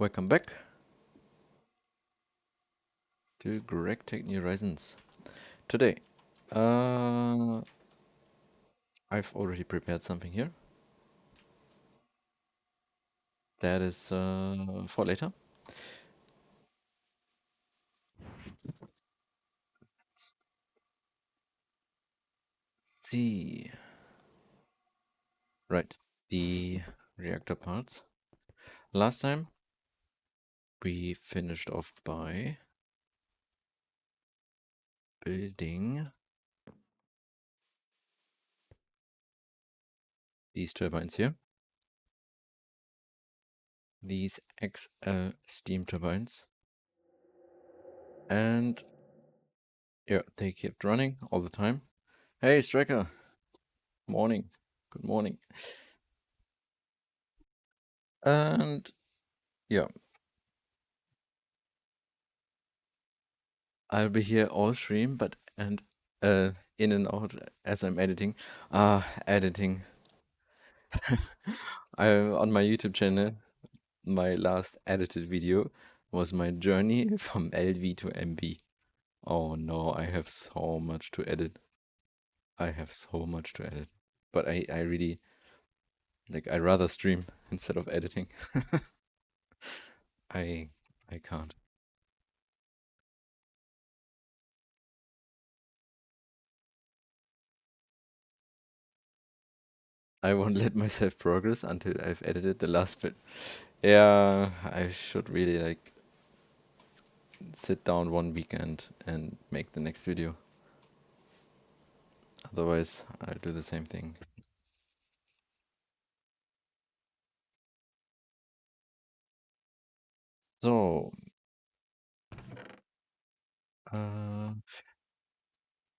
Welcome back to Greg Tech New Horizons. Today, I've already prepared something here. That is for later. The right, the reactor parts. Last time we finished off by building these turbines here. These XL steam turbines. And yeah, they kept running all the time. Hey, Striker. Morning. Good morning. And yeah, I'll be here all stream, but in and out as I'm editing. Editing. I on my YouTube channel, my last edited video was my journey from LV to MB. Oh no, I have so much to edit. I have so much to edit. But I really I'd rather stream instead of editing. I I can't. I won't let myself progress until I've edited the last bit. Yeah, I should really sit down one weekend and make the next video. Otherwise, I'll do the same thing. So, uh,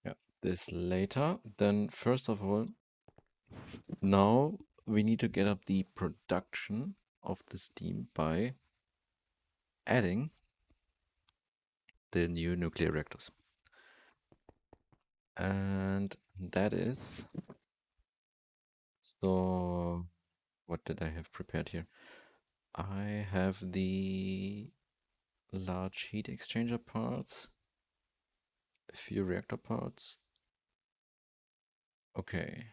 yeah, this later. Then, first of all, now we need to get up the production of the steam by adding the new nuclear reactors. And that is, so what did I have prepared here? I have the large heat exchanger parts, a few reactor parts. Okay.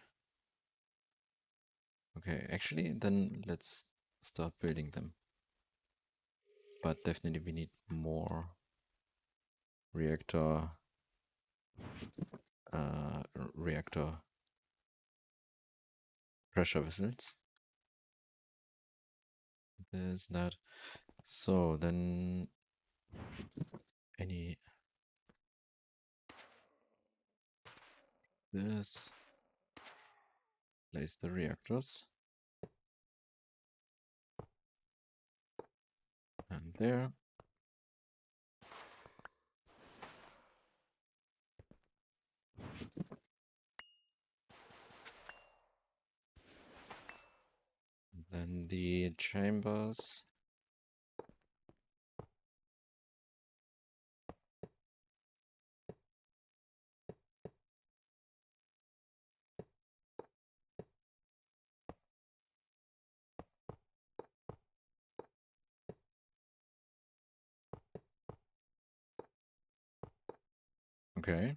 Okay, actually, then let's start building them. But definitely we need more reactor reactor pressure vessels. There's that. So then any this place the reactors and there. Then the chambers. Okay.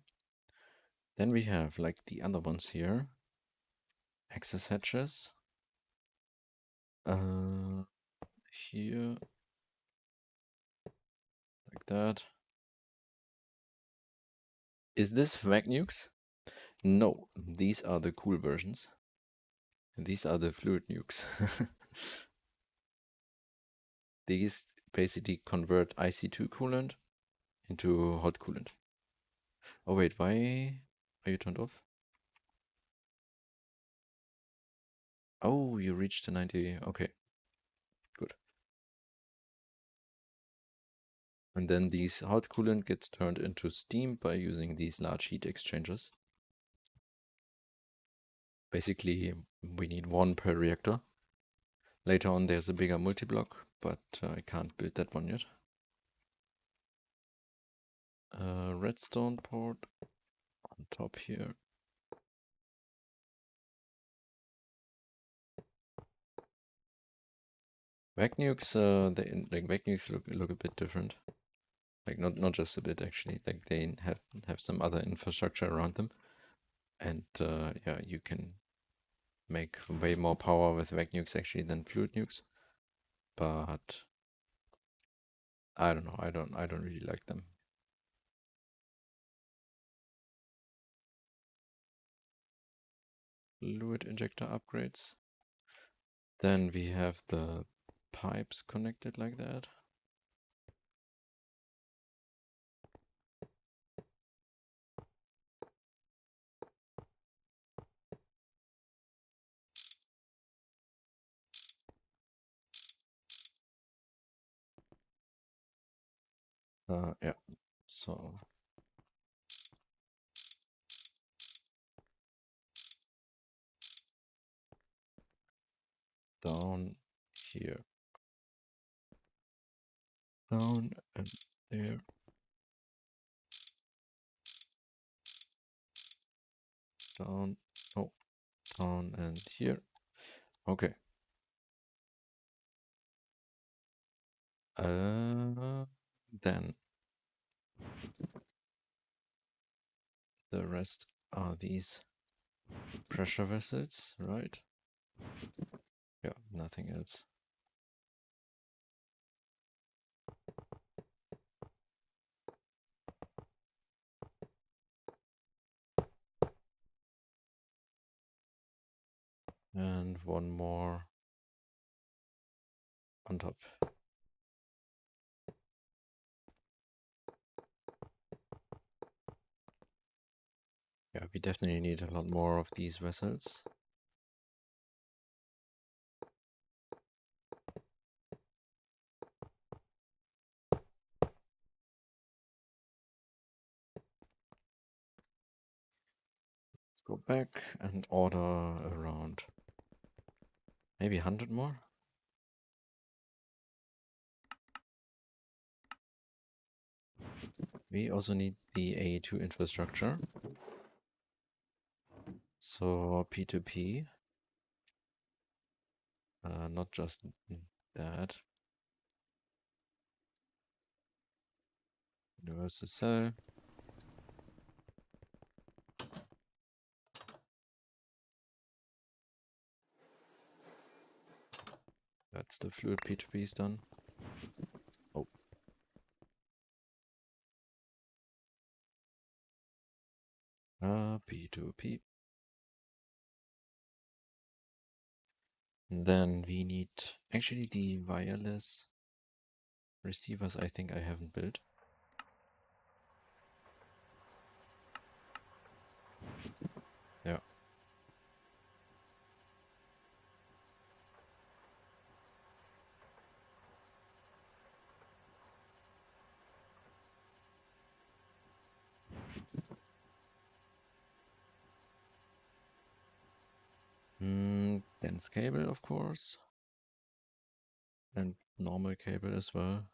Then we have like the other ones here. Access hatches. Here like that. Is this vac nukes? No, these are the cool versions. And these are the fluid nukes. These basically convert IC2 coolant into hot coolant. Oh wait, why are you turned off? Oh, you reached the 90. Okay, good. And then these hot coolant gets turned into steam by using these large heat exchangers. Basically, we need one per reactor. Later on, there's a bigger multi-block, but I can't build that one yet. Redstone port on top here. Vac nukes, vac nukes look a bit different. Like not just a bit actually. Like they have some other infrastructure around them, and yeah, you can make way more power with vac nukes actually than fluid nukes. But I don't know. I don't really like them. Fluid injector upgrades. Then we have the pipes connected like that. Yeah. So down here, down and there, down, oh, down and here. Okay. Then the rest are these pressure vessels, right? Yeah, nothing else. And one more on top. Yeah, we definitely need a lot more of these vessels. Let's go back and order around maybe 100 more. We also need the A2 infrastructure. So P2P, not just that. Universal cell. That's the fluid P2P is done. Oh. P2P. And then we need actually the wireless receivers. I think I haven't built. Yeah. Dense cable, of course. And normal cable as well.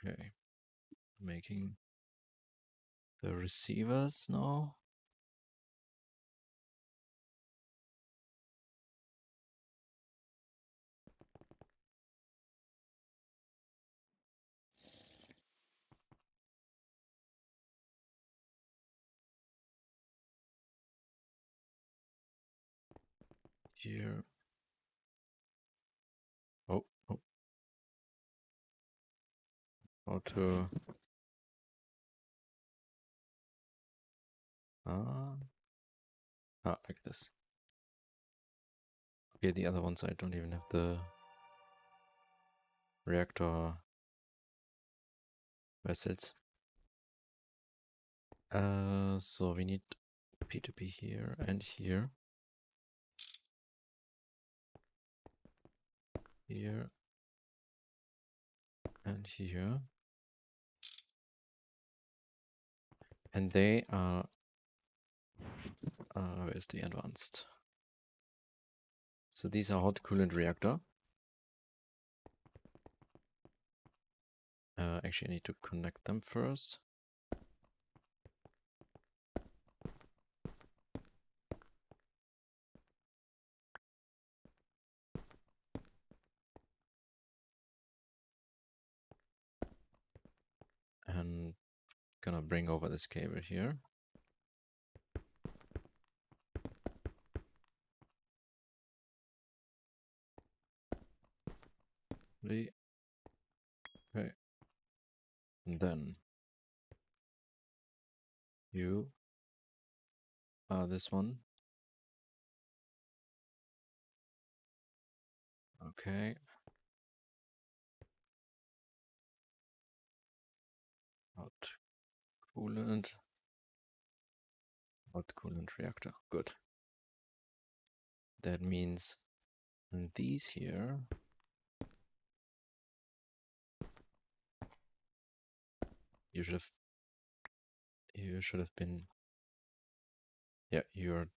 Okay. Making the receivers now. Here. Oh. How to like this. Okay, the other ones I don't even have the reactor vessels. So we need P2P here and here. Here and here. And they are where's the advanced? So these are hot coolant reactor. Actually I need to connect them first. Gonna bring over this cable here. Okay. And then you are this one. Okay. Hot coolant. Hot coolant reactor. Good. That means these here you should have been, yeah, you're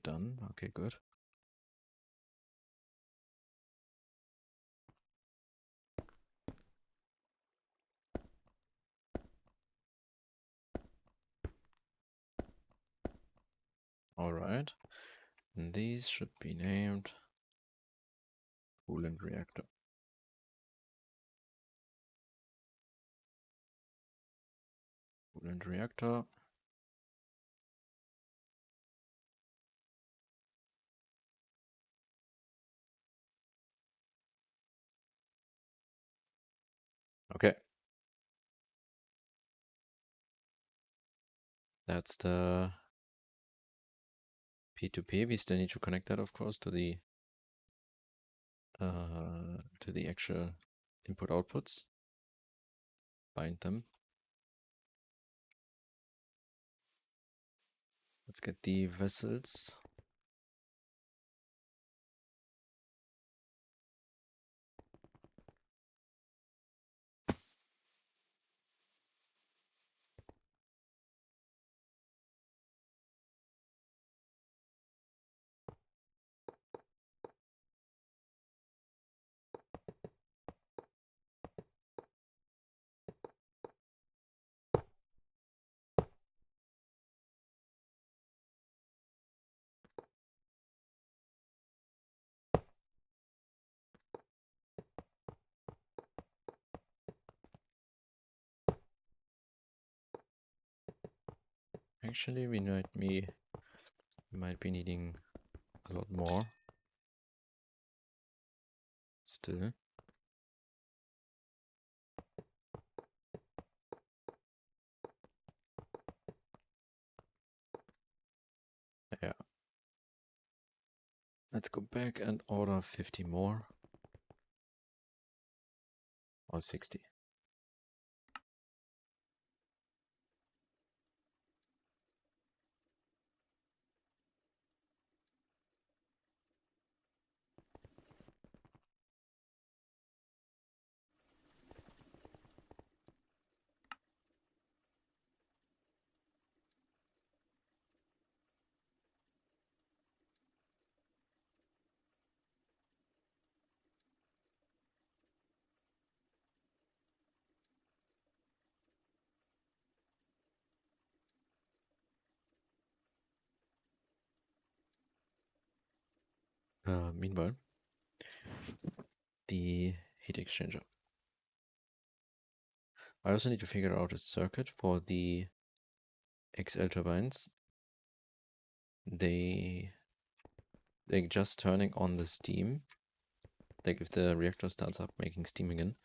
done. Okay, good. All right. And these should be named coolant reactor. Coolant reactor. Okay. That's the P2P. We still need to connect that, of course, to the actual input outputs. Bind them. Let's get the vessels. Actually, we might be needing a lot more still. Yeah. Let's go back and order 50 more. Or 60. Meanwhile, the heat exchanger. I also need to figure out a circuit for the XL turbines. They just turning on the steam. Like if the reactor starts up making steam again,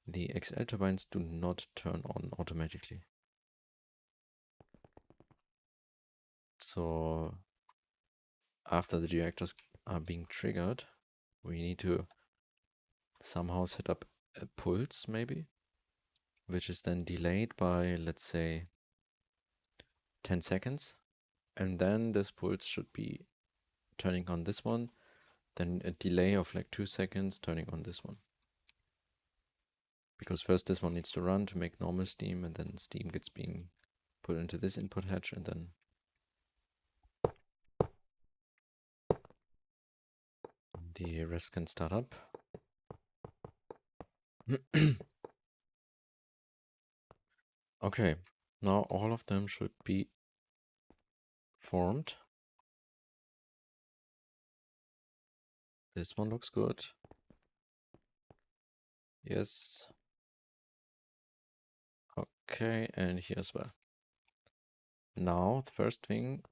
the XL turbines do not turn on automatically. So after the reactors are being triggered, we need to somehow set up a pulse maybe, which is then delayed by, let's say, 10 seconds. And then this pulse should be turning on this one, then a delay of like 2 seconds turning on this one. Because first this one needs to run to make normal steam, and then steam gets being put into this input hatch, and then the rest can start up. Okay, now all of them should be formed. This one looks good. Yes. Okay, and here as well. Now, the first thing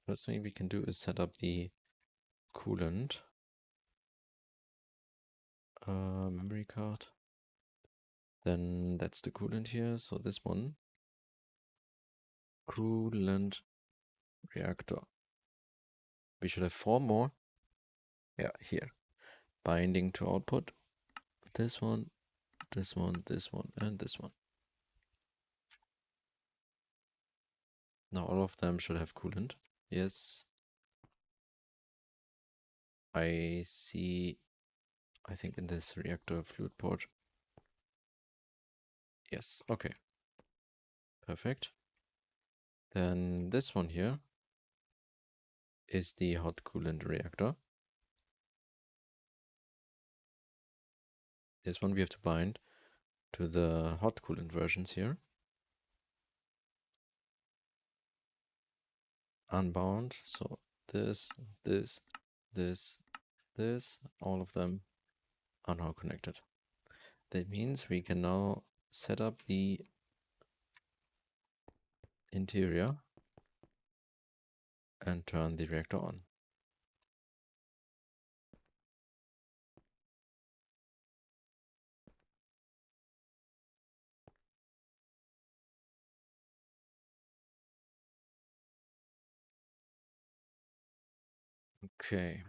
we can do is set up the coolant memory card. Then that's the coolant here. So this one, coolant reactor. We should have 4 more. Yeah, here. Binding to output. This one, this one, this one, and this one. Now all of them should have coolant. Yes. I see, I think in this reactor fluid port. Yes, okay. Perfect. Then this one here is the hot coolant reactor. This one we have to bind to the hot coolant versions here. Unbound. So this, this, this, this, all of them are now connected. That means we can now set up the interior and turn the reactor on. Okay.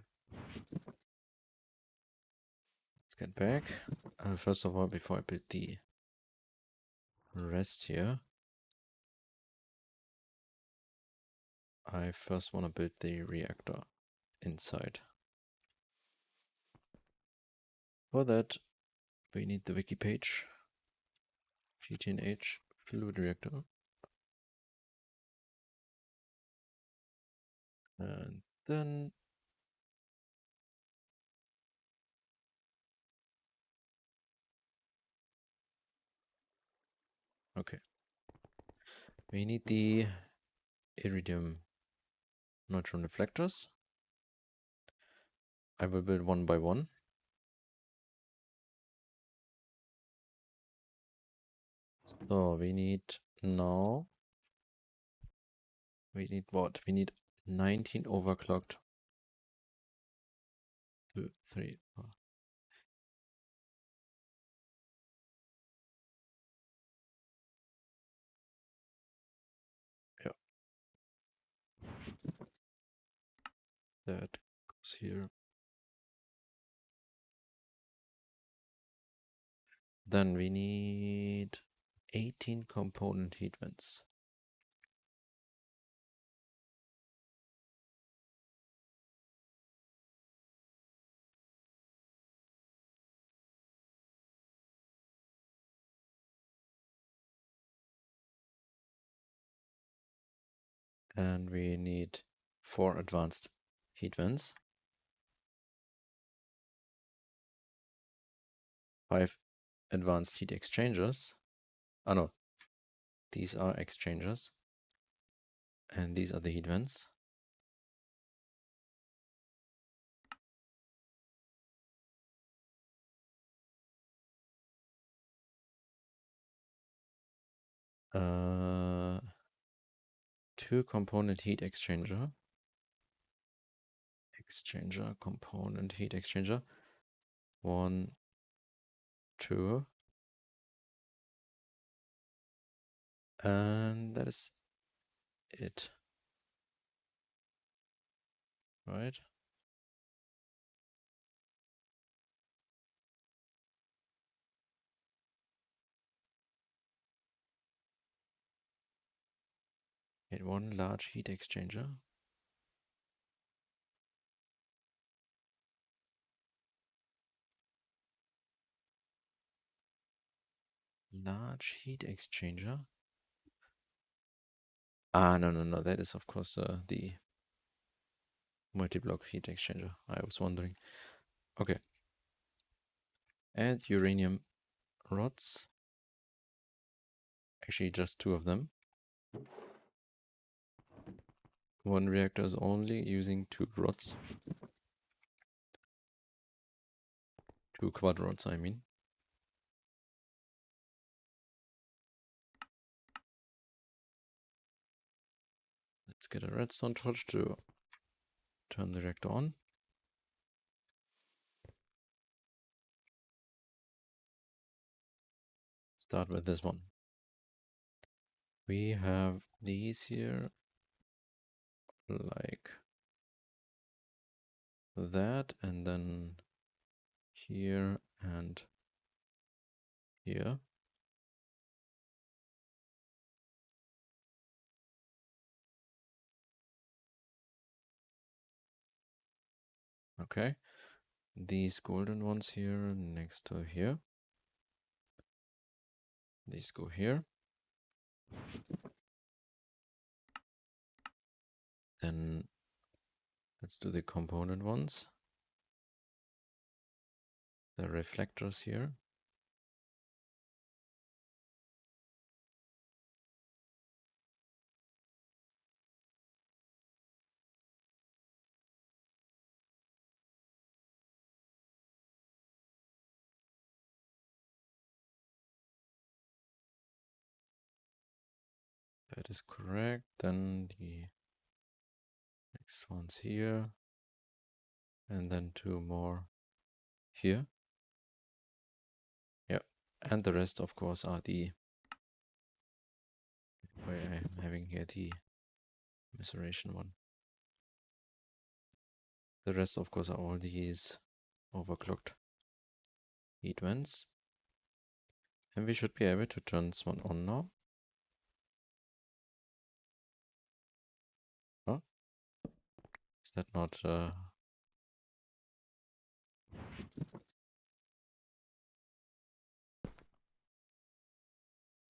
Let's get back. First of all, before I build the rest here, I first want to build the reactor inside. For that, we need the wiki page, GTNH fluid reactor. And then okay. We need the iridium neutron reflectors. I will build one by one. So we need now, we need what? We need 19 overclocked. 2, 3, 4. Yeah. That goes here. Then we need 18 component heat vents. And we need 4 advanced heat vents. 5 advanced heat exchangers. Oh no, these are exchangers. And these are the heat vents. Uh, 2 component heat exchanger. Component heat exchanger. 1, 2. And that is it. Right? In 1 large heat exchanger. Large heat exchanger. Ah, no. That is, of course, the multi-block heat exchanger. I was wondering. Okay. Add uranium rods. Actually, just 2 of them. 1 reactor is only using 2 rods. 2 quad rods, I mean. Let's get a redstone torch to turn the reactor on. Start with this one. We have these here, like that, and then here and here. Okay, these golden ones here next to here. These go here. Then let's do the component ones. The reflectors here. That is correct. Then the next ones here. And then two more here. Yeah. And the rest, of course, are the where I'm having here the maceration one. The rest, of course, are all these overclocked heat vents. And we should be able to turn this one on now. Oh, is that not...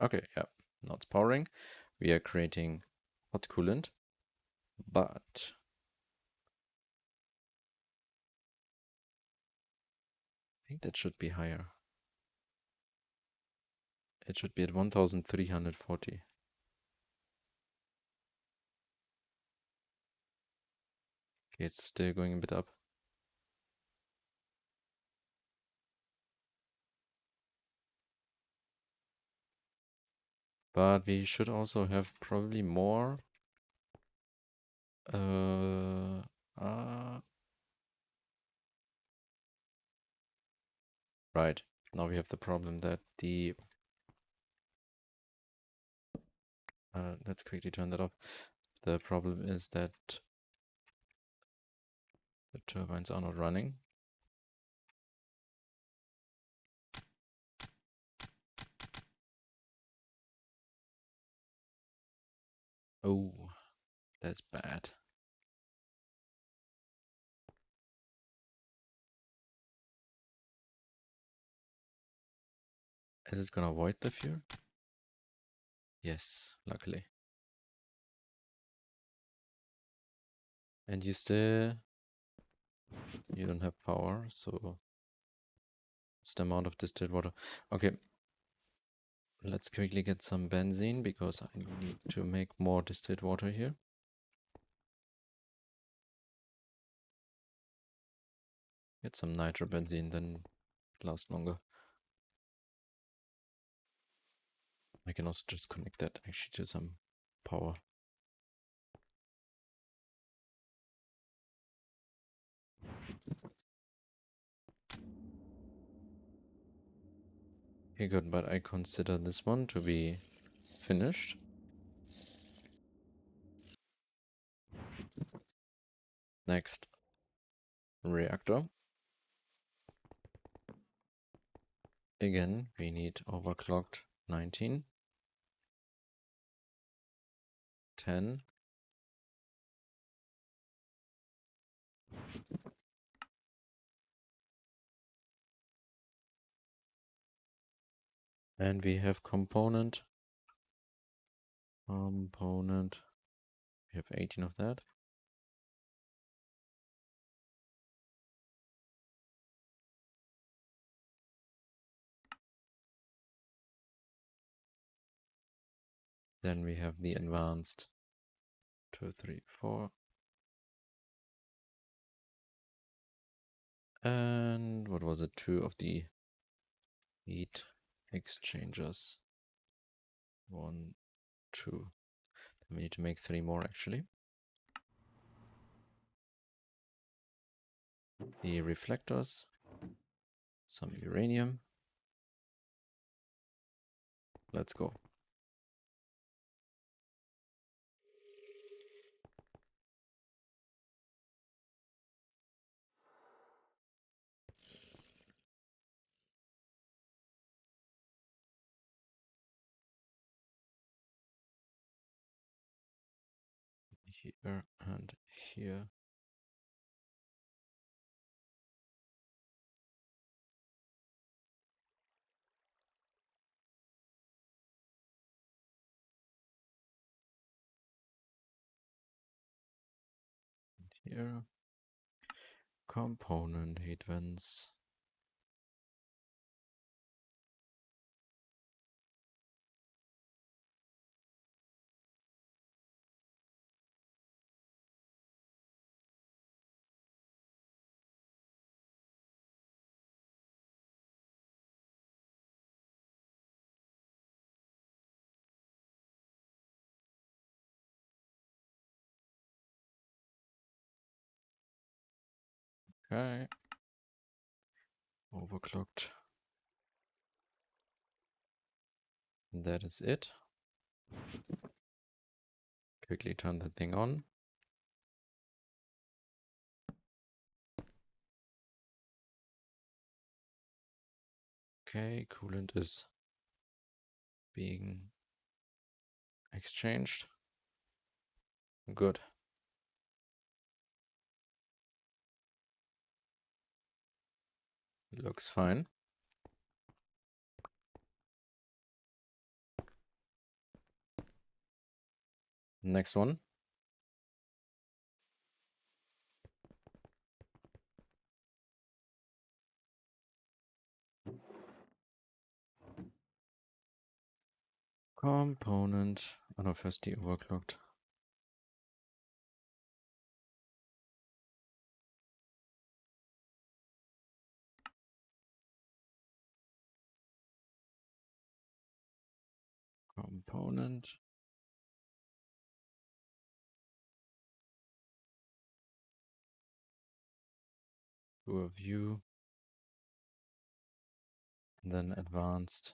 Okay, yeah, now it's powering. We are creating hot coolant, but I think that should be higher. It should be at 1340. Okay, it's still going a bit up. But we should also have probably more. Right. Now we have the problem that the... let's quickly turn that off. The problem is that the turbines are not running. Oh, that's bad. Is it gonna avoid the fear? Yes, luckily. And you don't have power, so it's the amount of distilled water. Okay, let's quickly get some benzene because I need to make more distilled water here. Get some nitrobenzene, then last longer. I can also just connect that actually to some power. Okay, good, but I consider this one to be finished. Next, reactor. Again, we need overclocked 19, 10, and we have component. We have 18 of that. Then we have the advanced 2, 3, 4. And what was it? 2 of the heat exchangers. 1, 2. Then we need to make 3 more actually. the reflectors, some uranium. Let's go. Here and here. Here. Component heat vents. Okay. Overclocked. That is it. Quickly turn the thing on. Okay, coolant is being exchanged. Good. Looks fine. Next one. Component. Oh no, first the overclocked. Component. Do a view. And then advanced.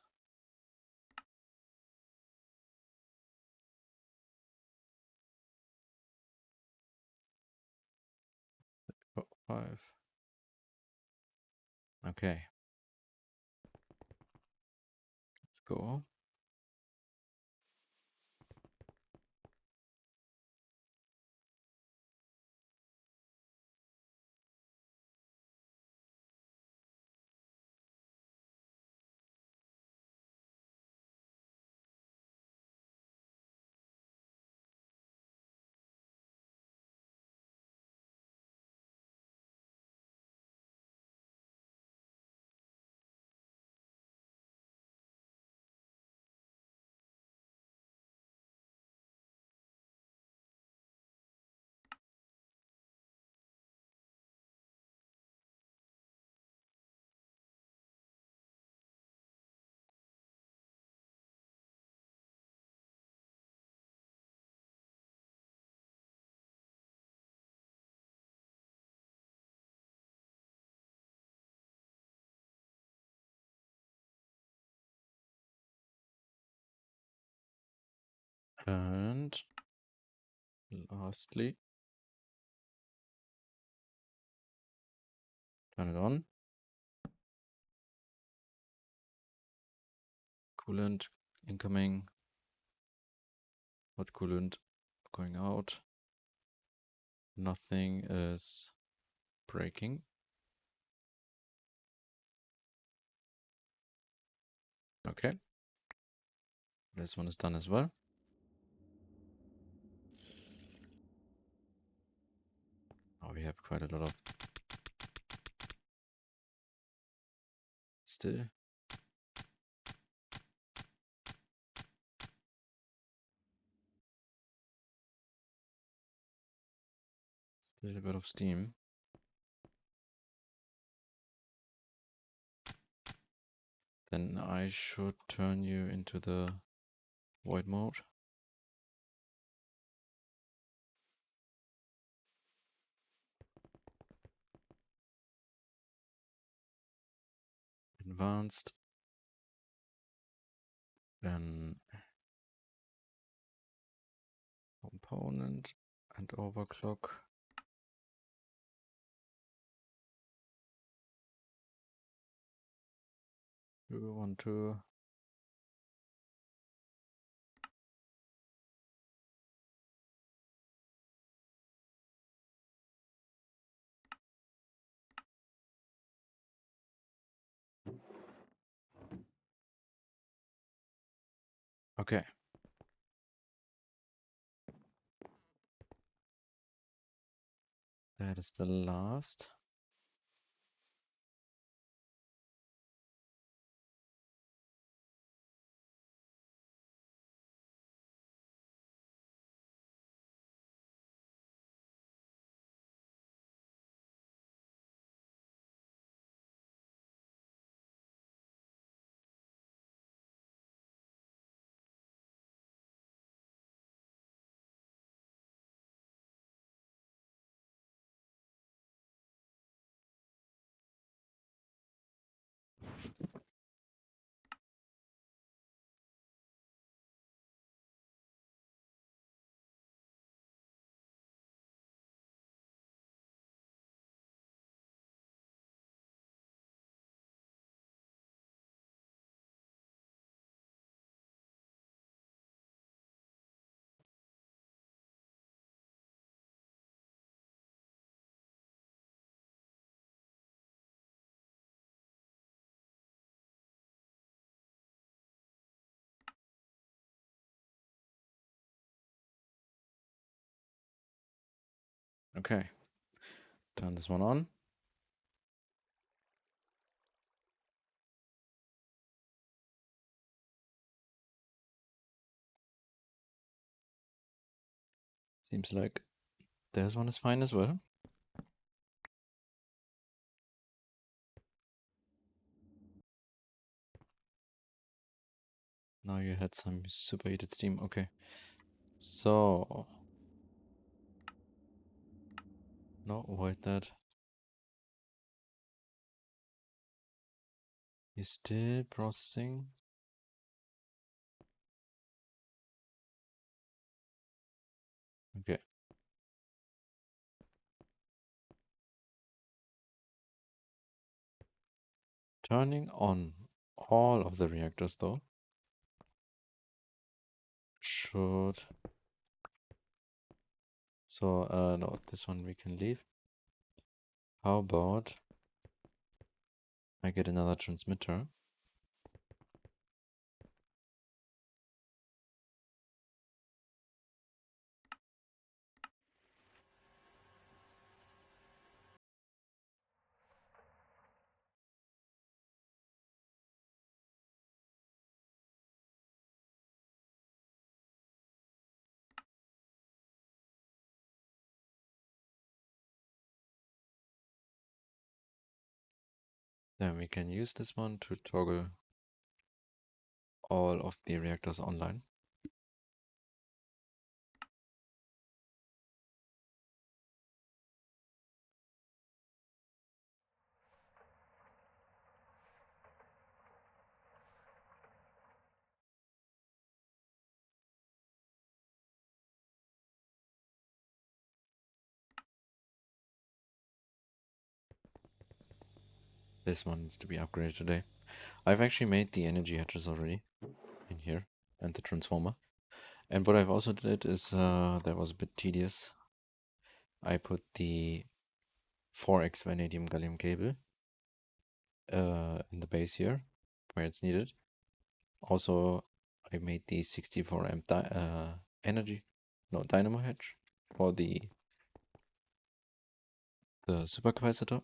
Oh, 5. Okay. Let's go. And lastly, turn it on. Coolant incoming. Hot coolant going out. Nothing is breaking. Okay. This one is done as well. Oh, we have quite a lot of still. Still a bit of steam. Then I should turn you into the void mode. advanced, then component and overclock. We want to okay. That is the last. Okay. Turn this one on. Seems like this one is fine as well. Now you had some superheated steam. Okay. So no, avoid that. He's still processing. Okay. Turning on all of the reactors though should. So no, this one we can leave. How about I get another transmitter? Then we can use this one to toggle all of the reactors online. This one needs to be upgraded today. I've actually made the energy hatches already in here and the transformer. And what I've also did is, that was a bit tedious. I put the 4x vanadium gallium cable in the base here where it's needed. Also, I made the 64 amp dynamo hatch for the supercapacitor.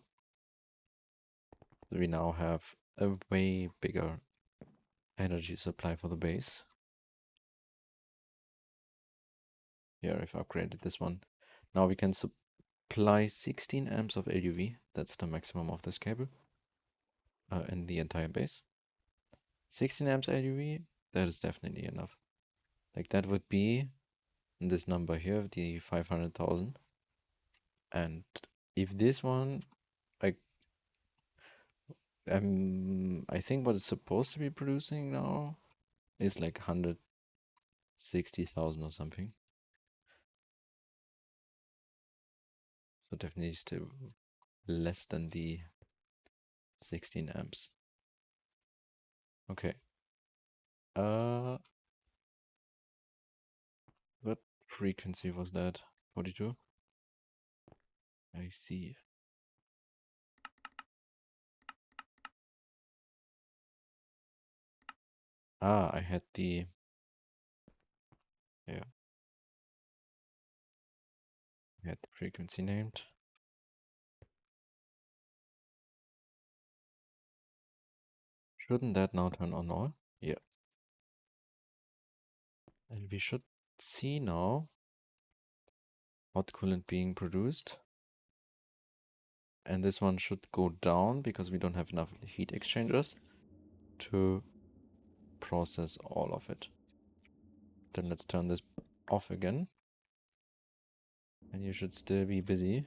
We now have a way bigger energy supply for the base. Here I've upgraded this one. Now we can supply 16 amps of LUV. That's the maximum of this cable in the entire base. 16 amps LUV, that is definitely enough. Like that would be this number here, the 500,000. And if this one, like, I think what it's supposed to be producing now is like 160,000 or something. So definitely still less than the 16 amps. Okay. What frequency was that? 42? I see. Ah, I had the... Yeah. I had the frequency named. Shouldn't that now turn on all? Yeah. And we should see now hot coolant being produced. And this one should go down because we don't have enough heat exchangers to process all of it. Then let's turn this off again. And you should still be busy.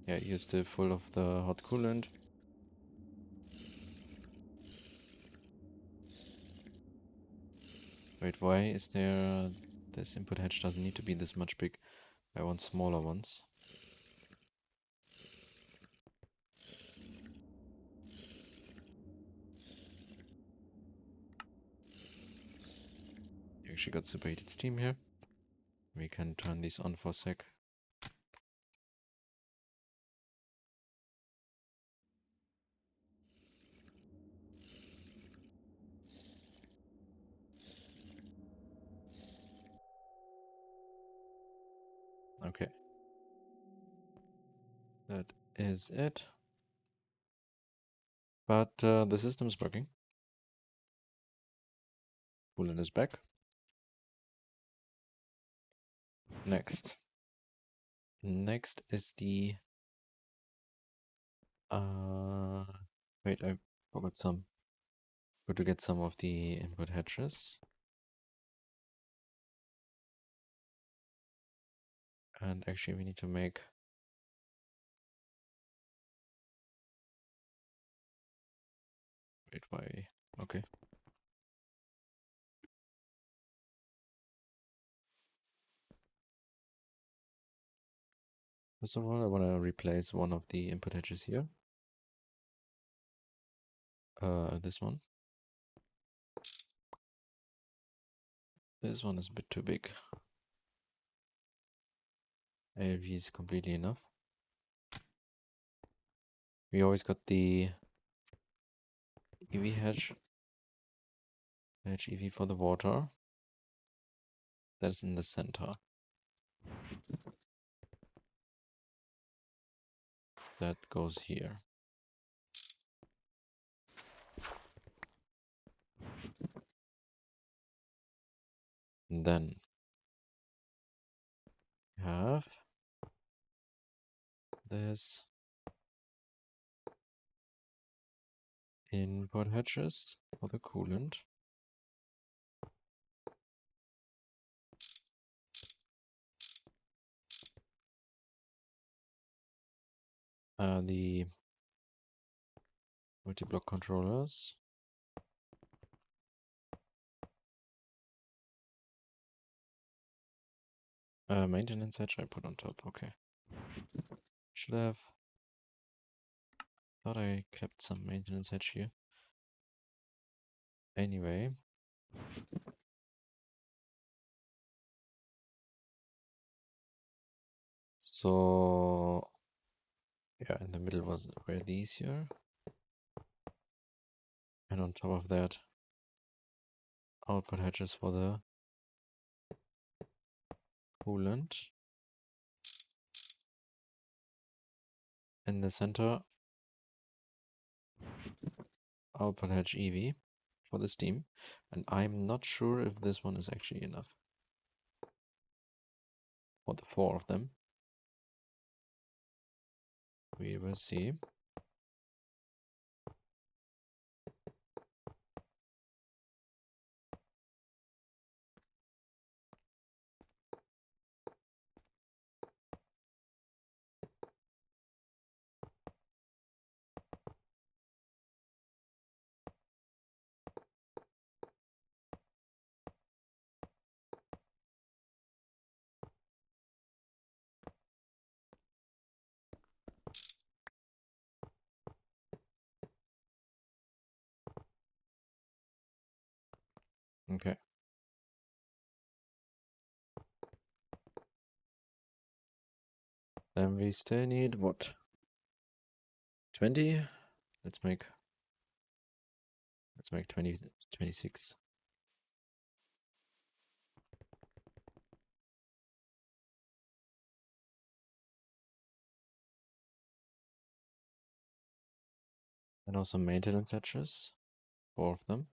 Yeah, you're still full of the hot coolant. Wait, why is there... This input hatch doesn't need to be this much big. I want smaller ones. You actually got superheated steam here. We can turn these on for a sec. Okay. That is it. But the system's working. Coolant is back. Next. Next is the... wait, I forgot some. Got to get some of the input hatches. And actually we need to make... Wait, why? Okay. First of all, I want to replace one of the input hatches here. This one. This one is a bit too big. ALV is completely enough. We always got the EV hatch. Hatch EV for the water. That is in the center. That goes here. And then we have this input hatches for the coolant. The multi-block controllers. Maintenance hatch I put on top, okay. Should have... Thought I kept some maintenance hatch here. Anyway. So... Yeah, in the middle were these here. And on top of that, output hatches for the coolant. In the center, output hatch EV for the steam. And I'm not sure if this one is actually enough. For the 4 of them. We will see. Okay. Then we still need what? 20? Let's make 20, 26. And also maintenance hatches, 4 of them.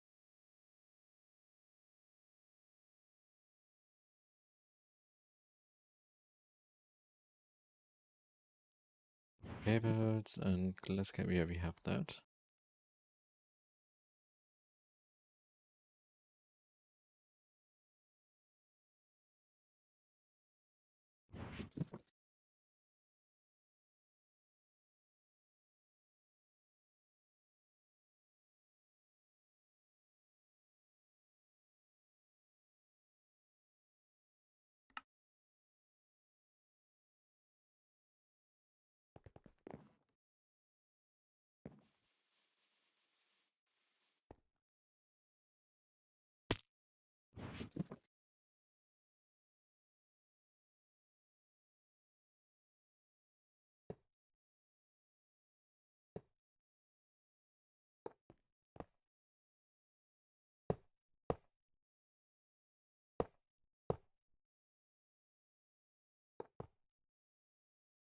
Cables and glass cable, yeah, we have that.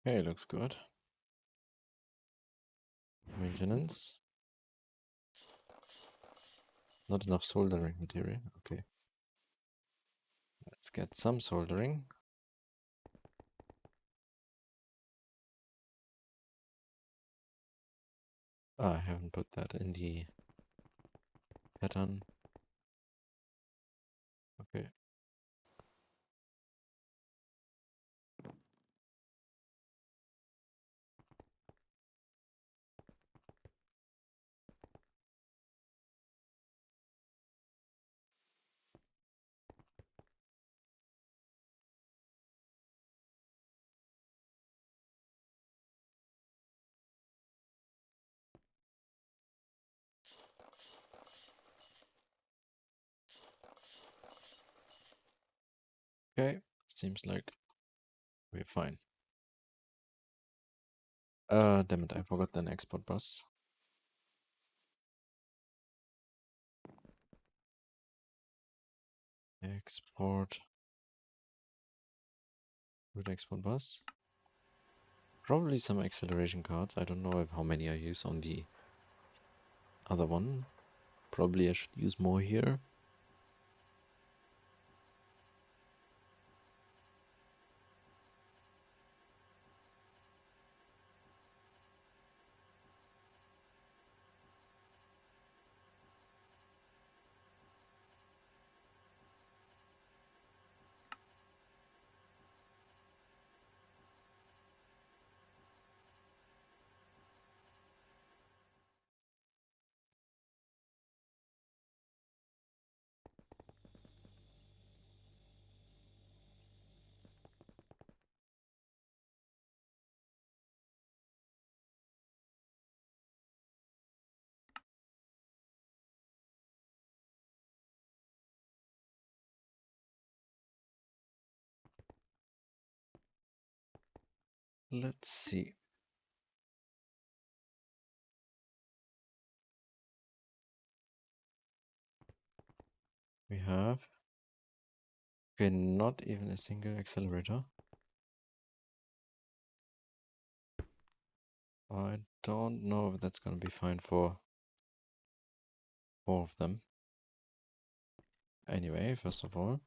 Okay, looks good. Maintenance. Not enough soldering material. Okay. Let's get some soldering. I haven't put that in the pattern. Okay. Okay. Seems like we're fine. Damn it, I forgot an export bus. Export. Root export bus. Probably some acceleration cards. I don't know how many I use on the other one. Probably I should use more here. Let's see. We have, okay, not even a single accelerator. I don't know if that's gonna be fine for 4 of them. Anyway, first of all,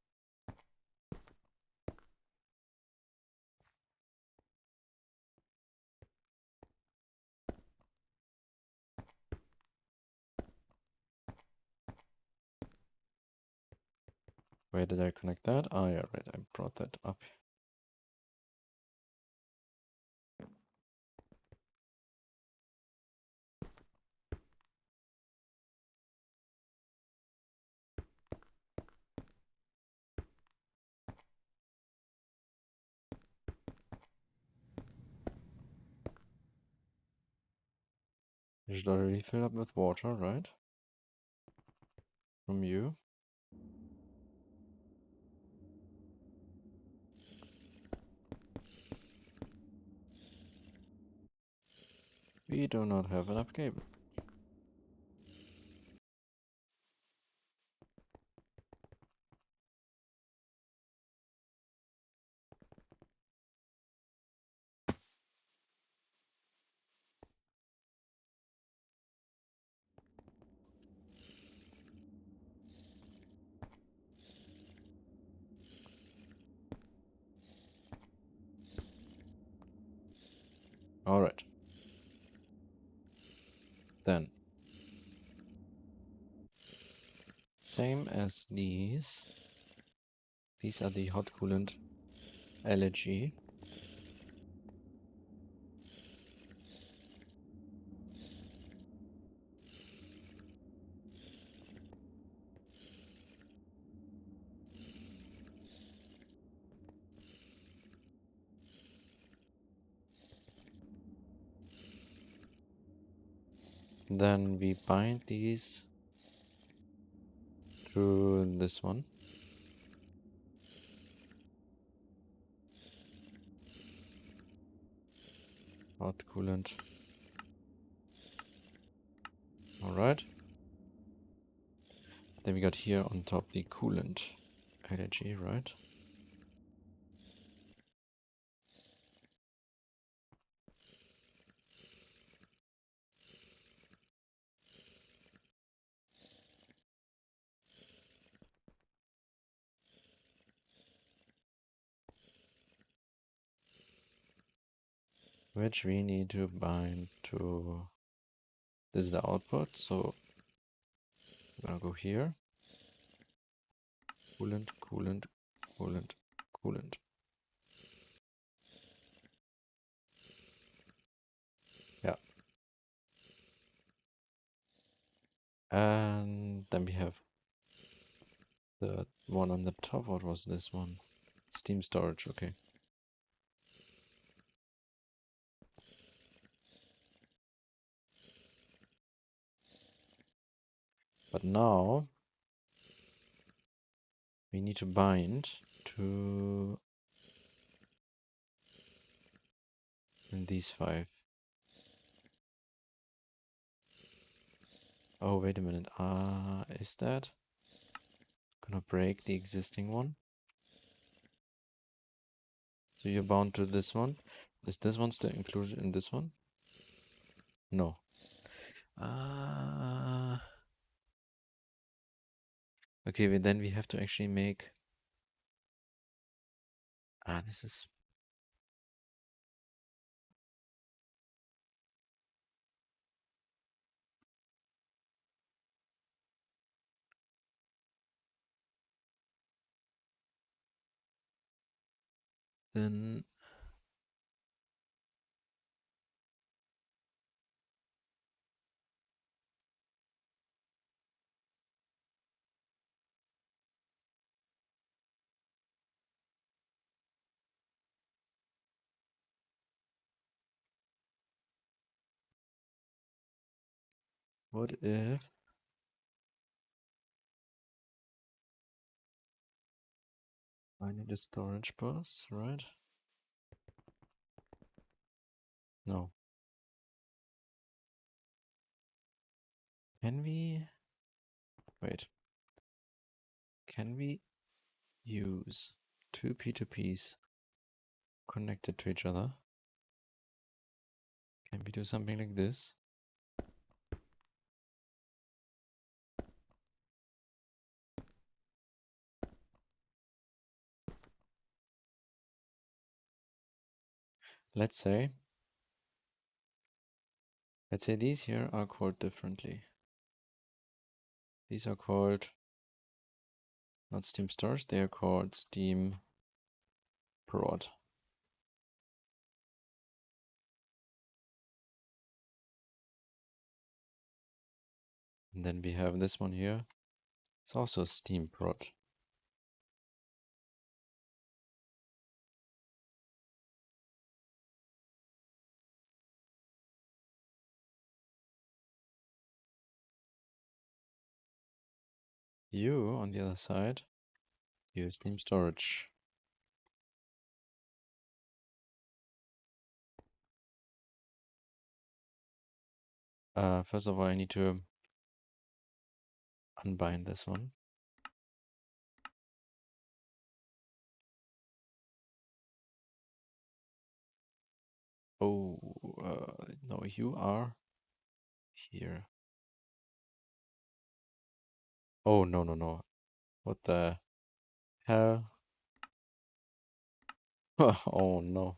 where did I connect that? Ah, yeah, right, I brought that up. You should already fill up with water, right? From you. We do not have enough cable. Alright. Then. Same as these. These are the hot coolant LNG. Then we bind these to this one. Hot coolant. Alright. Then we got here on top the coolant energy, right? Which we need to bind to. This is the output, so I'm gonna go here. Coolant, coolant, coolant, coolant. Yeah. And then we have the one on the top. What was this one? Steam storage, okay. But now we need to bind to these 5. Oh, wait a minute. Is that gonna break the existing one? So you're bound to this one. Is this one still included in this one? No. Okay, but then we have to actually make... this is... Then... What if... I need a storage bus, right? No. Can we... Wait. Can we use 2 P2Ps connected to each other? Can we do something like this? Let's say these here are called differently. These are called not steam stores, they are called steam prod. And then we have this one here. It's also steam prod. You, on the other side, use steam storage. First of all, I need to unbind this one. Oh, no, you are here. Oh, no, no, no. What the hell? Oh, no.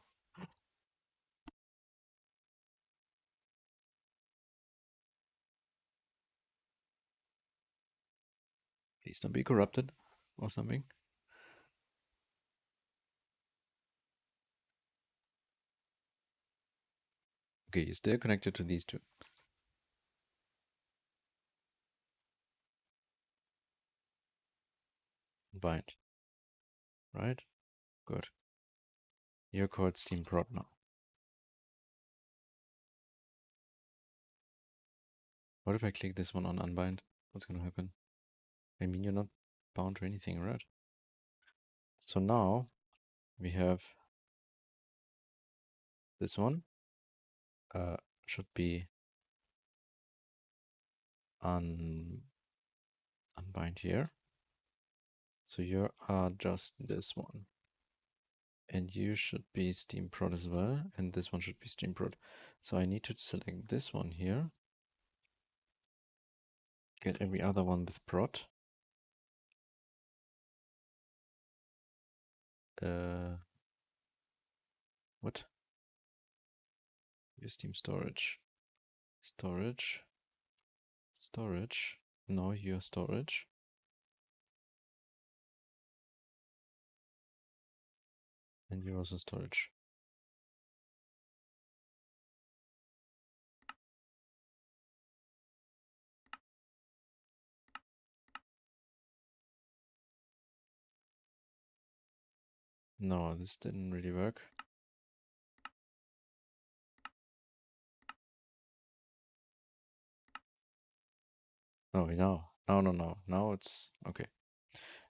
Please don't be corrupted or something. Okay, you're still connected to these two. Bind. Right? Good. You're called Steam Prod now. What if I click this one on unbind? What's gonna happen? I mean, you're not bound to anything, right? So now we have this one. Should be unbind here. So you are just this one. And you should be Steam Prod as well. And this one should be Steam Prod. So I need to select this one here. Get every other one with prod. What? Your Steam storage. Storage. Storage. No, your storage. And you're also storage. No, this didn't really work. Oh, no. No, no, no. Now it's okay.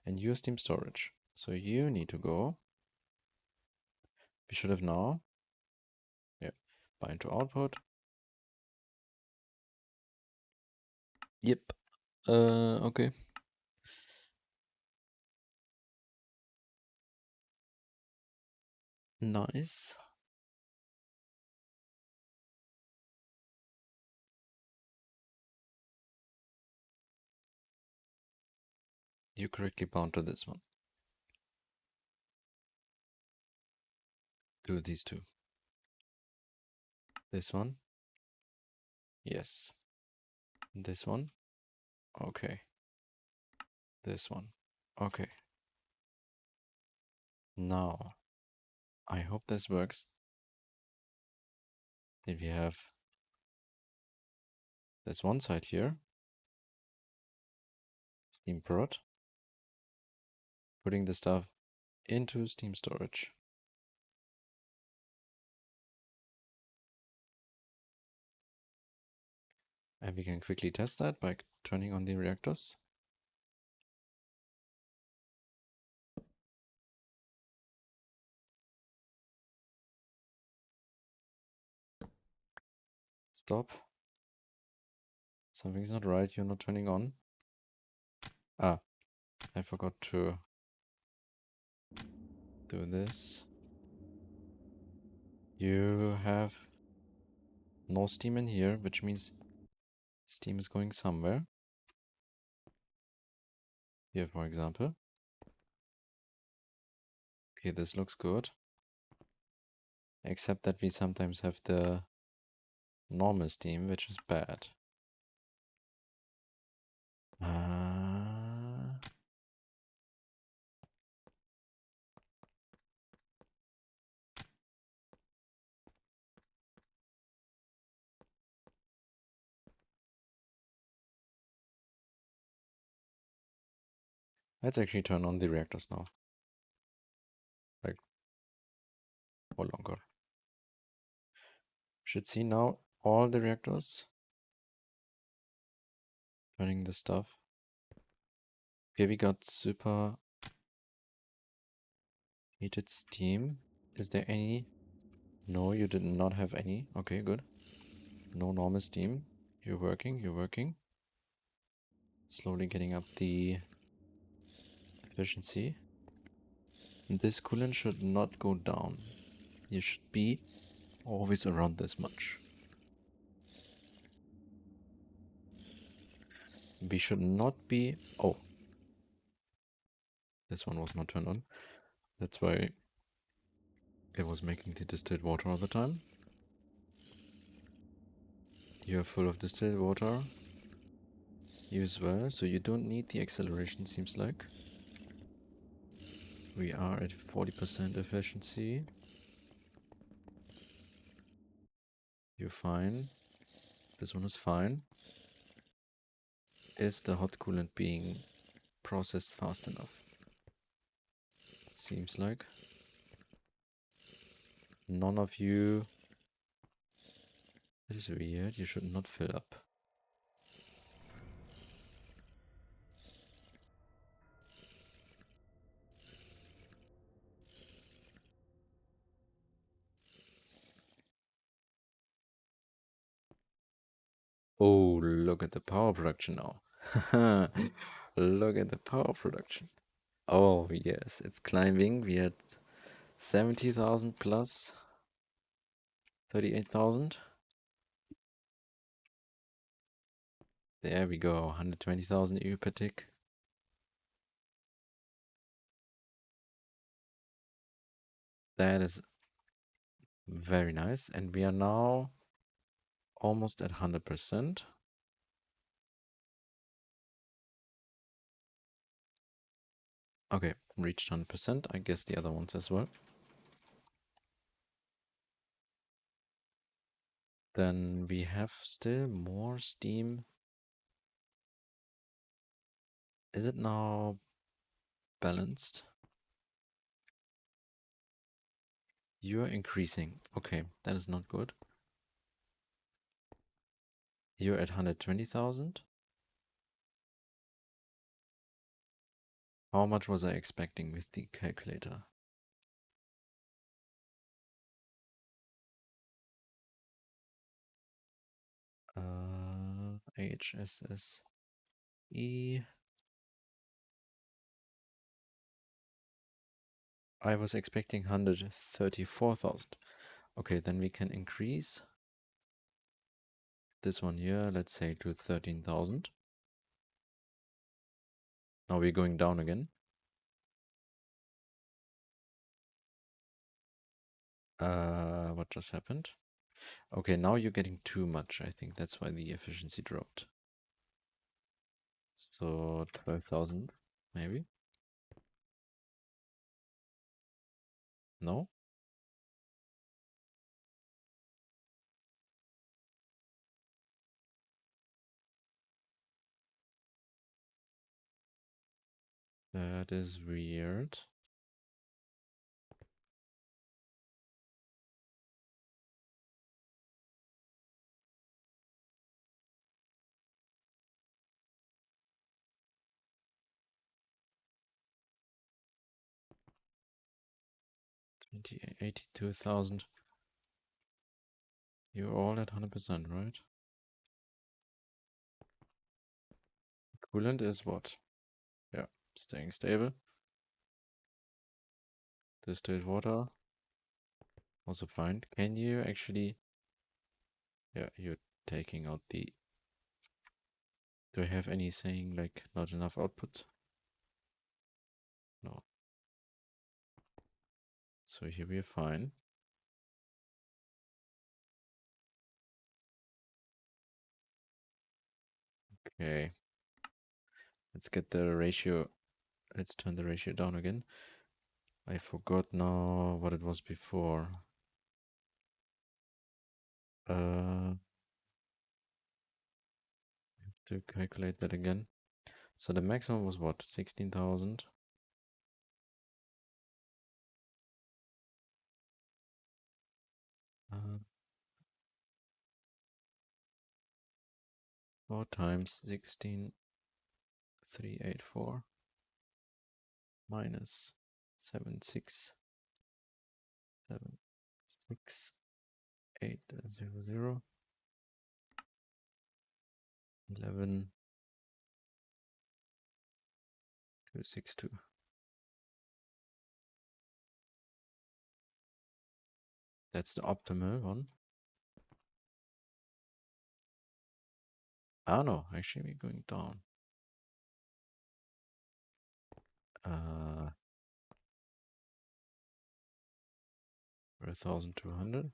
And your Steam storage. So you need to go. We should have now. Yeah. Bind to output. Yep. Okay. Nice. You correctly bound to this one. Do these two. This one. Yes. This one. Okay. This one. Okay. Now, I hope this works. If you have this one side here, Steam Prod, putting the stuff into Steam storage. And we can quickly test that by turning on the reactors. Stop. Something's not right, you're not turning on. Ah, I forgot to do this. You have no steam in here, which means steam is going somewhere. Here, for example. Okay, this looks good. Except that we sometimes have the normal steam, which is bad. Let's actually turn on the reactors now. Like, for longer. Should see now all the reactors. Turning the stuff. Okay, we got super heated steam. Is there any? No, you did not have any. Okay, good. No normal steam. You're working, you're working. Slowly getting up the efficiency. This coolant should not go down. You should be always around this much. We should not be... Oh. This one was not turned on. That's why it was making the distilled water all the time. You're full of distilled water. You as well, so you don't need the acceleration, seems like. We are at 40% efficiency. You're fine. This one is fine. Is the hot coolant being processed fast enough? Seems like. None of you... That is weird, you should not fill up. Oh, look at the power production now. Look at the power production. Oh, yes, it's climbing. We had 70,000 plus 38,000. There we go, 120,000 EU per tick. That is very nice. And we are now almost at 100%. Okay, reached 100%. I guess the other ones as well. Then we have still more steam. Is it now balanced? You're increasing. Okay, that is not good. You're at 120,000. How much was I expecting with the calculator? HSSE. I was expecting 134,000. Okay, then we can increase this one here, let's say to 13,000. Now we're going down again. What just happened? Okay, now you're getting too much. I think that's why the efficiency dropped. So 12,000, maybe? No? That is weird. $82,000. You're all at 100%, right? Coolant is what? Yeah, staying stable. Distilled water. Also fine. Can you actually... Yeah, you're taking out the... Do I have any saying like not enough output? No. So here we are fine. Okay. Let's get the ratio. Let's turn the ratio down again. I forgot now what it was before. To calculate that again. So the maximum was what? 16,000. Uh, 4 times 16,384 minus 7,676,800. 11,262. That's the optimal one. Ah, no, actually we're going down. 1,200.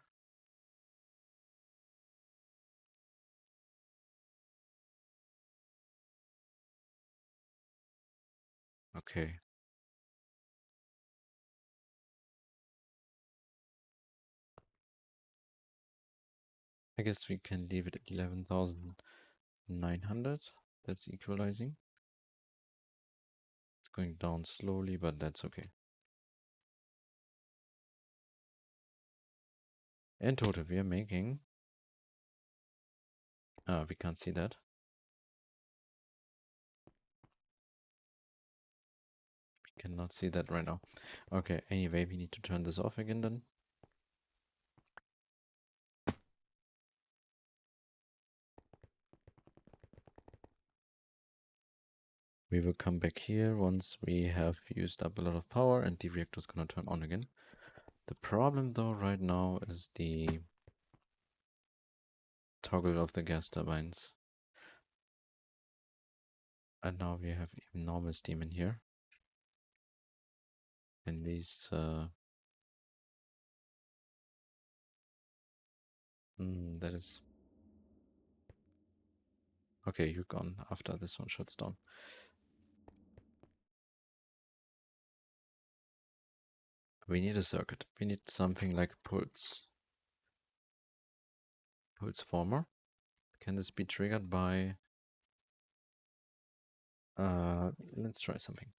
Okay. I guess we can leave it at 11,900. That's equalizing. It's going down slowly, but that's okay. In total, we are making... we can't see that. We cannot see that right now. Okay, anyway, we need to turn this off again then. We will come back here once we have used up a lot of power and the reactor is gonna turn on again. The problem though right now is the toggle of the gas turbines. And now we have even normal steam in here. And these that is okay, you're gone after this one shuts down. We need a circuit. We need something like pulse former. Can this be triggered by let's try something.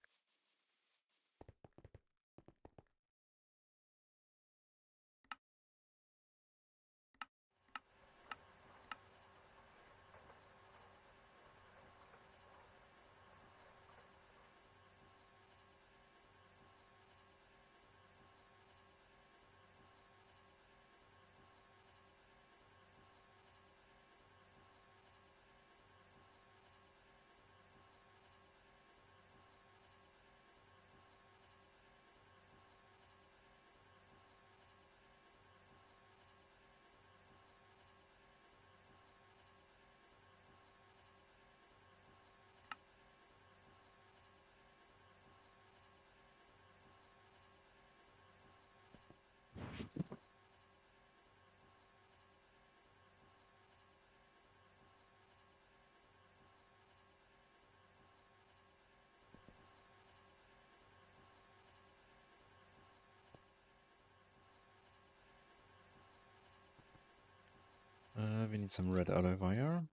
We need some red alloy wire.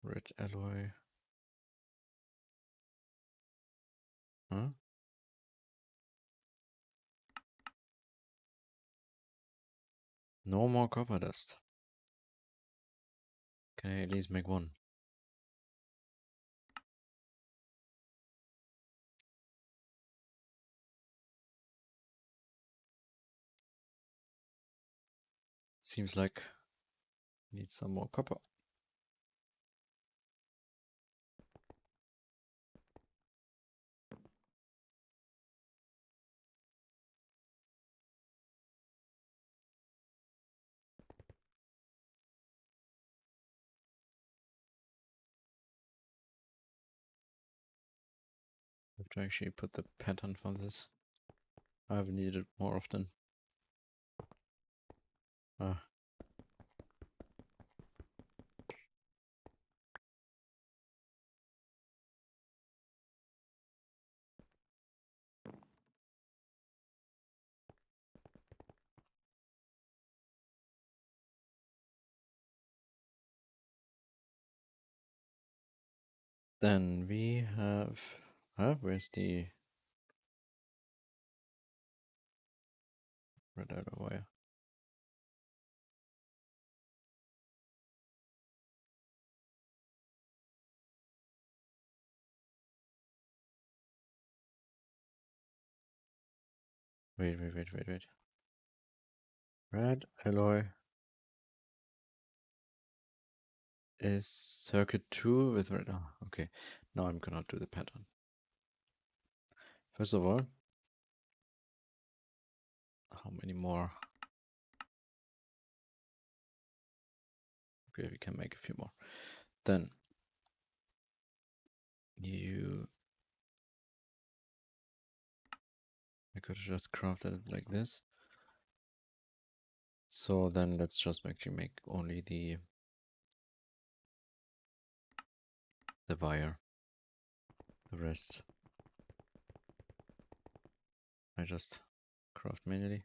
Red alloy. Huh? No more copper dust. Can I at least make one? Seems like we need some more copper. I have to actually put the pattern for this. I've needed it more often. Ah. Then we have... where's the red alloy wire? Wait. Red alloy is circuit 2 with red. Oh, okay, now I'm gonna do the pattern. First of all, how many more? Okay, we can make a few more. Then I could just craft it like this. So then let's just actually make only the wire. The rest I just craft manually.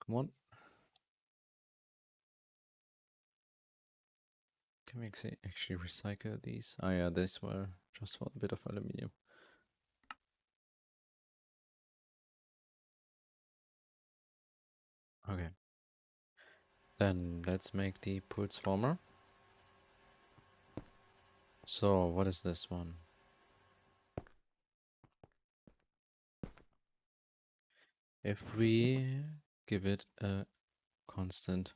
Come on. Can we actually recycle these? Ah, yeah, these were just for a bit of aluminium. Okay. Then let's make the pulse former. So what is this one? If we give it a constant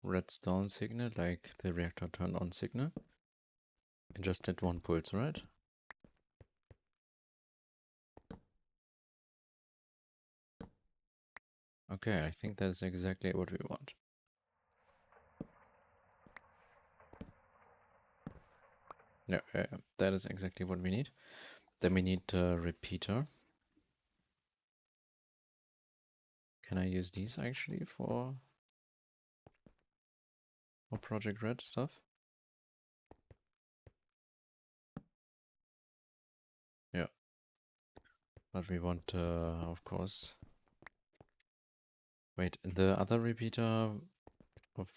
redstone signal, like the reactor turned on signal, and just did one pulse, right? Okay, I think that's exactly what we want. Yeah, that is exactly what we need. Then we need a repeater. Can I use these actually for Project Red stuff? Yeah. But we want, of course... Wait, the other repeater of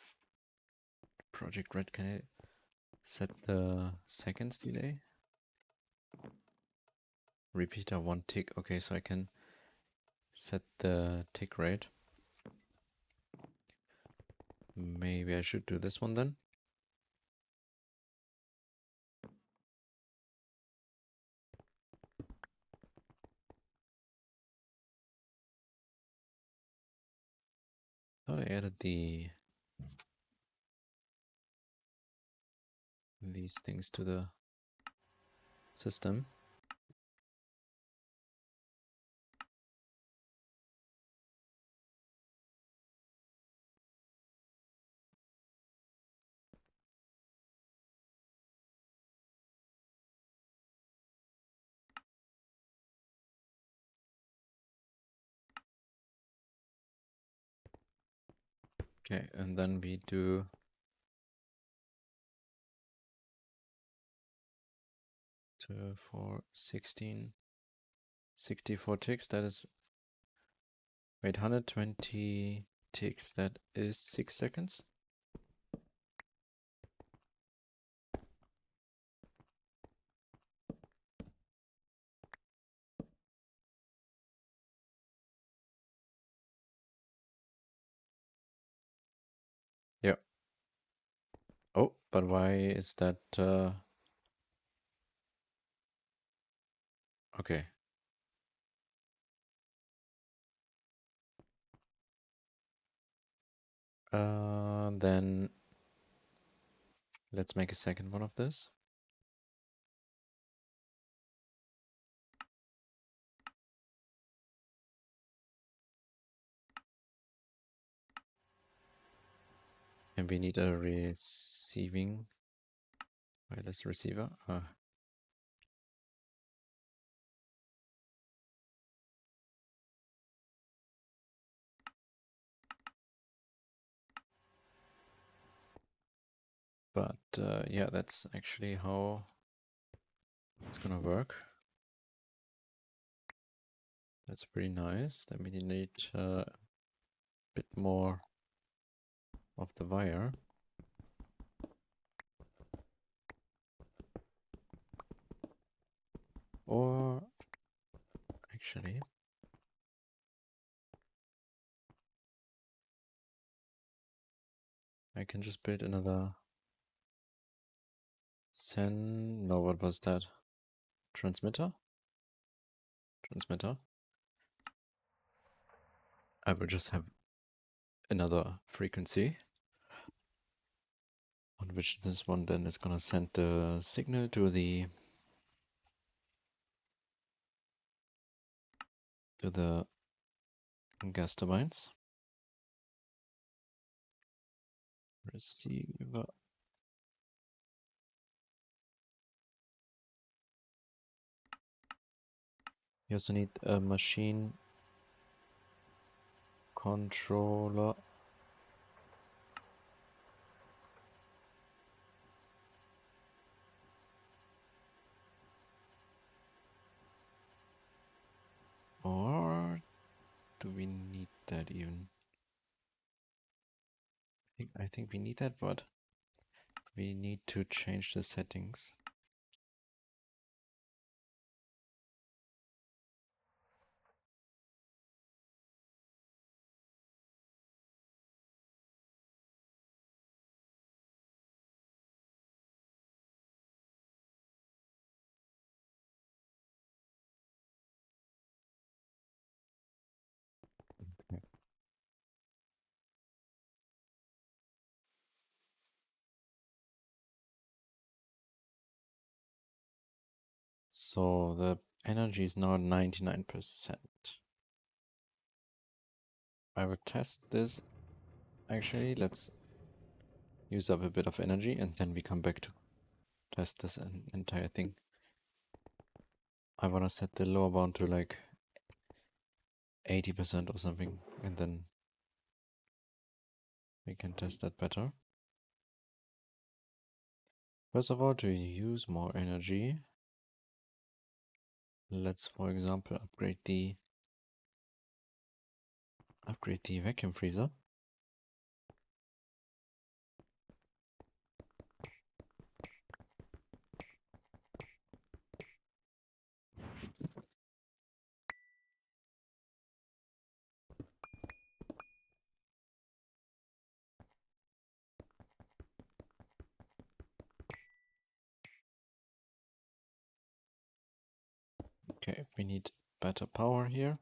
Project Red, can I set the seconds delay? Repeater 1 tick. Okay, so I can set the tick rate. Maybe I should do this one then. Thought I added these things to the system. Okay, and then we do for 64 ticks. That is, wait, 120 ticks. That is 6 seconds. Yeah. Oh, but why is that? Okay. Then let's make a second one of this. And we need a receiving wireless receiver. But yeah, that's actually how it's gonna work. That's pretty nice. Then we need bit more of the wire. Or actually, I can just build another no, what was that? Transmitter? Transmitter. I will just have another frequency on which this one then is gonna send the signal to the gas turbines. Receiver. You also need a machine controller. Or do we need that even? I think we need that, but we need to change the settings. Okay. So the energy is now 99%. I will test this. Actually, let's use up a bit of energy and then we come back to test this entire thing. I want to set the lower bound to like 80% or something, and then we can test that better. First of all, to use more energy, let's, for example, upgrade the vacuum freezer. Okay, we need better power here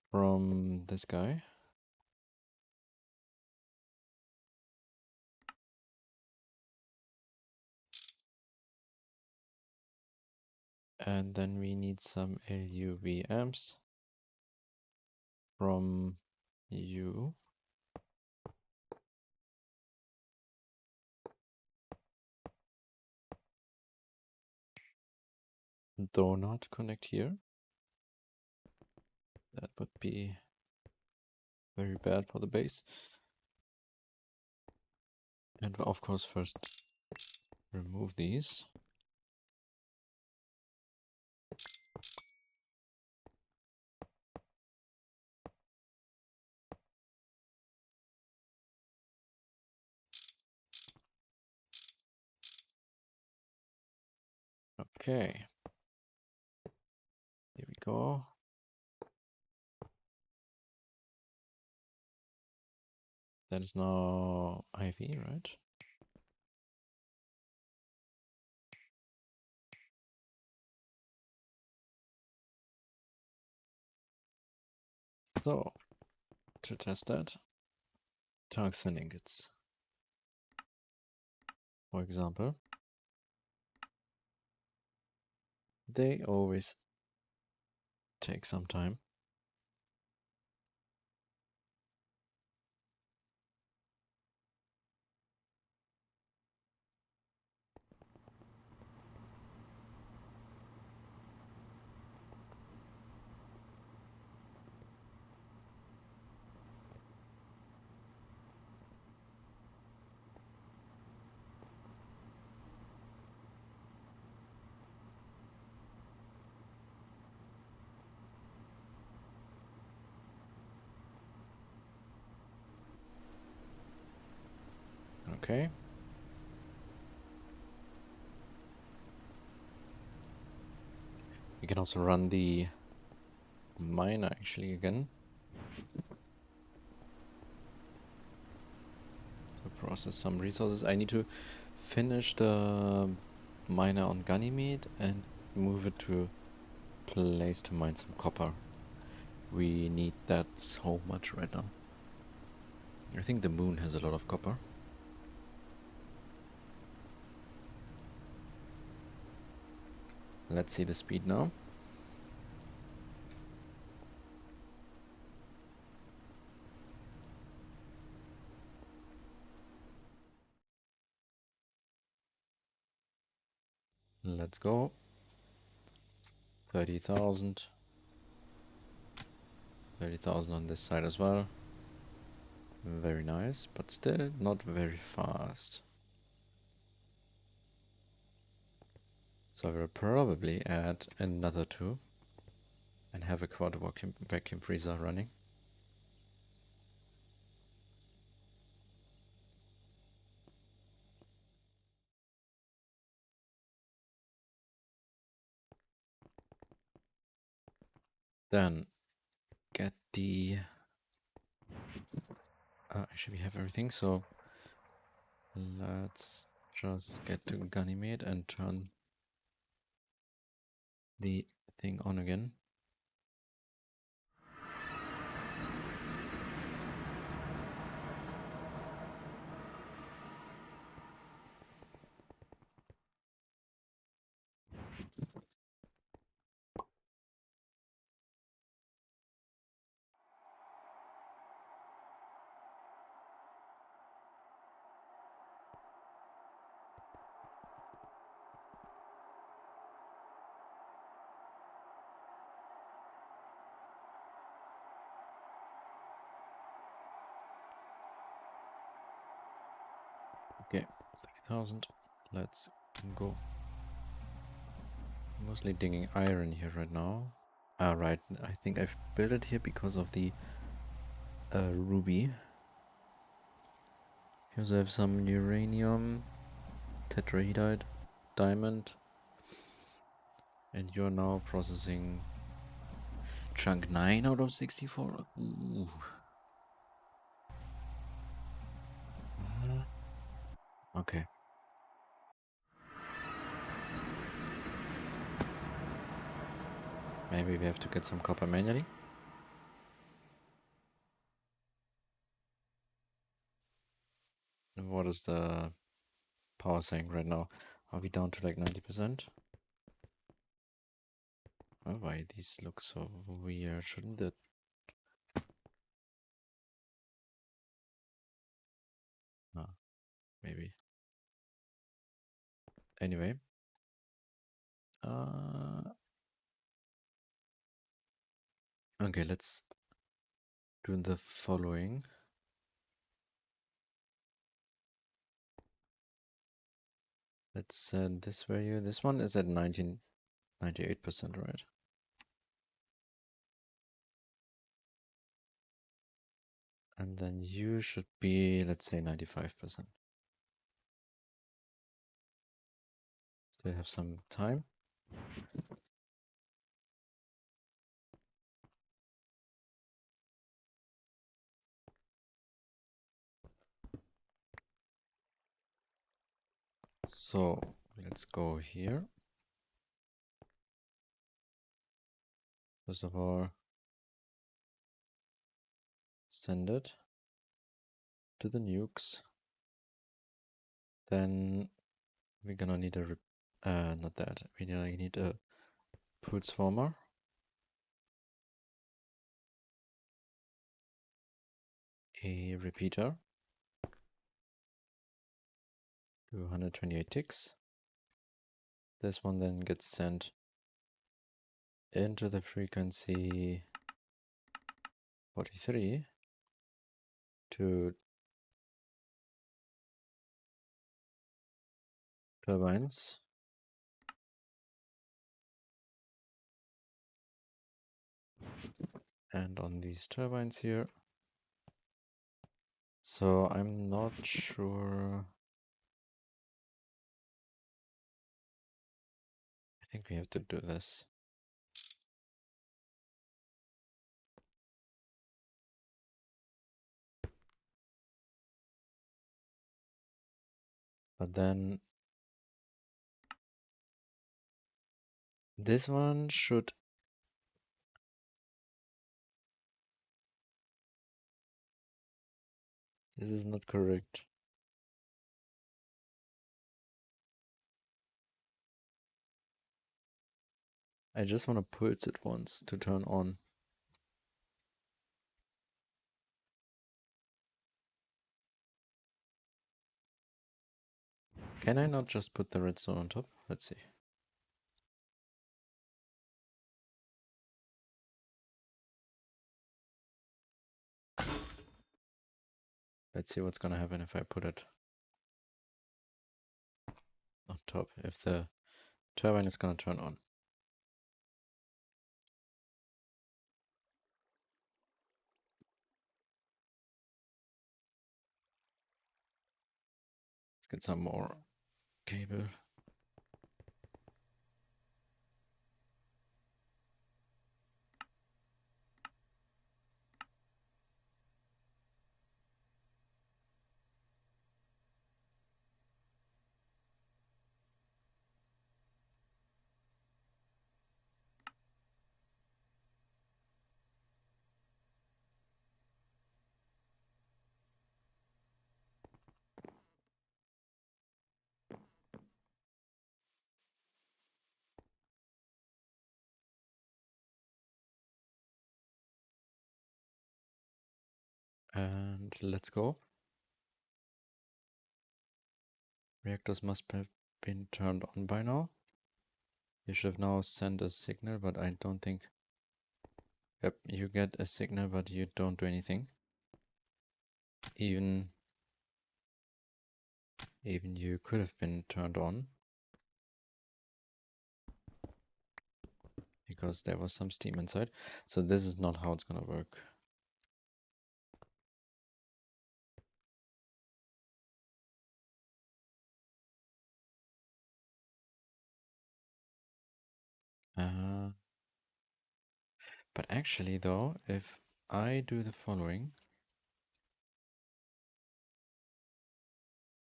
from this guy. And then we need some LUV amps from you. Do not connect here. That would be very bad for the base. And of course, first remove these. Okay. Here we go. That is now IV, right? So, to test that, tungsten ingots, for example, they always take some time. Okay. We can also run the miner actually again. To process some resources. I need to finish the miner on Ganymede and move it to a place to mine some copper. We need that so much right now. I think the moon has a lot of copper. Let's see the speed now. Let's go. 30,000. 30,000 on this side as well. Very nice, but still not very fast. So I will probably add another 2 and have a quad vacuum freezer running. Then get the... actually we have everything, so let's just get to Ganymede and turn the thing on again. Okay, 30,000. Let's go. Mostly digging iron here right now. Right, I think I've built it here because of the ruby. Here's I have some uranium, tetrahedrite, diamond. And you're now processing chunk 9 out of 64. Ooh. Okay. Maybe we have to get some copper manually. And what is the power saying right now? Are we down to like 90%? Oh, why these look so weird? Shouldn't it? No, maybe. Anyway. Okay, let's do the following. Let's send this value. This one is at 98%, right? And then you should be, let's say, 95%. Still have some time. So let's go here. First of all, send it to the nukes. Then we're gonna need a, not that, we're gonna need a pulse former. A repeater. 228 ticks. This one then gets sent into the frequency 43 to turbines. And on these turbines here. So I'm not sure think we have to do this. But then this one should... This is not correct. I just want to pulse it once to turn on. Can I not just put the redstone on top? Let's see. Let's see what's gonna happen if I put it on top, if the turbine is gonna turn on. Let's get some more cable. And let's go. Reactors must have been turned on by now. You should have now sent a signal, but I don't think... Yep, you get a signal, but you don't do anything. Even you could have been turned on, because there was some steam inside. So this is not how it's gonna work. But actually though, if I do the following,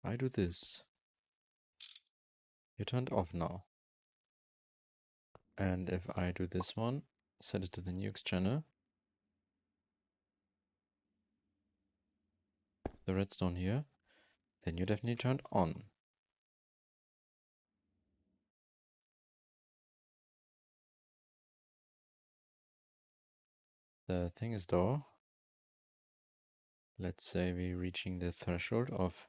I do this. You turned off now. And if I do this one, set it to the nukes channel, the redstone here, then you definitely turned on. The thing is though, let's say we're reaching the threshold of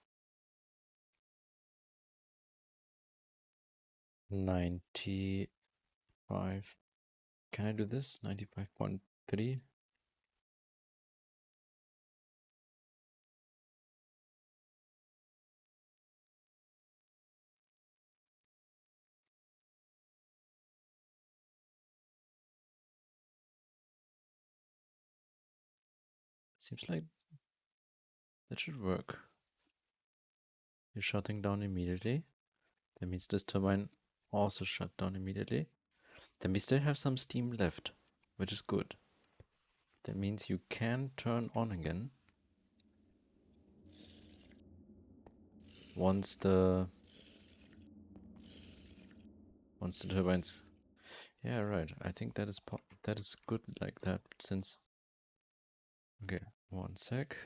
95. Can I do this? 95.3. Seems like that should work. You're shutting down immediately. That means this turbine also shut down immediately. Then we still have some steam left, which is good. That means you can turn on again once the turbines... Yeah, right. I think that is good like that, since... Okay, one sec.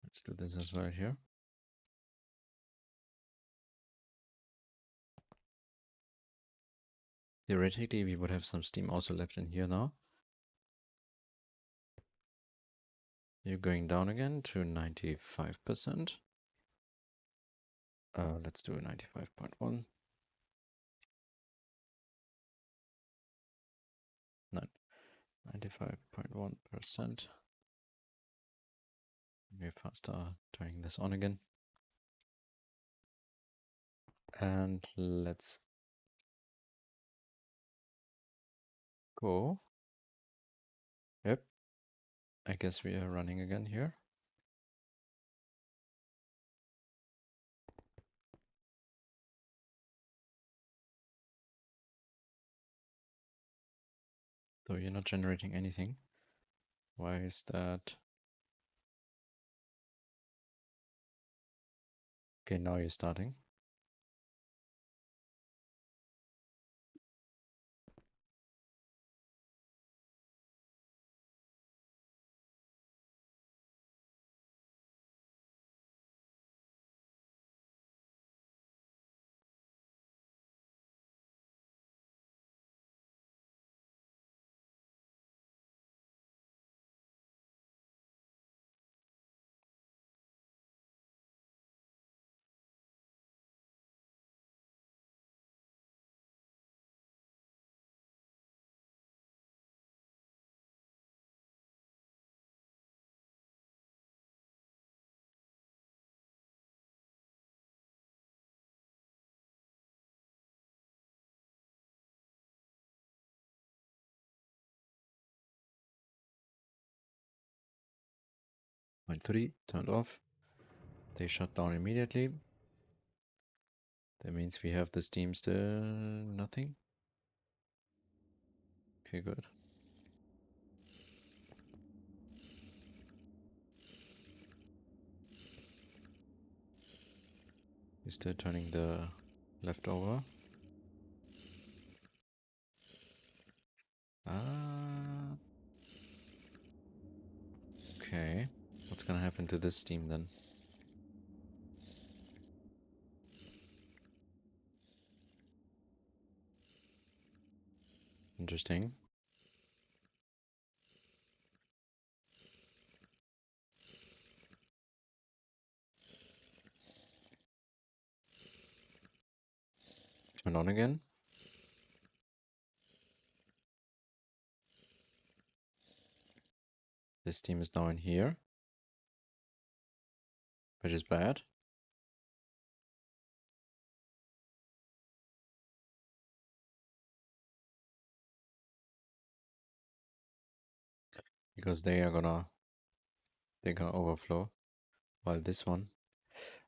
Let's do this as well here. Theoretically, we would have some steam also left in here now. You're going down again to 95%. Let's do 95.1. 95.1%. Maybe faster turning this on again. And let's go. Yep. I guess we are running again here. So you're not generating anything. Why is that? Okay, now you're starting. Point 3, turned off. They shut down immediately. That means we have the steam still nothing. Okay, good. We're still turning the leftover. Ah. Okay. What's gonna happen to this steam then? Interesting. Turn on again. This steam is now in here, which is bad. Because they're gonna overflow. While this one.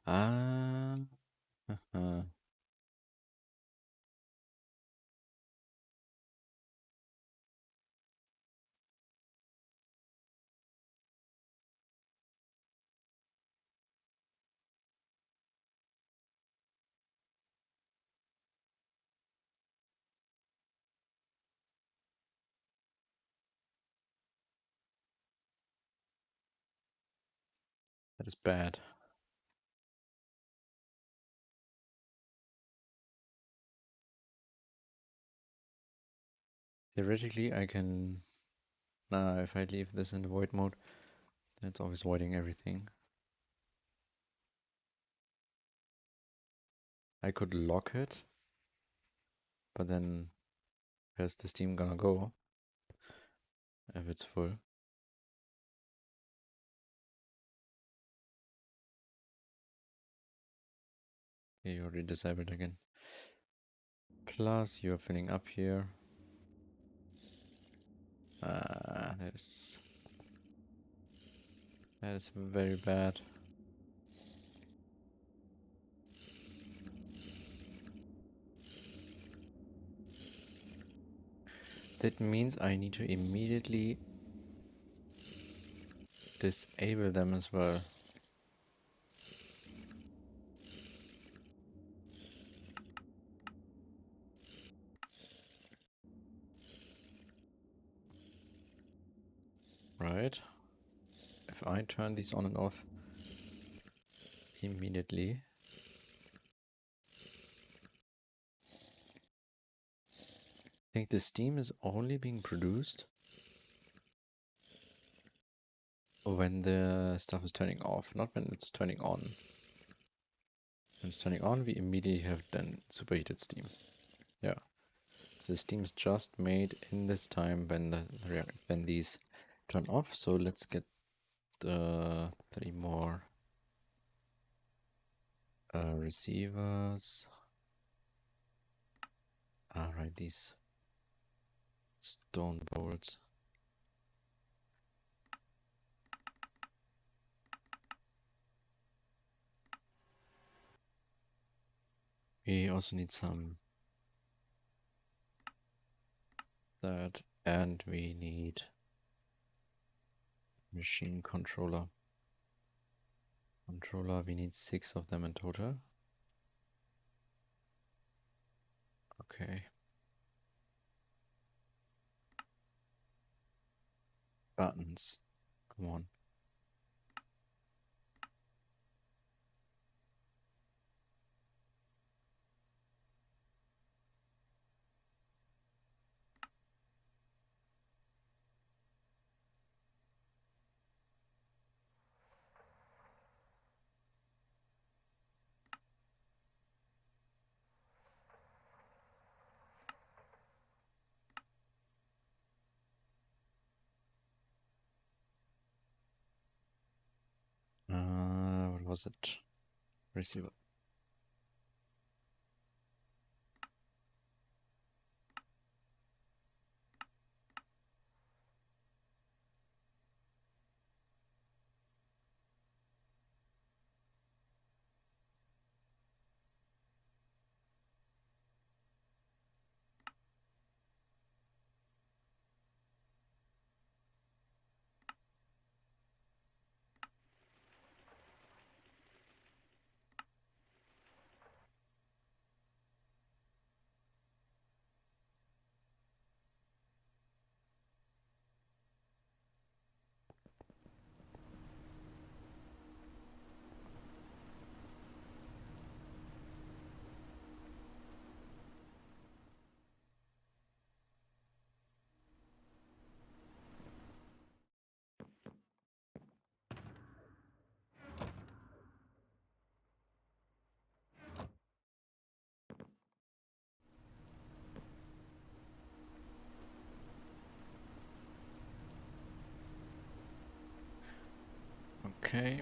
Ah. That is bad. Theoretically, I can... Nah, if I leave this in the void mode, then it's always voiding everything. I could lock it, but then where's the steam gonna go if it's full? Yeah, you already disabled again. Plus, you're filling up here. That is very bad. That means I need to immediately disable them as well. Right? If I turn these on and off immediately, I think the steam is only being produced when the stuff is turning off, not when it's turning on. When it's turning on, we immediately have then superheated steam. Yeah. So the steam is just made in this time when these turn off. So let's get 3 more receivers. Right, these stone bolts. We also need some that And we need machine controller. We need 6 of them in total. Okay. Buttons. Come on. What was it? Receiver. Okay.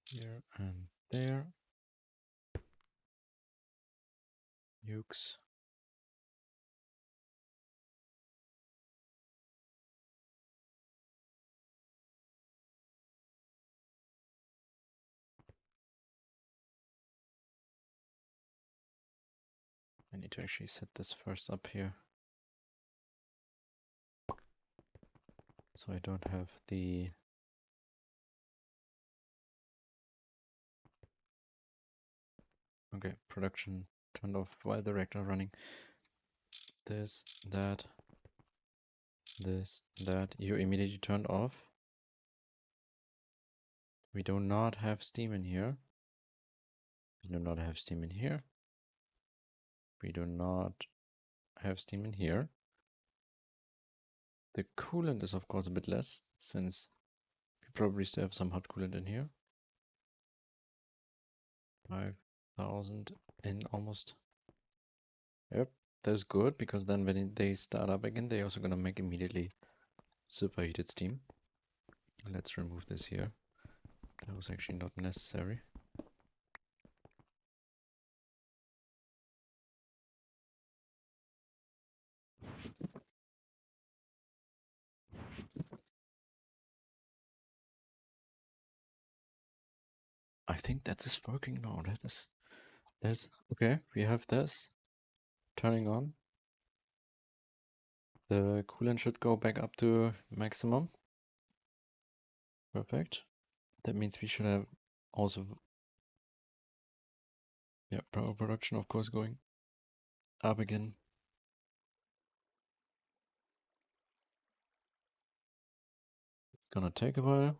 Here and there. Nukes. I need to actually set this first up here. So I don't have the... Okay, production turned off while the reactor running. This, that, this, that. You immediately turned off. We do not have steam in here. We do not have steam in here. We do not have steam in here. The coolant is of course a bit less, since we probably still have some hot coolant in here. 5,000 in almost. Yep, that's good, because then when they start up again, they're also gonna make immediately superheated steam. Let's remove this here. That was actually not necessary. I think that is working now. That's okay. We have this turning on. The coolant should go back up to maximum. Perfect. That means we should have also, yeah, power production of course going up again. It's gonna take a while.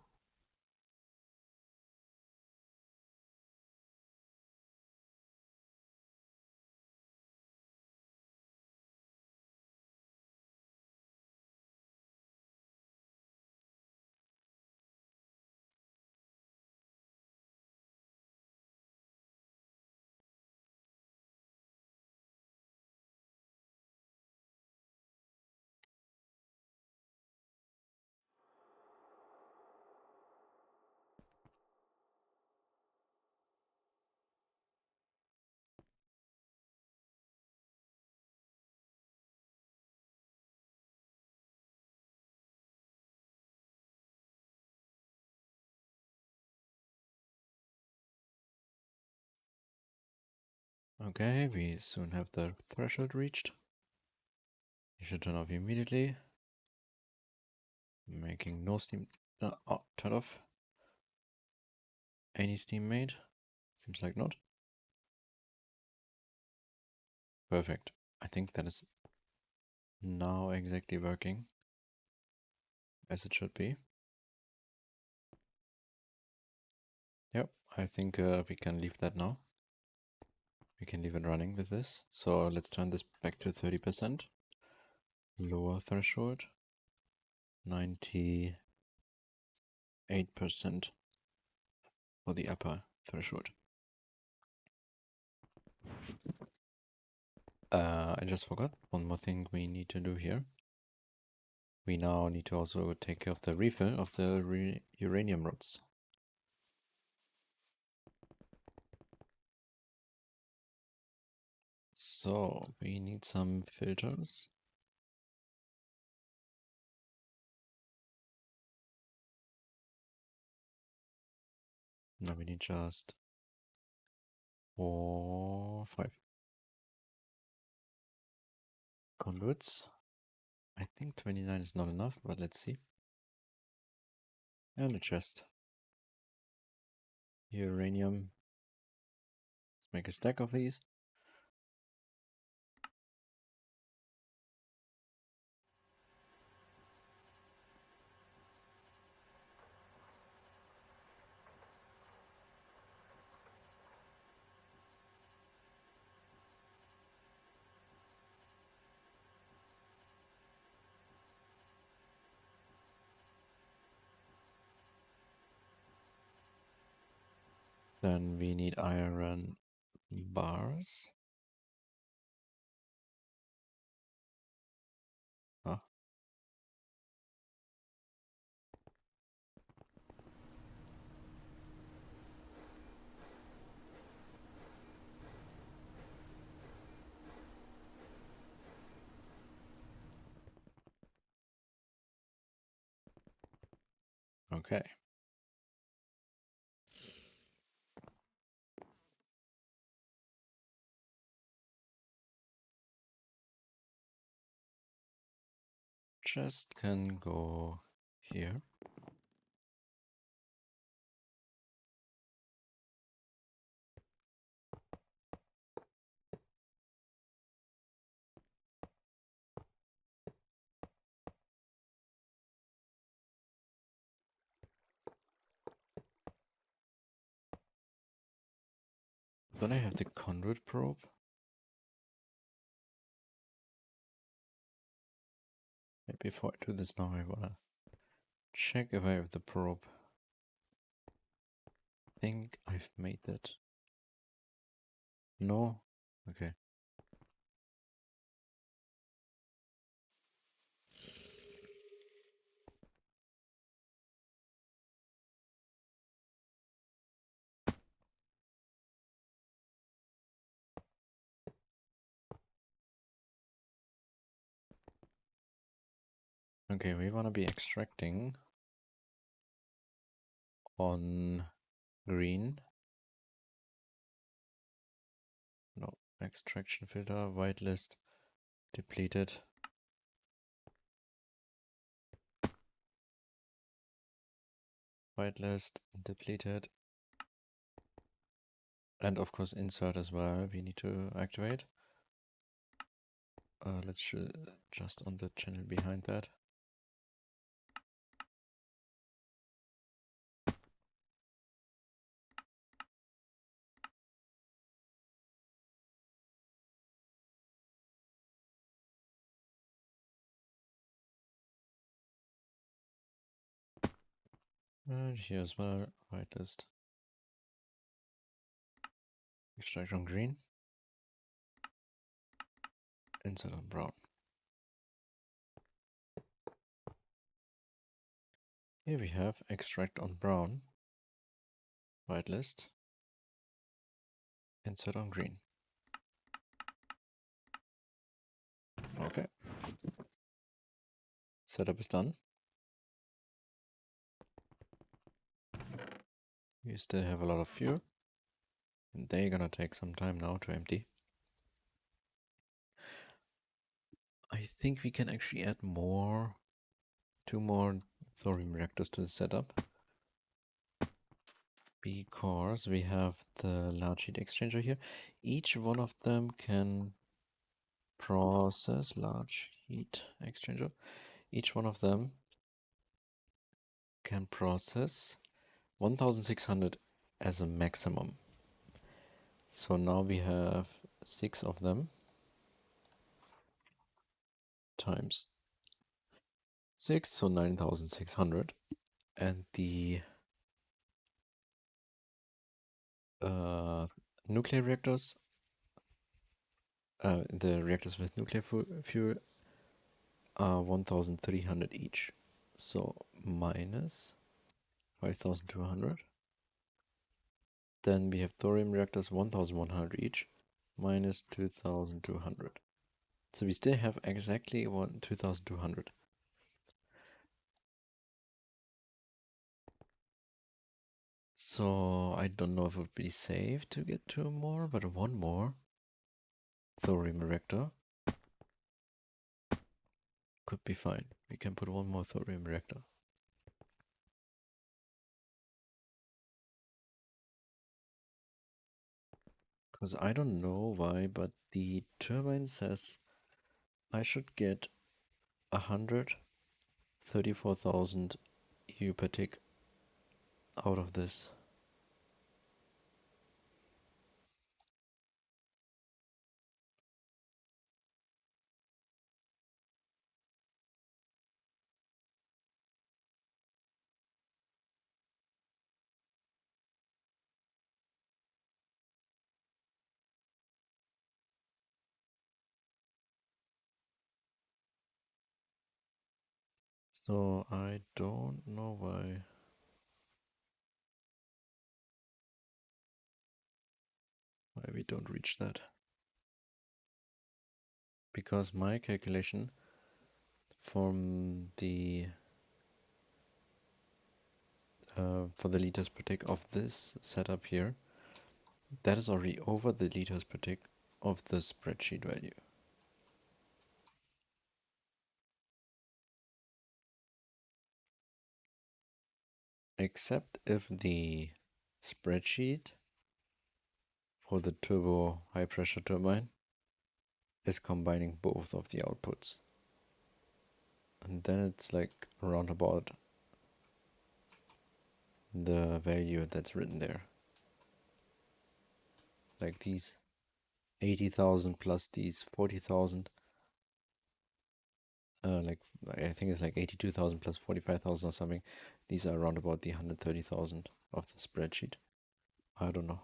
Okay, we soon have the threshold reached. You should turn off immediately. Making no steam. Oh, turn off. Any steam made? Seems like not. Perfect. I think that is now exactly working as it should be. Yep, I think we can leave that now. We can leave it running with this. So let's turn this back to 30%. Lower threshold. 98% for the upper threshold. I just forgot one more thing we need to do here. We now need to also take care of the refill of the uranium rods. So we need some filters. Now we need just 5 conduits. I think 29 is not enough, but let's see. And a chest. Uranium. Let's make a stack of these. Then we need iron bars. Huh? Okay. Chest can go here. Don't I have the conduit probe? Before I do this now, I wanna check if I have the probe. I think I've made that. No? Okay. Okay, we wanna be extracting on green. No, extraction filter, whitelist, depleted. Whitelist, depleted. And of course insert as well, we need to activate. Let's just on the channel behind that. And here as well, whitelist. Extract on green. Insert on brown. Here we have extract on brown. Whitelist. Insert on green. Okay. Setup is done. You still have a lot of fuel. And they're gonna take some time now to empty. think we can actually add two more thorium reactors to the setup. Because we have the large heat exchanger here. Each one of them can process large heat exchanger. Each one of them can process 1600 as a maximum. So now we have 6 of them times 6, so 9600. And the nuclear reactors, the reactors with nuclear fuel are 1300 each. So minus 5200. Then we have thorium reactors 1100 each, minus 2200. So we still have exactly 2200. So I don't know if it would be safe to get 2 more, but 1 more thorium reactor could be fine. We can put 1 more thorium reactor. Because I don't know why, but the turbine says I should get 134,000 EU per tick out of this. So I don't know why we don't reach that. Because my calculation from the for the liters per tick of this setup here, that is already over the liters per tick of the spreadsheet value. Except if the spreadsheet for the turbo high pressure turbine is combining both of the outputs. And then it's like around about the value that's written there. Like these 80,000 plus these 40,000. Like I think it's like 82,000 plus 45,000 or something. These are around about the 130,000 of the spreadsheet. I don't know.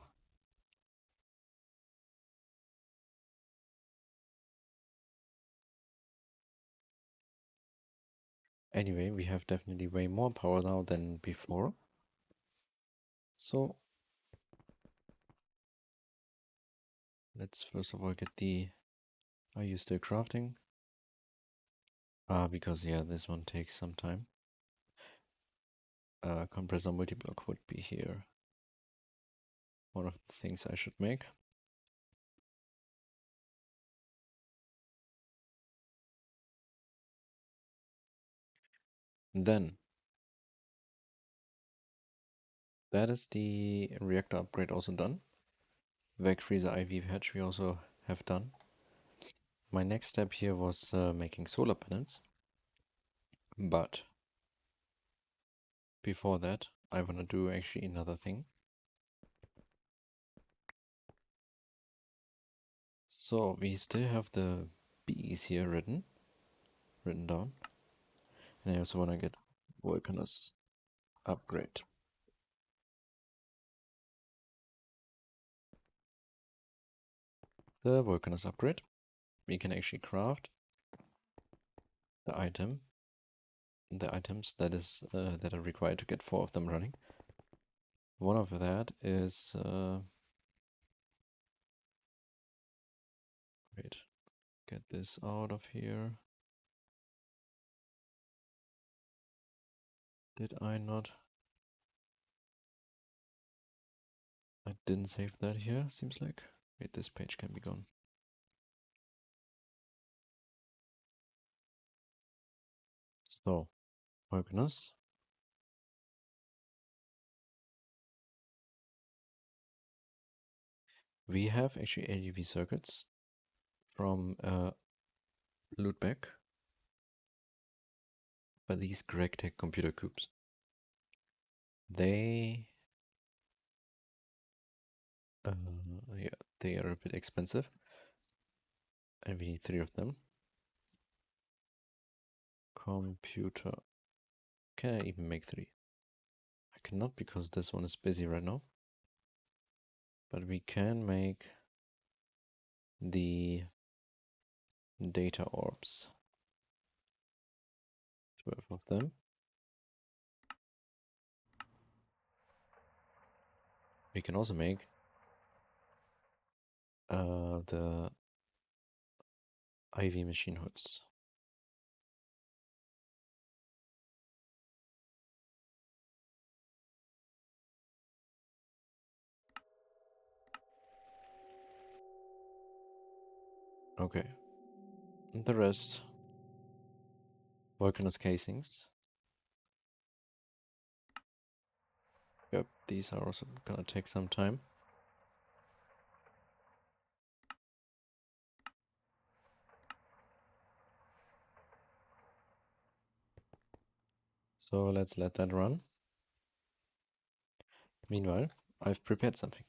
Anyway, we have definitely way more power now than before. So let's first of all get the... Are you still crafting? Because yeah, this one takes some time. Compressor multi-block would be here. One of the things I should make. Then that is the reactor upgrade also done. Vac freezer IV hatch we also have done. My next step here was making solar panels. But before that, I want to do actually another thing. So we still have the B's here written down. And I also want to get Volcanus upgrade. The Volcanus upgrade. We can actually craft the items that are required to get 4 of them running. One of that is wait, get this out of here. Did I not? I didn't save that here, seems like. Wait, this page can be gone. So, organize. We have actually LUV circuits from Ludbeck by these Gregtech computer cubes. They yeah, they are a bit expensive, and we need 3 of them. Computer. Can I even make 3? I cannot because this one is busy right now. But we can make the data orbs. 12 of them. We can also make the IV machine hoods. Okay. And the rest, Volcanus casings. Yep, these are also gonna take some time. So let's let that run. Meanwhile, I've prepared something.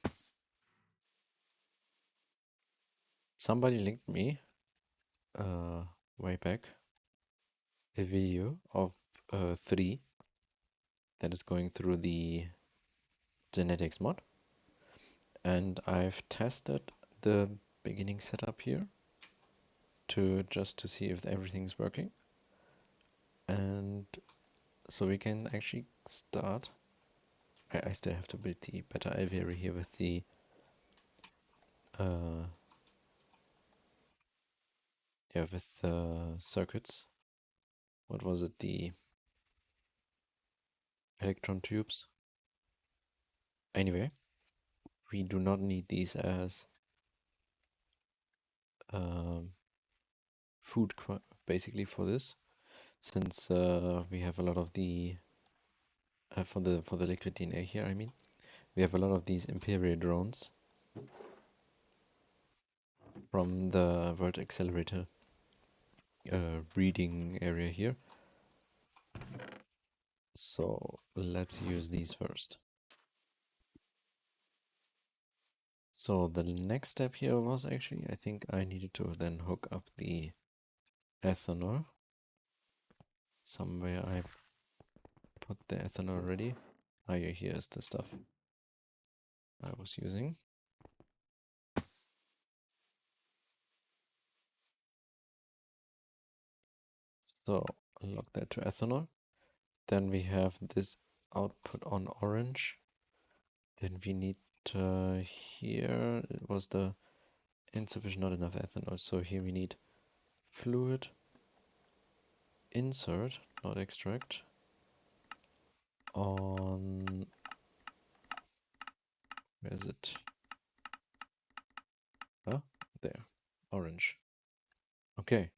Somebody linked me way back a video of 3 that is going through the genetics mod, and I've tested the beginning setup here to see if everything's working, and so we can actually start. I still have to build the beta aviary here with the circuits. What was it? The electron tubes. Anyway, we do not need these as food basically for this, since we have a lot of the for the liquid DNA here. I mean, we have a lot of these Imperial drones from the World Accelerator breeding area here. So let's use these first. So the next step here was actually, I think I needed to then hook up the ethanol. Somewhere I put the ethanol already. Ah, yeah, here's the stuff I was using. So lock that to ethanol. Then we have this output on orange. Then we need here, it was the insufficient, not enough ethanol. So here we need fluid, insert, not extract, on, where is it? Ah, there, orange. Okay,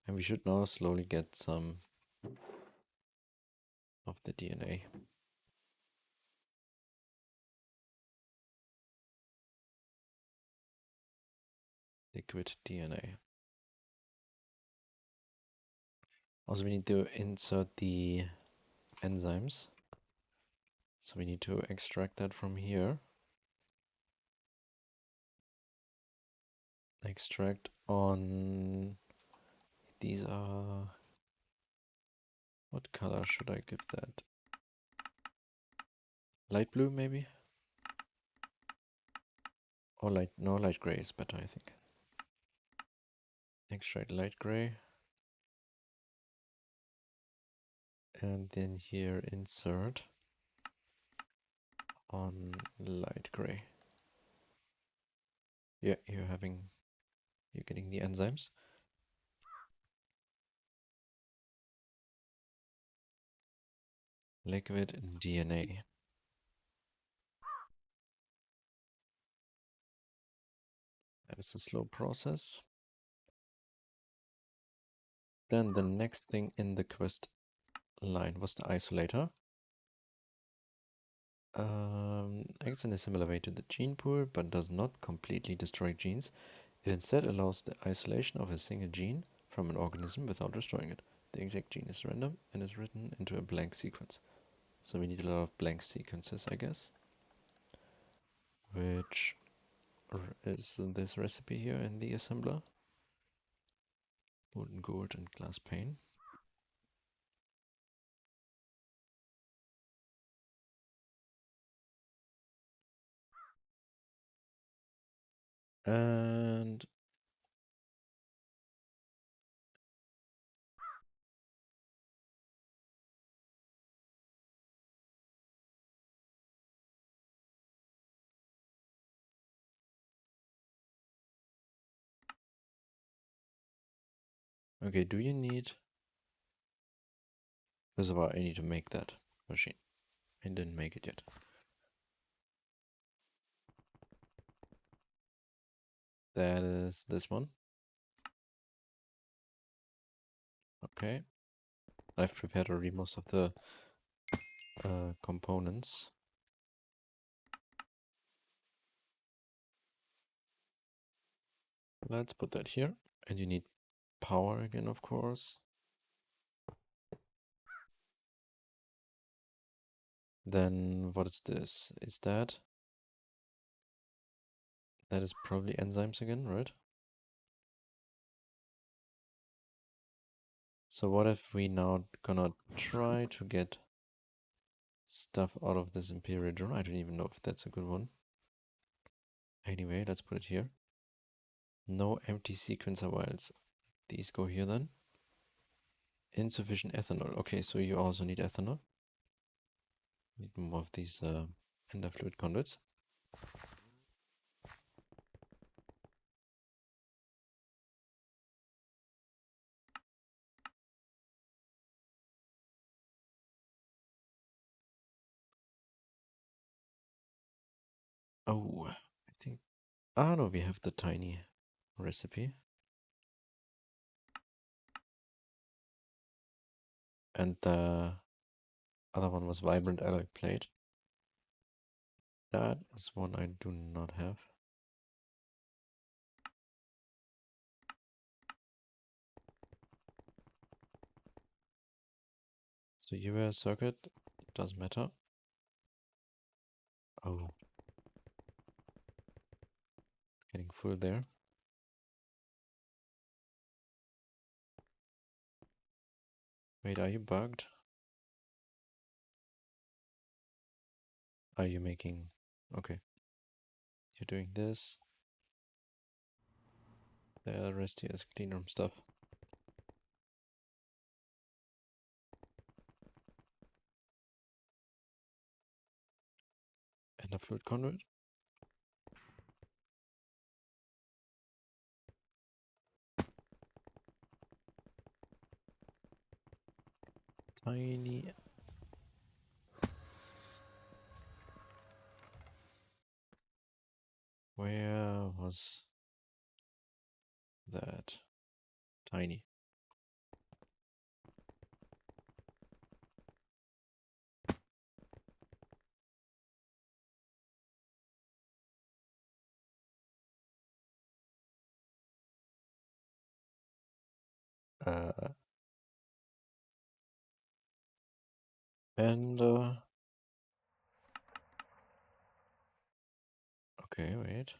and we should now slowly get some of the DNA. Liquid DNA. Also, we need to insert the enzymes. So we need to extract that from here. Extract on, these are, what color should I give that? Light blue maybe? Or light, no, light gray is better, I think. Extract light gray. And then here insert on light gray. Yeah, you're getting the enzymes. Liquid DNA. That is a slow process. Then the next thing in the quest line was the isolator. Acts in a similar way to the gene pool, but does not completely destroy genes. It instead allows the isolation of a single gene from an organism without destroying it. The exact gene is random and is written into a blank sequence. So we need a lot of blank sequences, I guess. Which is this recipe here in the assembler. Wooden, gold, and glass pane. And okay, do you need... First of all, I need to make that machine. I didn't make it yet. That is this one. Okay. I've prepared already most of the components. Let's put that here. And you need power again, of course. Then what is this? Is that... That is probably enzymes again, right? So what if we now gonna try to get stuff out of this Imperial drone? I don't even know if that's a good one. Anyway, let's put it here. No empty sequencer vials. These go here then. Insufficient ethanol. Okay, so you also need ethanol. Need more of these ender fluid conduits. Oh, I think... Ah, no, we have the tiny recipe. And the other one was vibrant alloy plate. That is one I do not have. So UA circuit, doesn't matter. Oh. Getting full there. Wait, are you bugged? Are you making... Okay. You're doing this. The rest here is clean room stuff. And a fluid conduit. Tiny... Where was that? Tiny. And okay, wait.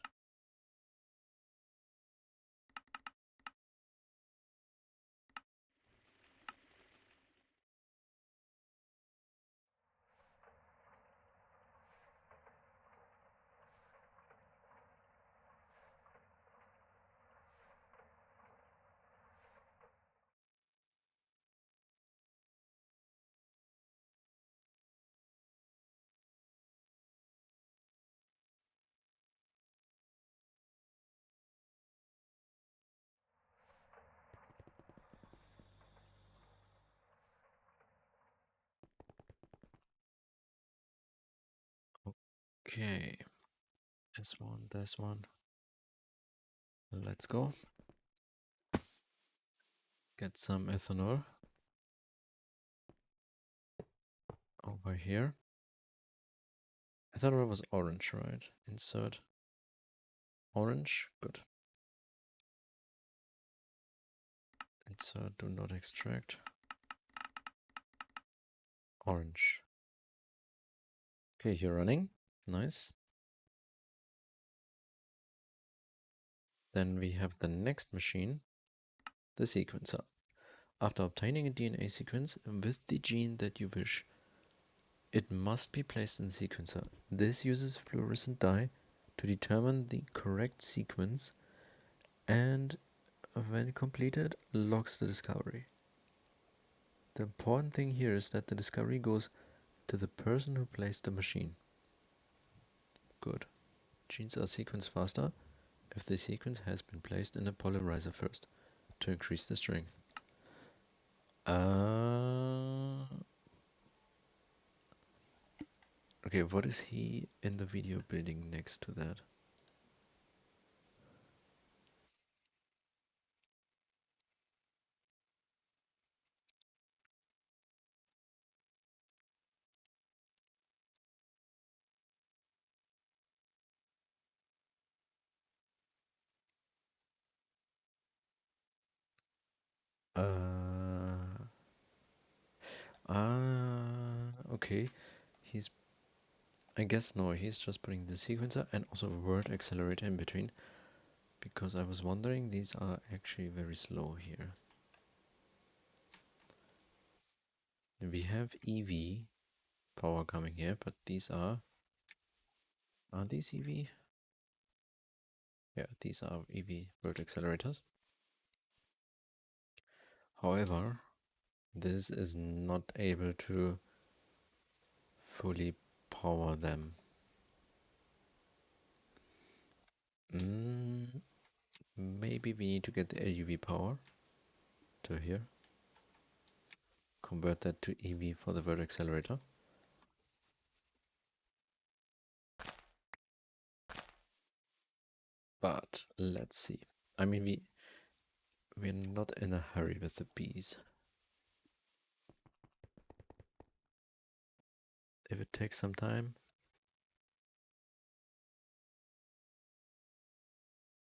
Okay. This one, this one. Let's go. Get some ethanol. over here. I thought it was orange, right? Insert orange, good. Insert do not extract. Orange. Okay, you're running. Nice. Then we have the next machine, the sequencer. After obtaining a DNA sequence with the gene that you wish, it must be placed in the sequencer. This uses fluorescent dye to determine the correct sequence and, when completed, locks the discovery. The important thing here is that the discovery goes to the person who placed the machine. Good. Genes are sequenced faster if the sequence has been placed in a polymerizer first to increase the strength. Okay, what is he in the video building next to that? Okay. He's, I guess, no, he's just putting the sequencer and also a word accelerator in between, because I was wondering these are actually very slow here. We have EV power coming here, but these are these EV? Yeah, these are EV word accelerators. However, this is not able to fully power them. Maybe we need to get the LUV power to here. Convert that to EV for the word accelerator. But let's see. I mean, we're not in a hurry with the bees. If it takes some time,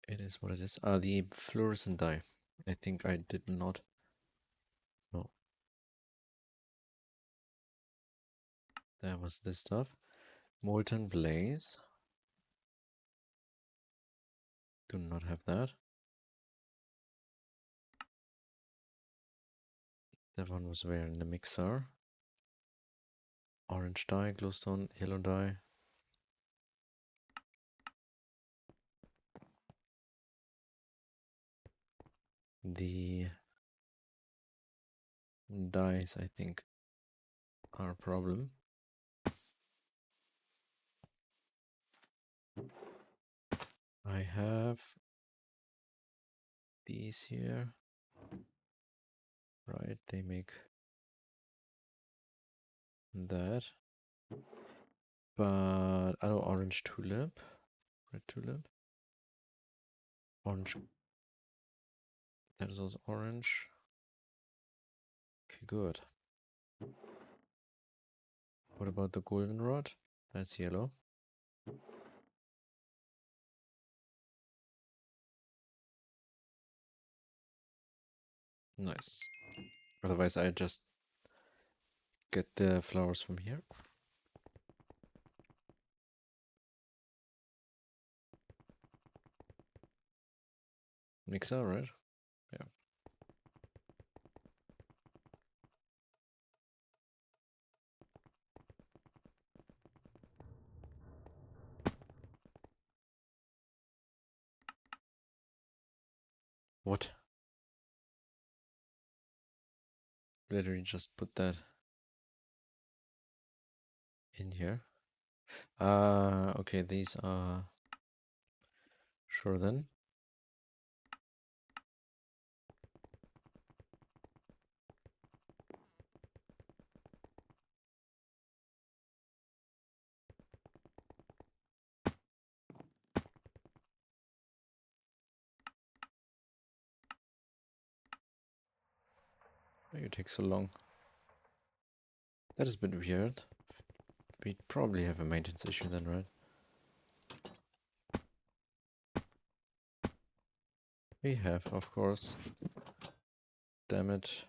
it is what it is. The fluorescent dye. I think I did not. No. There was this stuff. Molten blaze. Do not have that. That one was where in the mixer. Orange dye, glowstone, yellow dye. The dyes, I think, are a problem. I have these here. Right, they make that. But I know orange tulip, red tulip, orange. That is also orange. Okay, good. What about the goldenrod? That's yellow. Nice. Otherwise, I just get the flowers from here. Mixer, right? Yeah. What? Literally just put that in here. Okay, these are... Sure then. Why you take so long? That is a bit weird. We probably have a maintenance issue then, right? We have, of course. Damn it.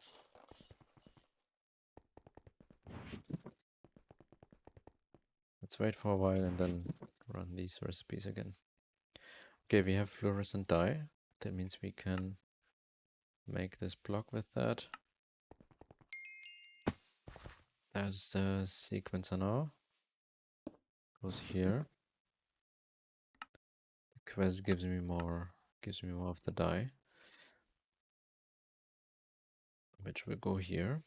Let's wait for a while and then run these recipes again. Okay, we have fluorescent dye. That means we can make this block with that. There's the sequencer now. Goes here. The quest gives me more of the dye. Which will go here.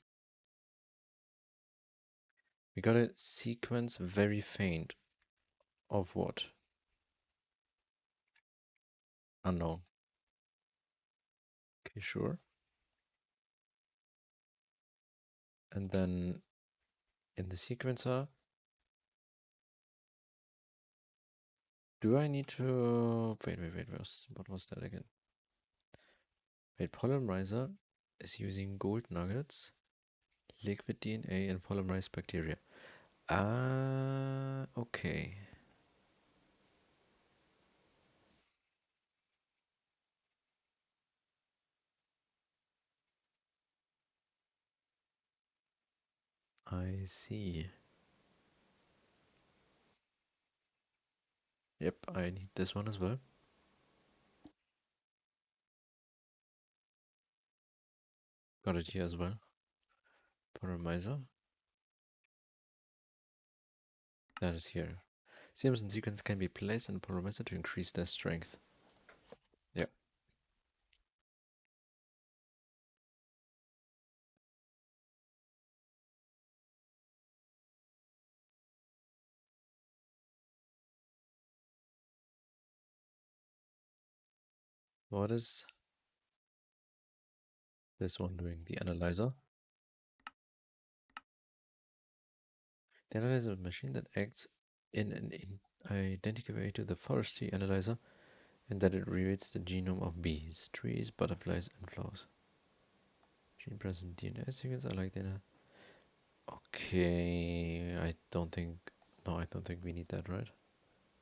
We got a sequence very faint. Of what? Unknown. Okay, sure. And then in the sequencer, do I need to... Wait, what was that again? Wait, polymerizer is using gold nuggets, liquid DNA, and polymerized bacteria. Ah, okay. I see. Yep, I need this one as well. Got it here as well. Polymerizer. That is here. Seams and sequence can be placed in a polymerizer to increase their strength. Yeah. What is this one doing? The analyzer. The analyzer is a machine that acts in an identical way to the forestry analyzer, and that it reads the genome of bees, trees, butterflies, and flowers. Gene present DNA sequence. I like that. Okay, I don't think. No, I don't think we need that, right?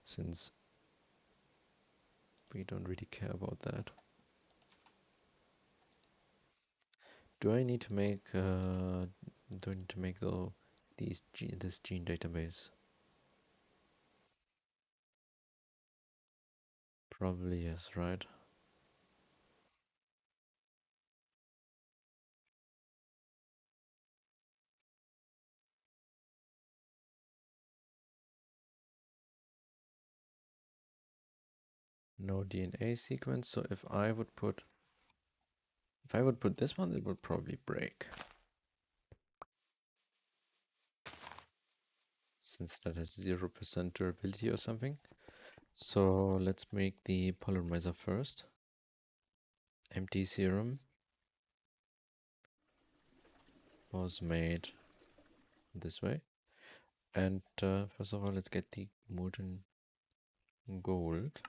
Since we don't really care about that. Do I need to make? Do I need to make this gene database? Probably yes, right? No DNA sequence. So if I would put this one, it would probably break. Since that has 0% durability or something. So let's make the polymerizer first. Empty serum was made this way. And first of all, let's get the molten gold.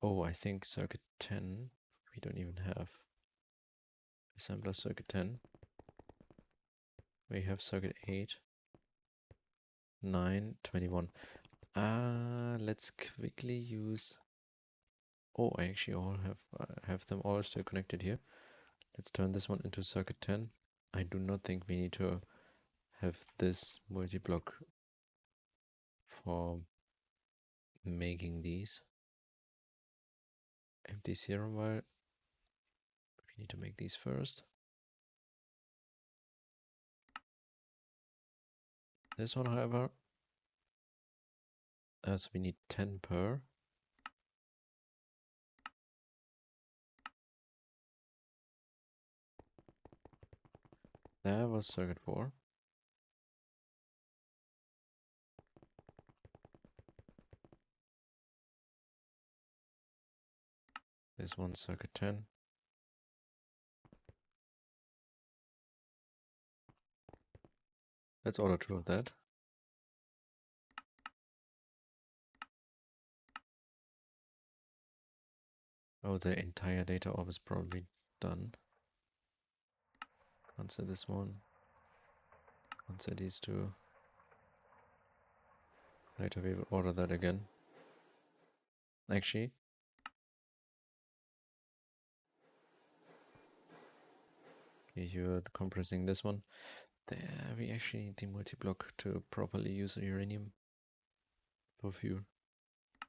Oh, I think circuit 10. We don't even have assembler circuit 10. We have circuit 8, 9, 21. Let's quickly use... Oh, I actually all have them all still connected here. Let's turn this one into circuit 10. I do not think we need to have this multi-block for making these. Empty serum vial. We need to make these first. This one, however, so we need 10 per. That was circuit 4. This one's circuit 10. Let's order 2 of that. Oh, the entire data orb is probably done. Answer this one. Once it needs to. Later we will order that again. Actually, okay, you're compressing this one. There, we actually need the multi-block to properly use uranium for fuel. I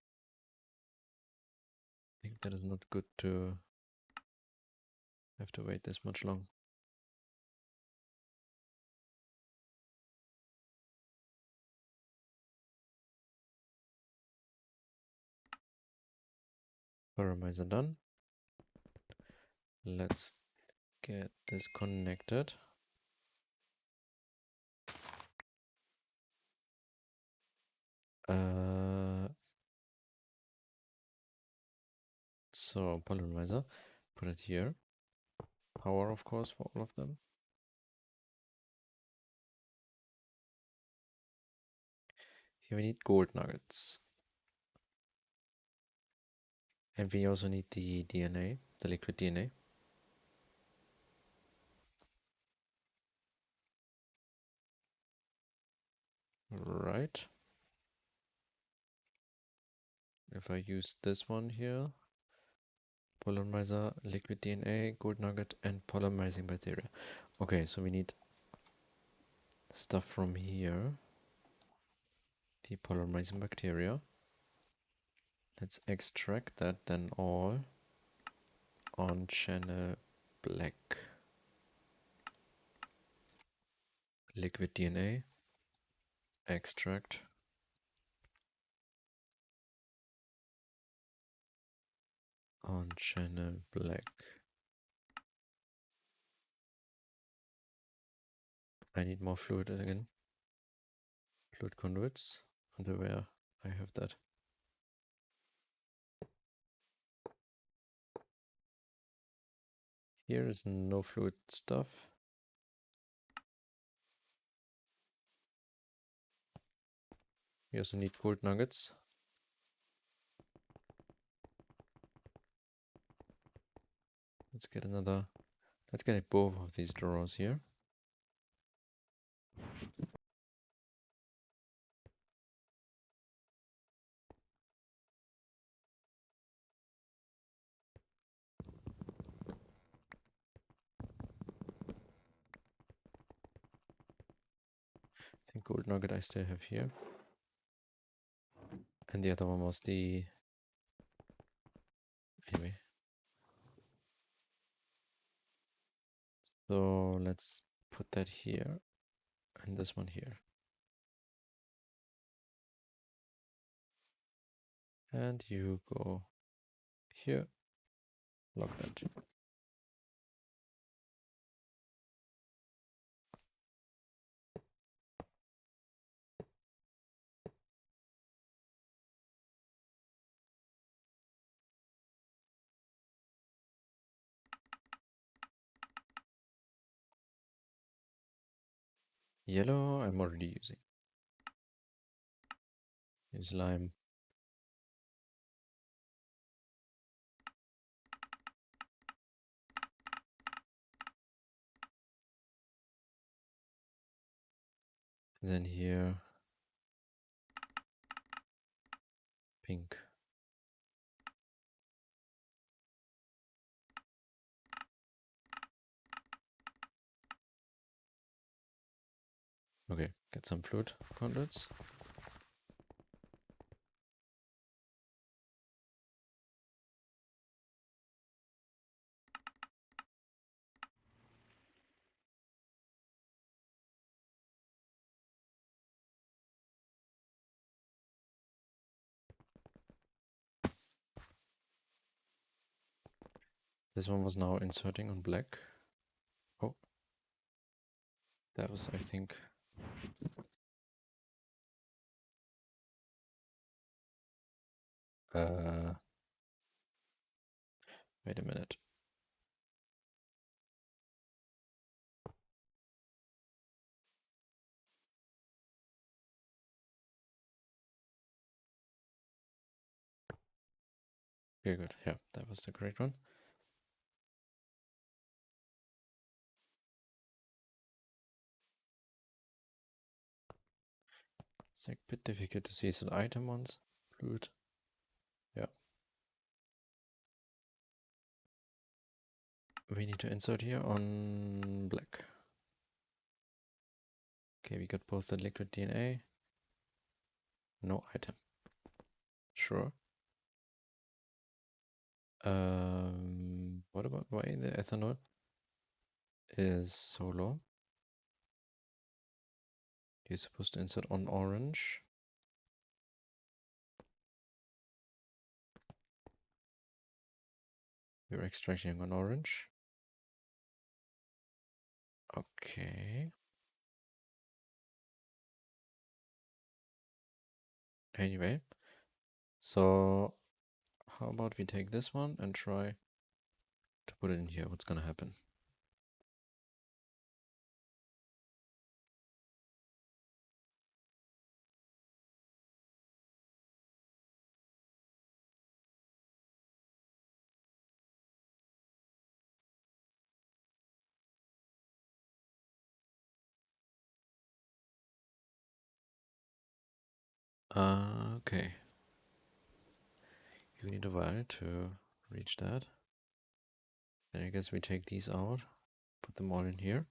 think that is not good to have to wait this much long. Polarizer done. Let's get this connected. So polarizer, put it here. Power, of course, for all of them. Here we need gold nuggets. And we also need the DNA, the liquid DNA. Right. If I use this one here, polymerizer, liquid DNA, gold nugget, and polymerizing bacteria. Okay, so we need stuff from here. The polymerizing bacteria. Let's extract that then all on channel black. Liquid DNA, extract. On channel black. I need more fluid again. Fluid conduits. Wonder where I have that. Here is no fluid stuff. We also need gold nuggets. Let's get both of these drawers here. I think gold nugget I still have here. And the other one was the... Anyway. So let's put that here and this one here. And you go here, lock that. Yellow I'm already using. Use lime. Then here, pink. Okay, get some fluid conduits. This one was now inserting on black. Oh, that was, I think, wait a minute. Okay, good. Yeah, that was the correct one. It's like a bit difficult to see some item ones. Blöd. Yeah. We need to insert here on black. Okay, we got both the liquid DNA. No item. Sure. What about why the ethanol is so low? You're supposed to insert on orange. We're extracting on orange. Okay. Anyway, so how about we take this one and try to put it in here? What's gonna happen? Okay. You need a while to reach that. Then I guess we take these out, put them all in here.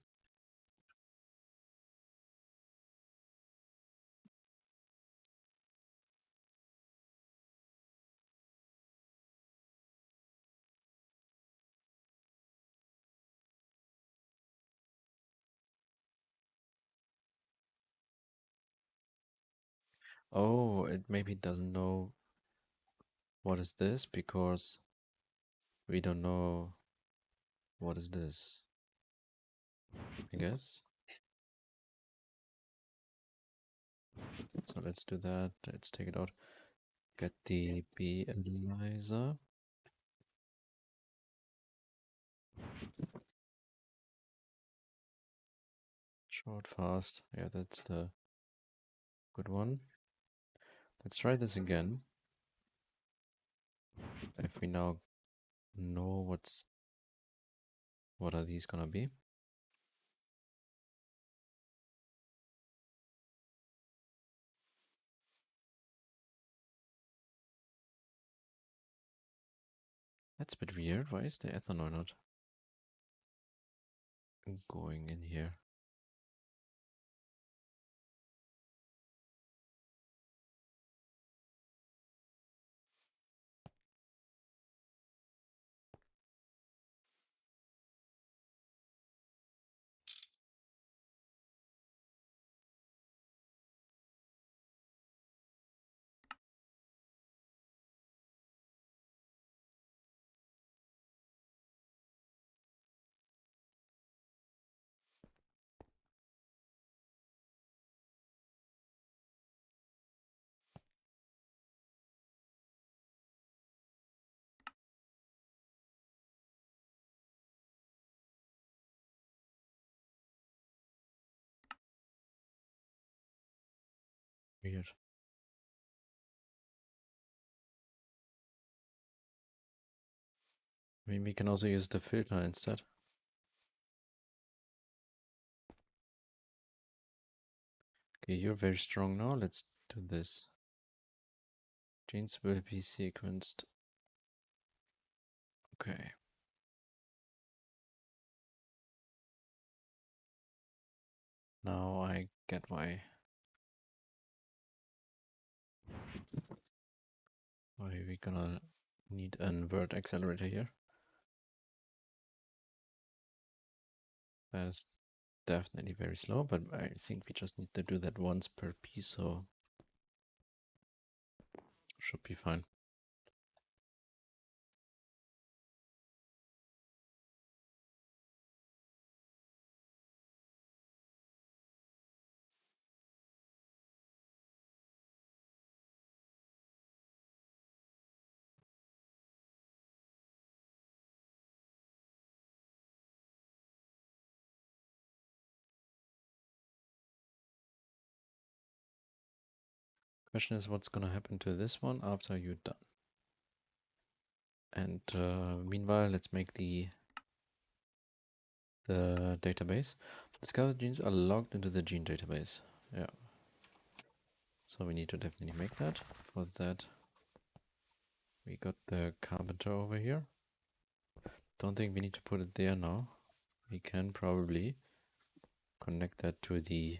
Oh, it maybe doesn't know what is this because we don't know what is this, I guess. So let's do that. Let's take it out. Get the B analyzer. Short, fast. Yeah, that's the good one. Let's try this again. If we now know what are these gonna be? That's a bit weird. Why is the ethanol not going in here? Weird. I mean, we can also use the filter instead. Okay, you're very strong now. Let's do this. Genes will be sequenced. Okay. Now I get why we're gonna need an word accelerator here. That is definitely very slow, but I think we just need to do that once per piece, so should be fine. Question is what's gonna happen to this one after you're done. And meanwhile, let's make the database. Discovered genes are logged into the gene database. Yeah. So we need to definitely make that. For that, we got the carpenter over here. Don't think we need to put it there now. We can probably connect that to the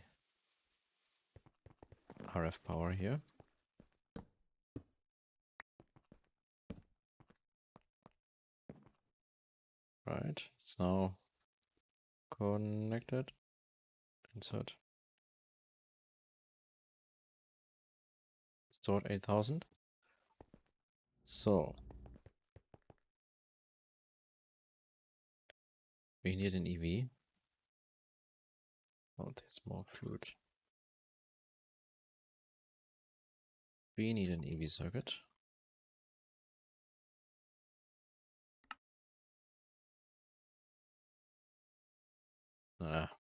RF power here. Right, it's now connected. Insert. Stored 8000. So we need an EV. Oh, there's more fluid. We need an EV circuit. Ah.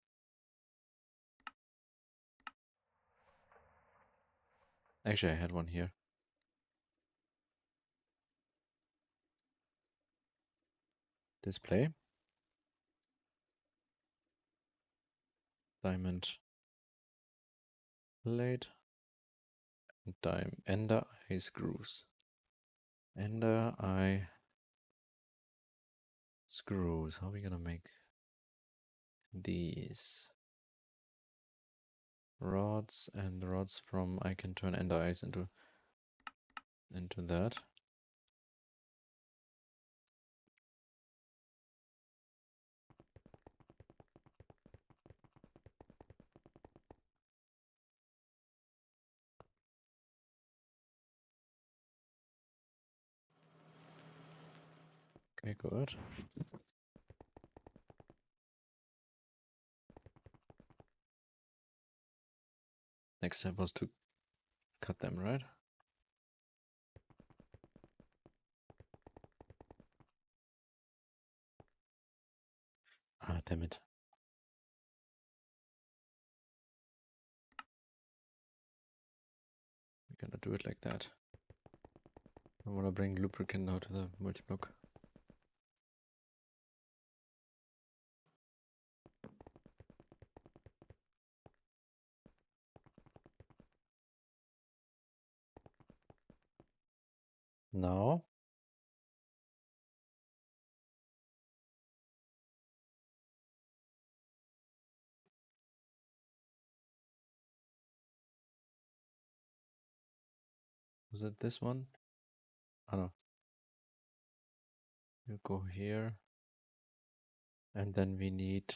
Actually, I had one here. Display. Diamond plate. Ender eye screws. Ender eye screws. How are we gonna make these? Rods and rods from I can turn ender eyes into that. Okay, good. Next step was to cut them, right? Ah, damn it. We're gonna do it like that. I wanna bring lubricant now to the multi-block. Now. Was it this one? Oh no. You go here. And then we need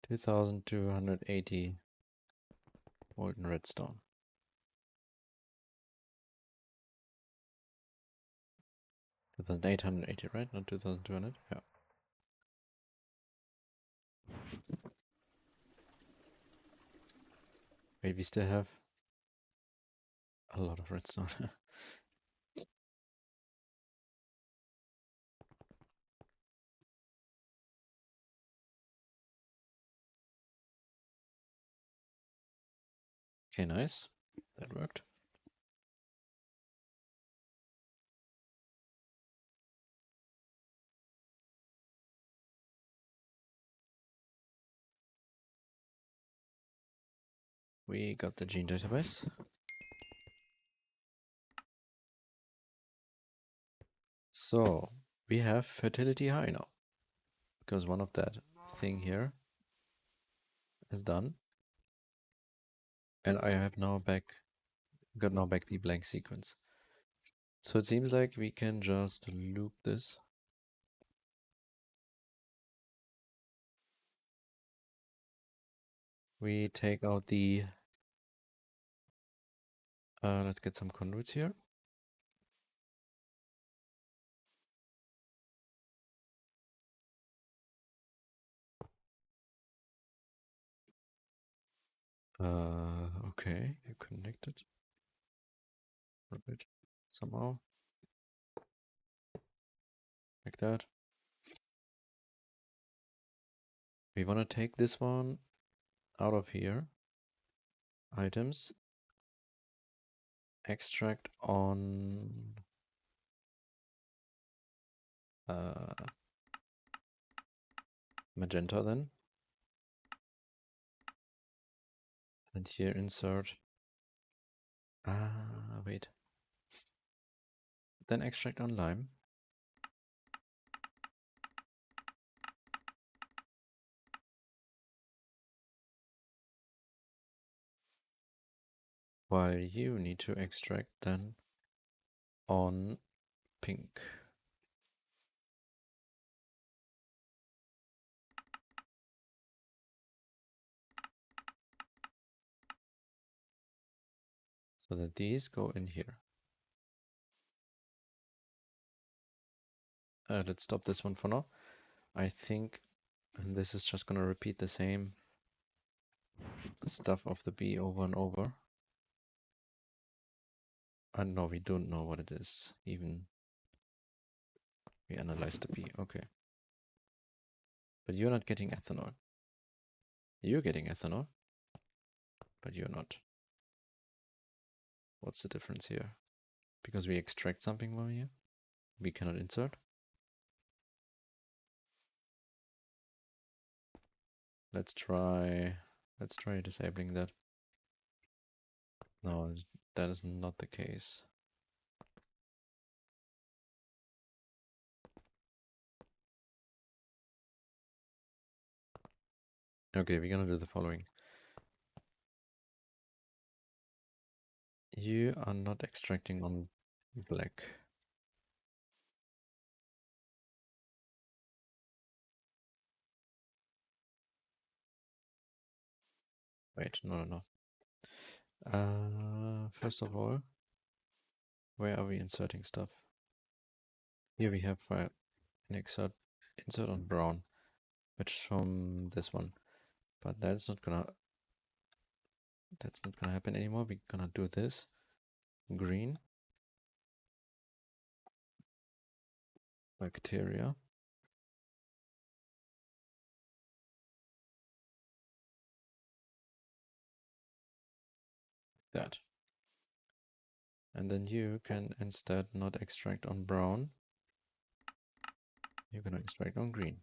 2280 molten redstone. 2880, right? Not 2200? Yeah. Wait, we still have a lot of redstone. Okay, nice. That worked. We got the gene database. So we have fertility high now, because one of that thing here is done. And I have now got back the blank sequence. So it seems like we can just loop this. We take out the, let's get some conduits here. Okay, you connected. Right. Somehow. Like that. We want to take this one out of here. Items. Extract on magenta then. And here insert Wait. Then extract on lime. While you need to extract then on pink. So that these go in here. Let's stop this one for now. I think, and this is just gonna repeat the same stuff of the B over and over. No, we don't know what it is. Even we analyzed the B. Okay. But you're not getting ethanol. You're getting ethanol, but you're not. What's the difference here? Because we extract something from here, we cannot insert. Let's try disabling that. No, that is not the case. Okay, we're gonna do the following. You are not extracting on black. Wait, no. First of all, where are we inserting stuff? Here we have an insert on brown, which is from this one. But that's not gonna happen anymore. We're gonna do this. Green. Bacteria. That. And then you can instead not extract on brown. You're gonna extract on green.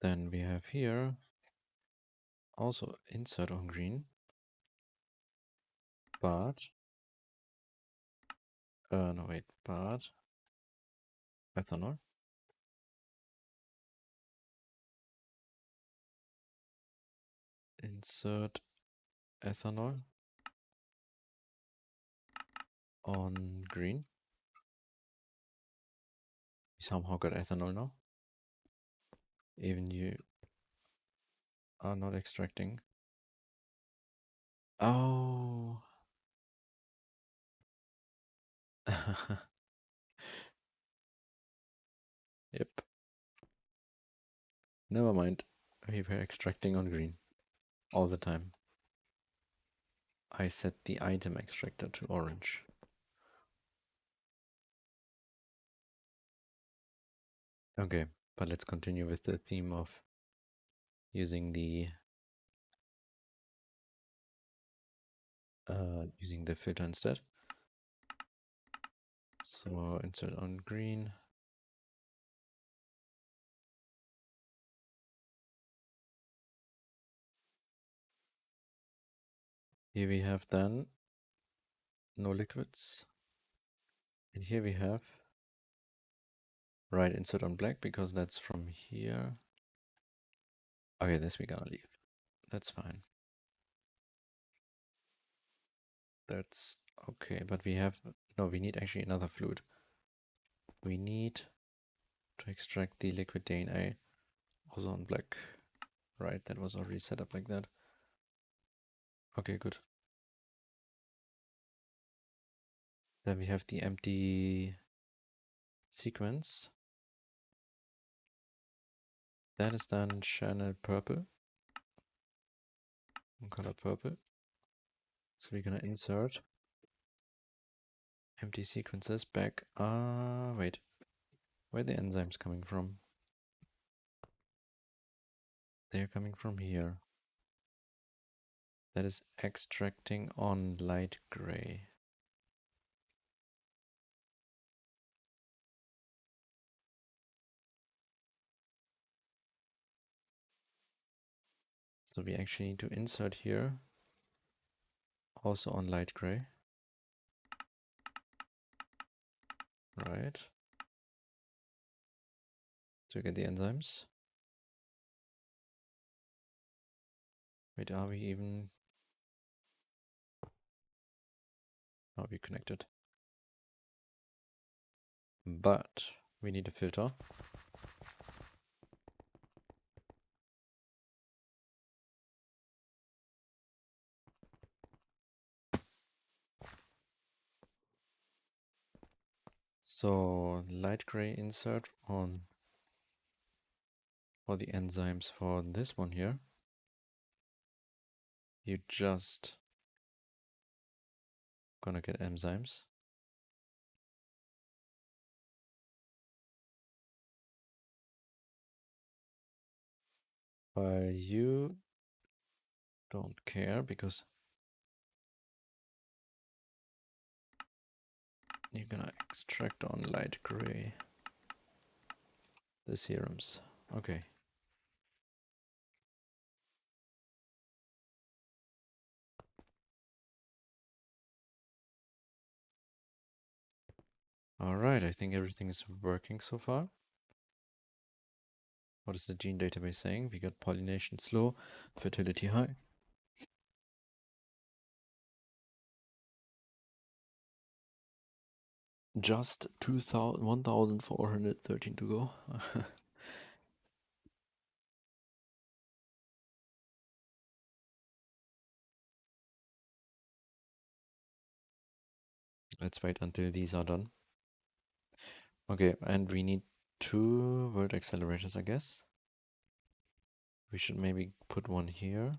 Then we have here also insert on green, but no wait, but ethanol. Insert ethanol on green. We somehow got ethanol now. Even you are not extracting. Oh. Yep. Never mind. We were extracting on green all the time. I set the item extractor to orange. Okay, but let's continue with the theme of using the filter instead. So insert on green. Here we have then no liquids. And here we have right insert on black because that's from here. Okay, this we're gonna leave. That's fine. That's okay, but we have no, we need actually another fluid. We need to extract the liquid DNA also on black. Right, that was already set up like that. Okay, good. Then we have the empty sequence. That is then channel purple. Color purple. So we're gonna insert empty sequences back. Wait. Where are the enzymes coming from? They're coming from here. That is extracting on light gray. So we actually need to insert here also on light gray. Right. To get the enzymes. Wait, are we even... Are we connected? But we need a filter. So light gray insert on for the enzymes for this one here. You just gonna get enzymes. But you don't care because you're gonna extract on light gray the serums. Okay. Alright, I think everything is working so far. What is the gene database saying? We got pollination slow, fertility high. Just 1,413 to go. Let's wait until these are done. Okay, and we need 2 world accelerators, I guess. We should maybe put one here.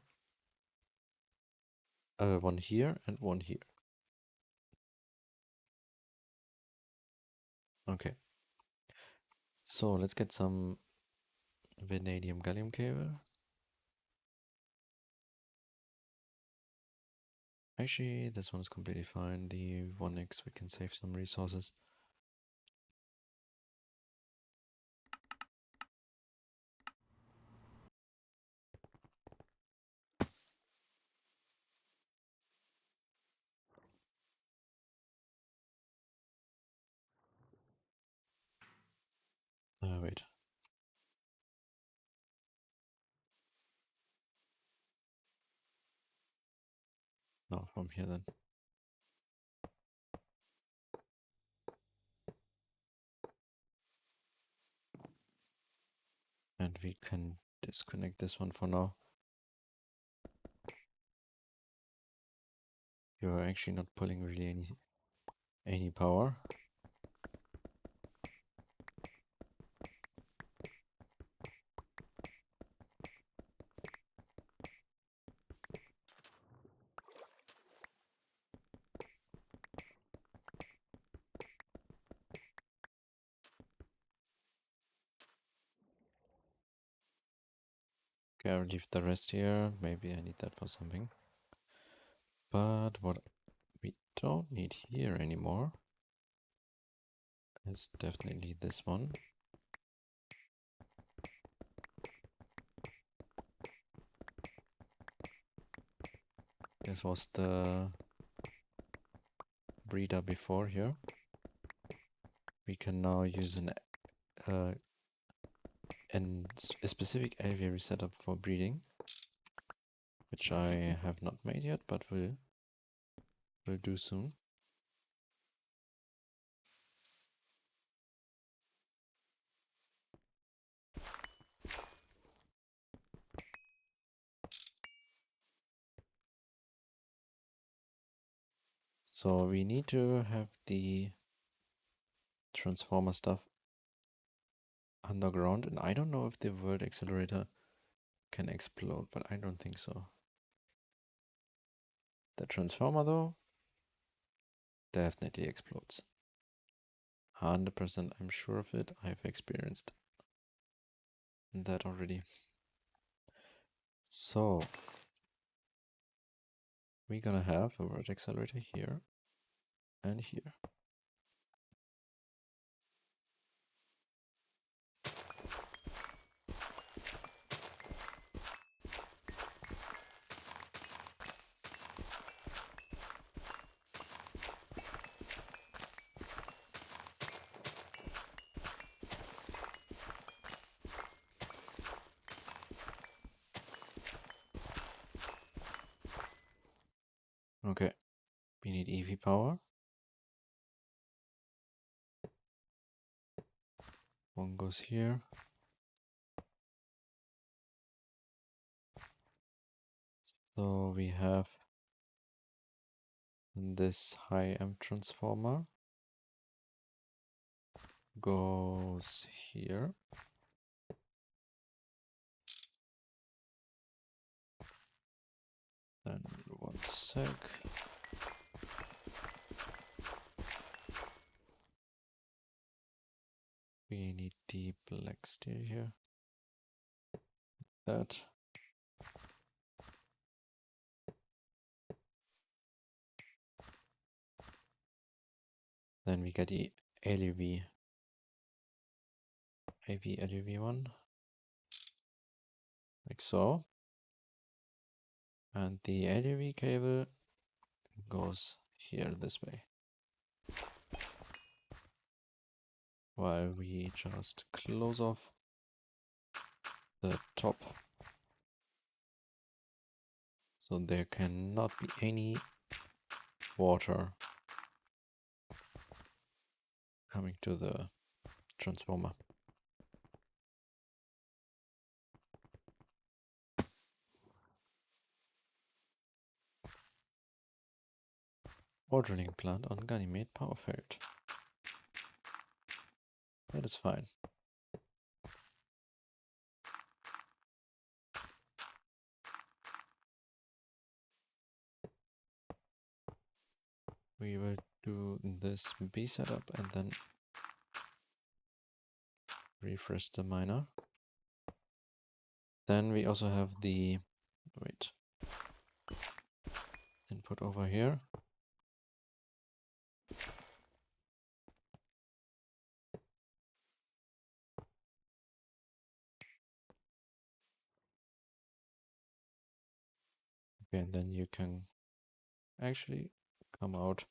One here and one here. Okay. So let's get some vanadium gallium cable. Actually, this one's completely fine. The 1x, we can save some resources. Wait. No, from here then. And we can disconnect this one for now. You're actually not pulling really any power. Okay, I'll leave the rest here. Maybe I need that for something. But what we don't need here anymore is definitely this one. This was the breeder before here. We can now use a specific aviary setup for breeding, which I have not made yet, but will do soon. So we need to have the transformer stuff underground, and I don't know if the world accelerator can explode, but I don't think so. The transformer though definitely explodes. 100%, I'm sure of it. I've experienced that already. So we're gonna have a world accelerator here and here. Okay, we need EV power. One goes here. So we have this high amp transformer goes here. And 1 sec. We need the black steel here. That. Then we get the LUV. AV LUV one. Like so. And the LUV cable goes here this way. While we just close off the top. So there cannot be any water coming to the transformer. Ore drilling plant on Ganymede power field. That is fine. We will do this B setup and then refresh the miner. Then we also have the input over here. Okay, and then you can actually come out.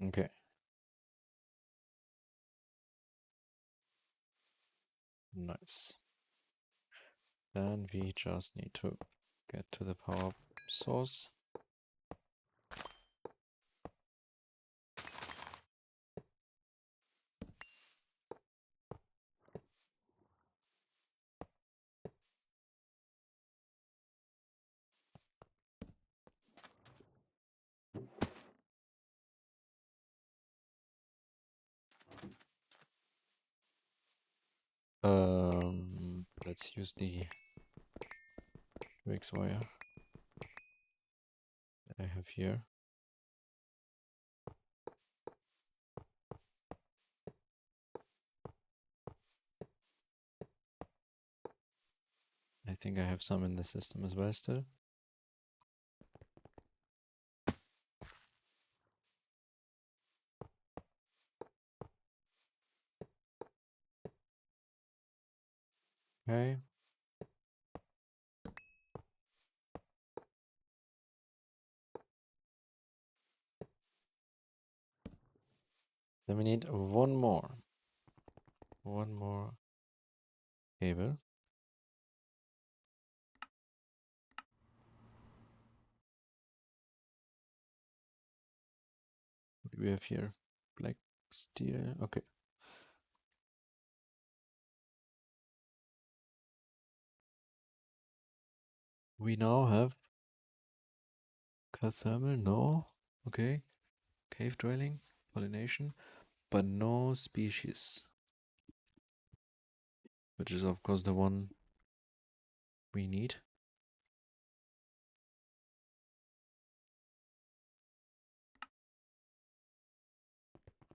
Okay. Nice. Then we just need to get to the power source. Let's use the Twix wire that I have here. I think I have some in the system as well still. Okay. Then we need one more cable. What do we have here? Black steel. Okay. We now have thermal, no. Okay. Cave dwelling, pollination, but no species. Which is of course the one we need.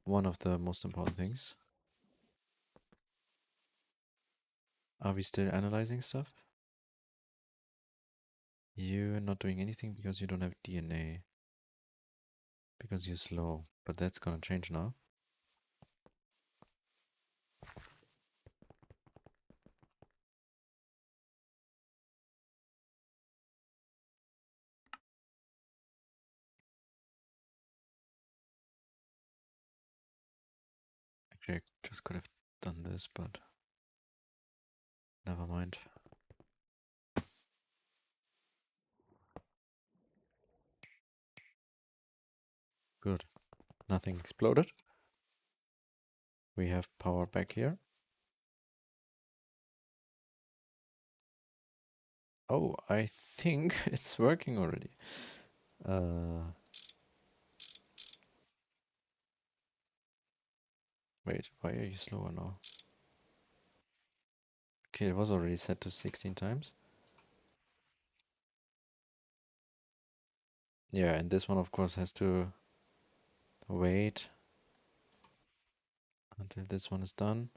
One of the most important things. Are we still analyzing stuff? You're not doing anything because you don't have DNA. Because you're slow. But that's gonna change now. Okay, just could have done this, but never mind. Good. Nothing exploded. We have power back here. Oh, I think it's working already. Wait, why are you slower now? Okay, it was already set to 16 times. Yeah, and this one of course has to wait until this one is done.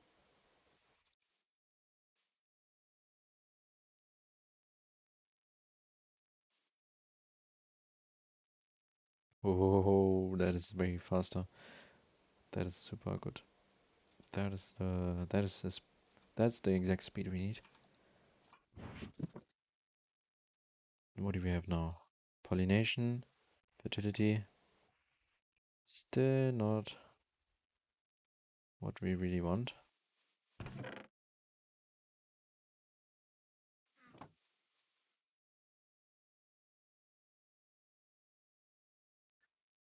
Oh, that is way faster. That is super good. That's the exact speed we need. What do we have now? Pollination, fertility. Still not what we really want.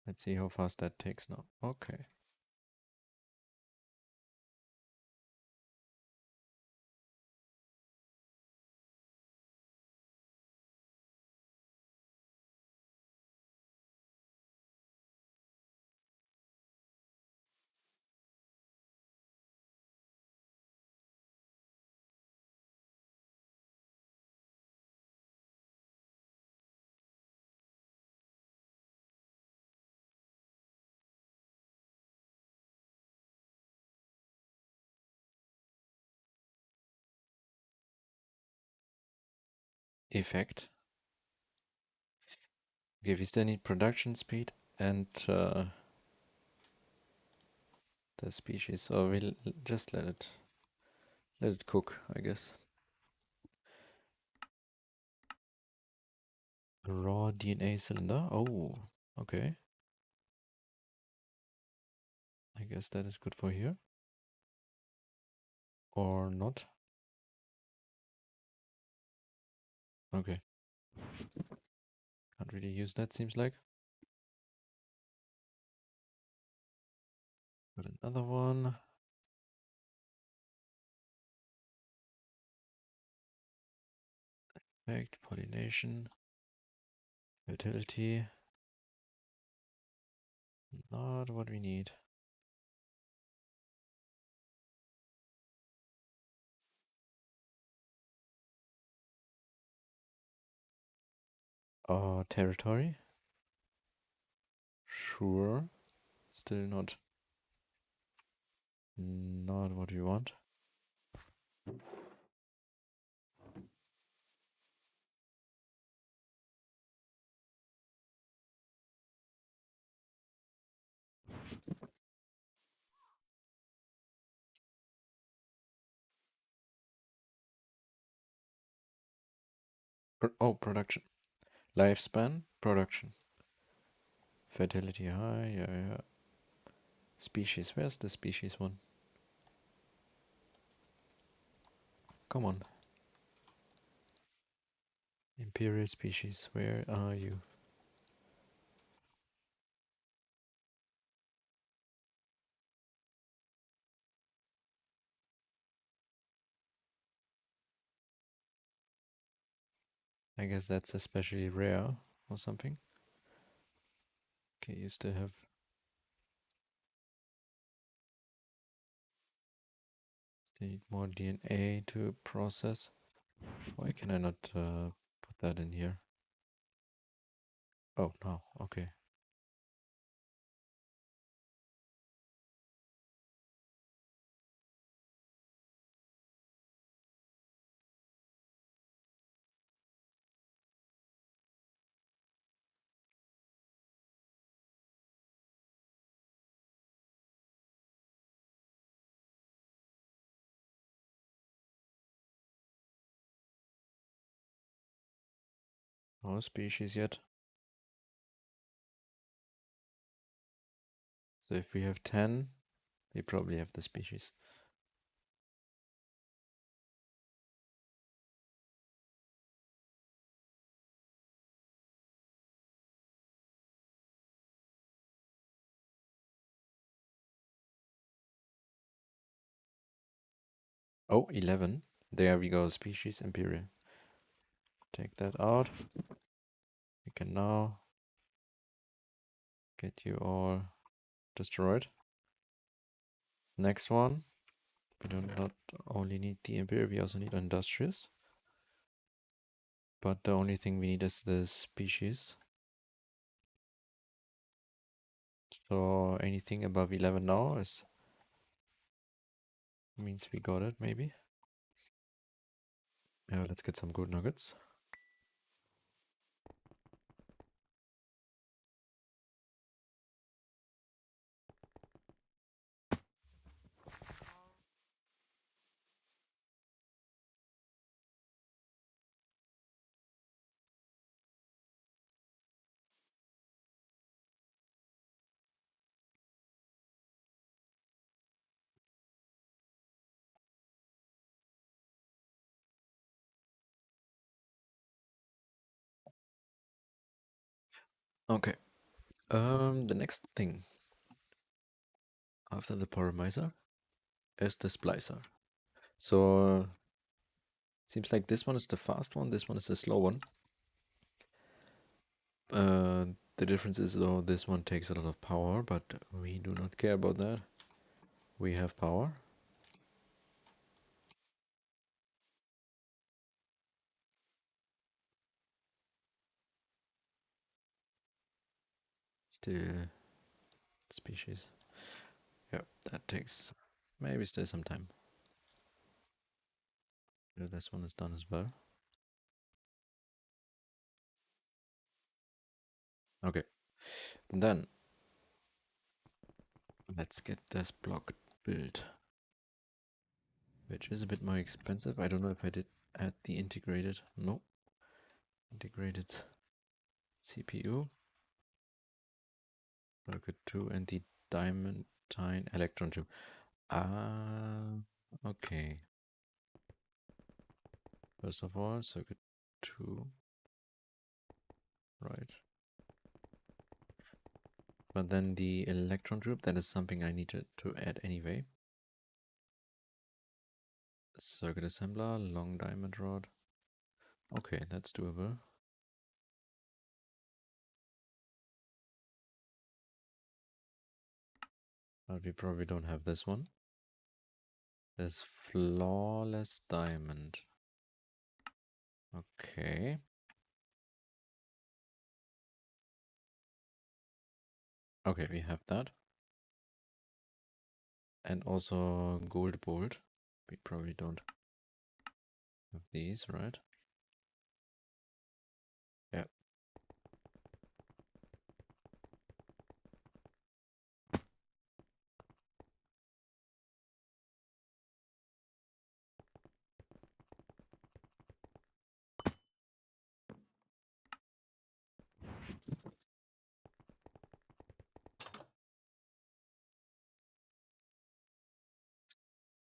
Let's see how fast that takes now. Okay. Effect. Okay, we still need production speed and the species. So we'll just let it cook, I guess. A raw DNA cylinder. Oh, okay. I guess that is good for here. Or not. Okay. Can't really use that, seems like. Got another one. Effect, pollination, fertility. Not what we need. Territory. Sure. Still not what we want. Production. Lifespan, production. Fertility high, yeah. Species, where's the species one? Come on. Imperial species, where are you? I guess that's especially rare or something. Okay, you still have... Need more DNA to process. Why can I not put that in here? Oh, no, okay. No species yet. So if we have 10, We probably have the species. Oh, 11. There we go, species Imperial. Take that out. We can now get you all destroyed. Next one. We do not only need the Imperial, we also need Industrious. But the only thing we need is the species. So anything above 11 now is means we got it, maybe. Yeah, let's get some good nuggets. Okay. The next thing after the Poromizer is the Splicer. So seems like this one is the fast one, this one is the slow one. The difference is though this one takes a lot of power, but we do not care about that. We have power. Still species. Yeah, that takes maybe still some time. Yeah, this one is done as well. Okay. And then let's get this block built, which is a bit more expensive. I don't know if I did add the integrated. No. Integrated CPU. Circuit 2 and the diamantine electron tube. Ah, okay. First of all, circuit 2. Right. But then the electron tube, that is something I needed to add anyway. Circuit assembler, long diamond rod. Okay, that's doable. But we probably don't have this one. There's flawless diamond. Okay. Okay, we have that. And also gold bolt. We probably don't have these, right? Yeah.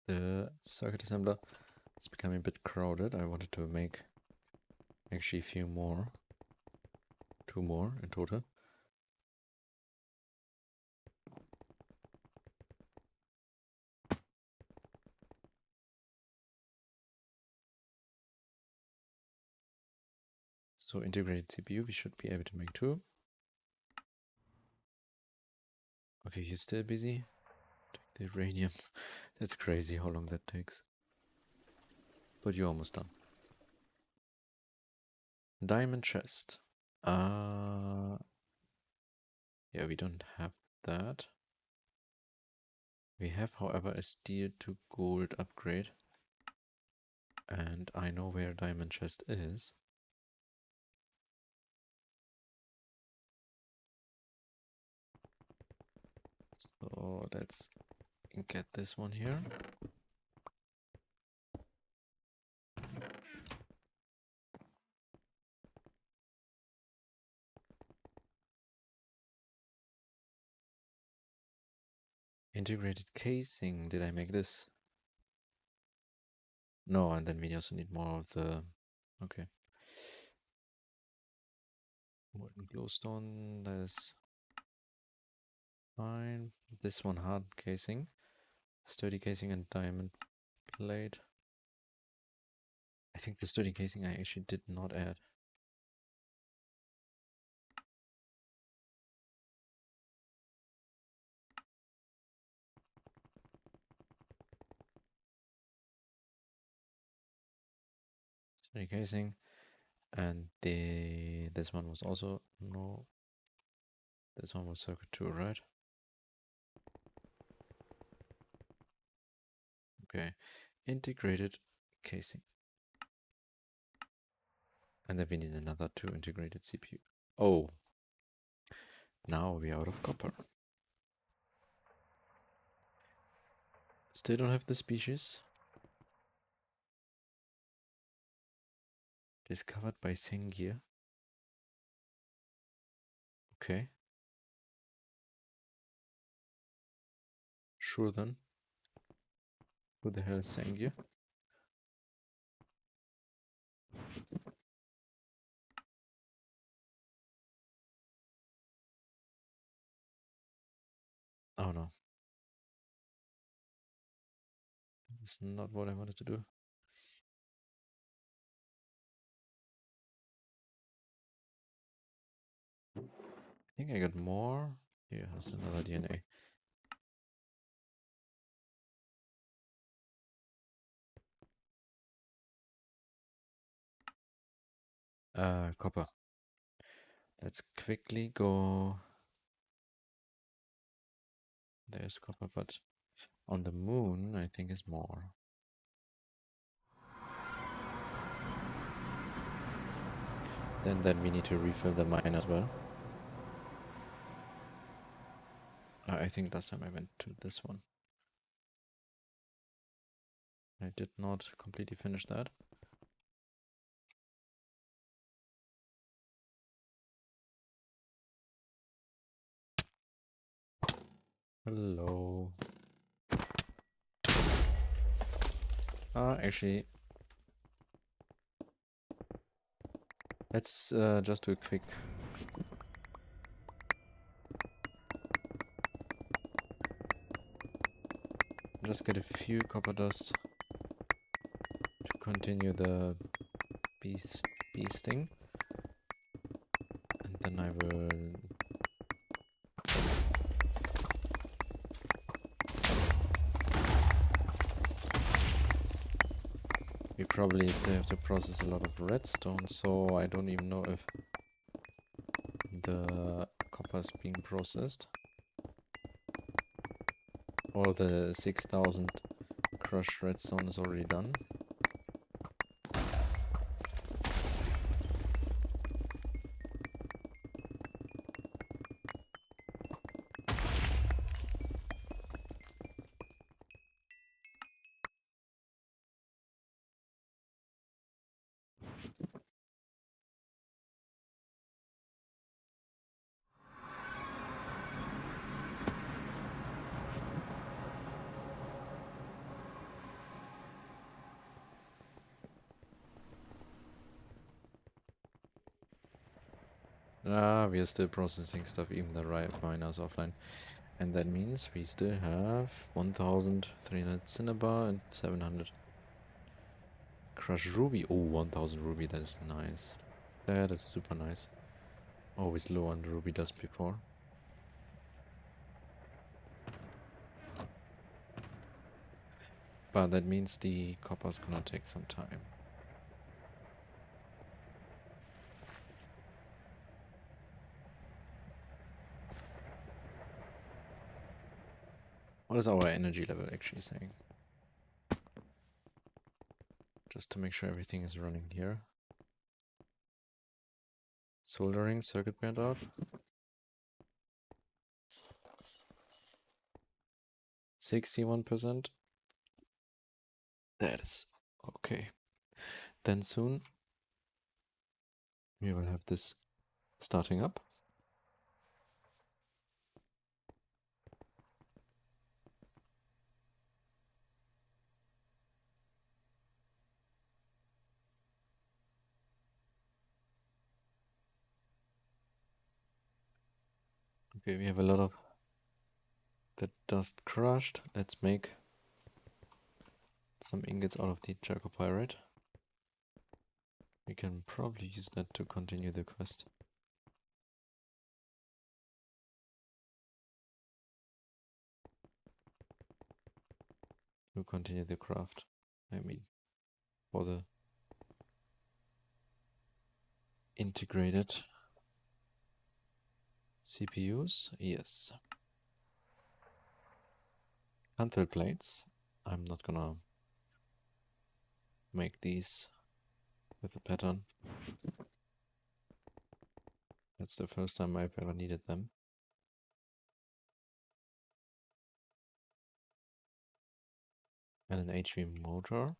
The circuit assembler is becoming a bit crowded. I wanted to make actually a few more. 2 more in total. So integrated CPU, we should be able to make 2. Okay, you're still busy. Take the uranium. That's crazy how long that takes. But you're almost done. Diamond chest. Yeah, we don't have that. We have, however, a steel to gold upgrade. And I know where diamond chest is. So let's get this one here. Integrated casing. Did I make this? No, and then we also need more of the... Okay. Molten glowstone, that is fine. This one hard casing. Sturdy casing and diamond plate. I think the sturdy casing I actually did not add. Sturdy casing. And this one was also... No. This one was circuit 2, right? Okay. Integrated casing. And then we need another 2 integrated CPU. Oh. Now we're out of copper. Still don't have the species. Discovered by Sengir. Okay. Sure then. Who the hell is Sengir? Oh no. That's not what I wanted to do. I think I got more. Here has another DNA. Copper. Let's quickly go. There's copper, but on the moon, I think is more. Then we need to refill the mine as well. I think last time I went to this one. I did not completely finish that. Hello. Actually, let's just do a quick... Just get a few copper dust to continue the bees thing. And then I will... We probably still have to process a lot of redstone, so I don't even know if the copper is being processed. Or the 6,000 crushed redstone is already done. We are still processing stuff, even the riot miner is offline. And that means we still have 1,300 cinnabar and 700 crushed ruby. Oh, 1,000 ruby, that is nice. That is super nice. Always low on the ruby dust before. But that means the copper's gonna take some time. What is our energy level actually saying? Just to make sure everything is running here. Soldering, circuit burned out. 61%. That is okay. Then soon we will have this starting up. Okay, we have a lot of that dust crushed. Let's make some ingots out of the chalcopyrite. We can probably use that to continue the quest. To continue the craft. I mean, for the integrated CPUs, yes. Canthal plates. I'm not gonna make these with a pattern. That's the first time I've ever needed them. And an HV motor.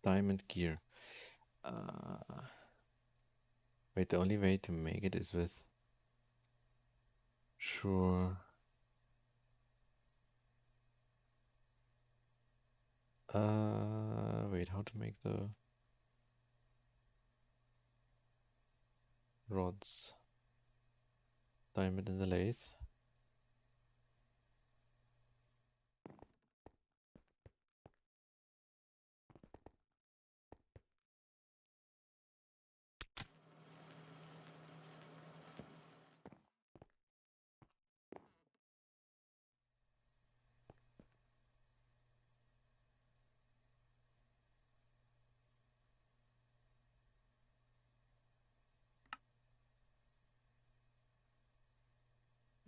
Diamond gear. Wait, the only way to make it is with... Sure. Wait, how to make the rods? Diamond in the lathe.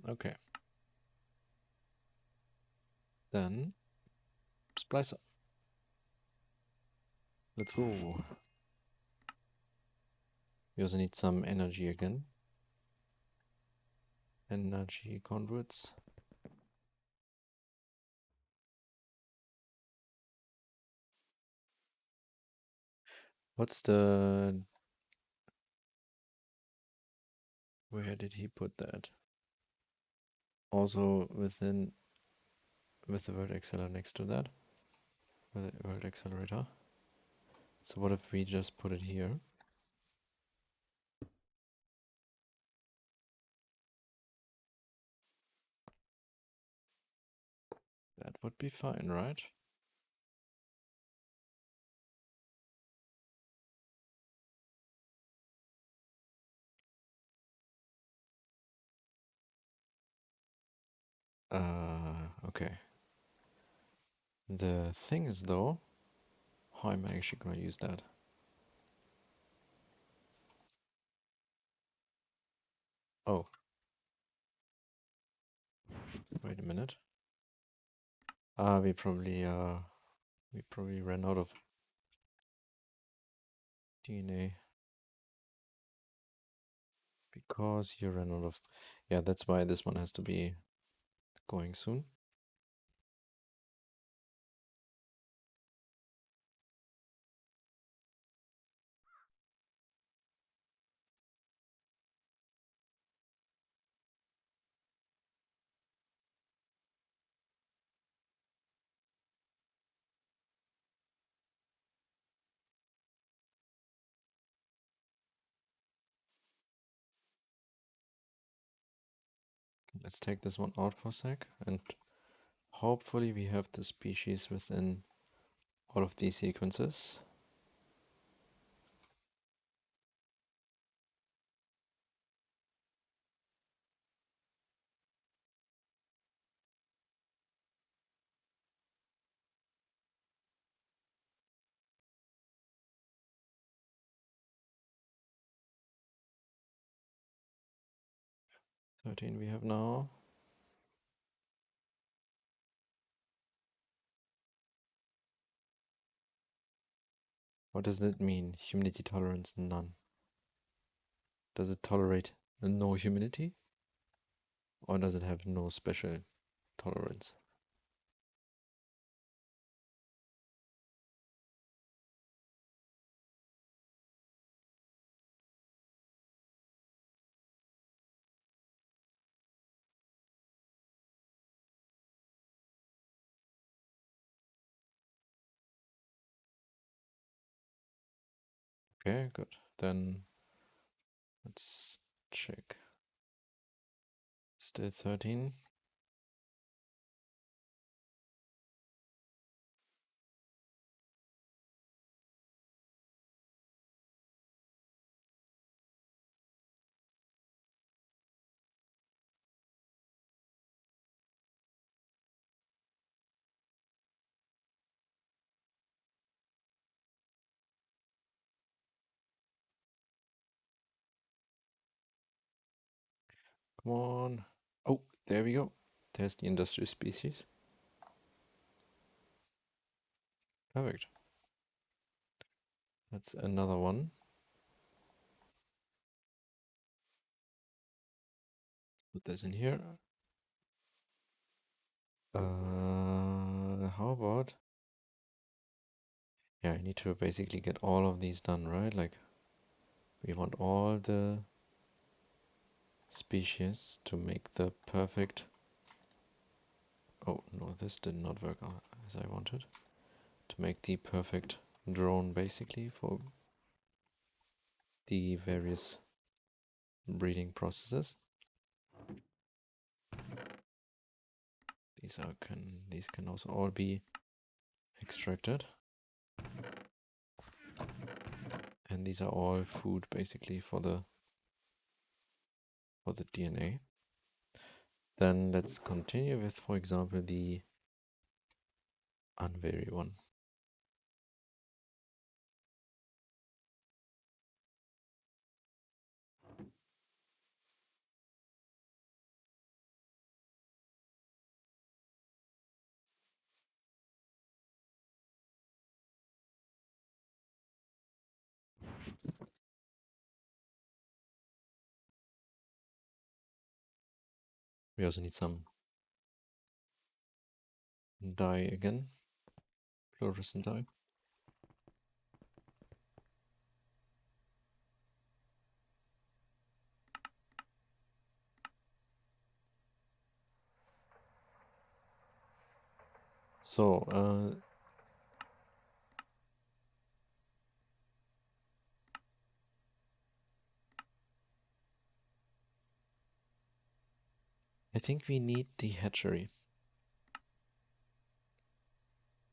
Okay. Then splicer. Let's go. We also need some energy again. Energy conduits. What's the... Where did he put that? Also with the world accelerator next to that. With the world accelerator. So what if we just put it here? That would be fine, right? Okay. The thing is though, how am I actually gonna use that? Oh. Wait a minute. We probably ran out of DNA. Because you ran out of... Yeah, that's why this one has to be going soon. Let's take this one out for a sec, and hopefully we have the species within all of these sequences. Thirteen we have now. What does that mean? Humidity tolerance none. Does it tolerate no humidity? Or does it have no special tolerance? Okay, good. Then let's check. Still 13. Come on. Oh, there we go. There's the industrial species. Perfect. That's another one. Put this in here. How about? Yeah, I need to basically get all of these done, right? Like, we want all the species to make the perfect. Oh, no, this did not work out as I wanted. To make the perfect drone, basically, for the various breeding processes. These can also all be extracted. And these are all food basically for the DNA. Then let's continue with, for example, the unvary one. We also need some dye again, fluorescent dye. So, I think we need the hatchery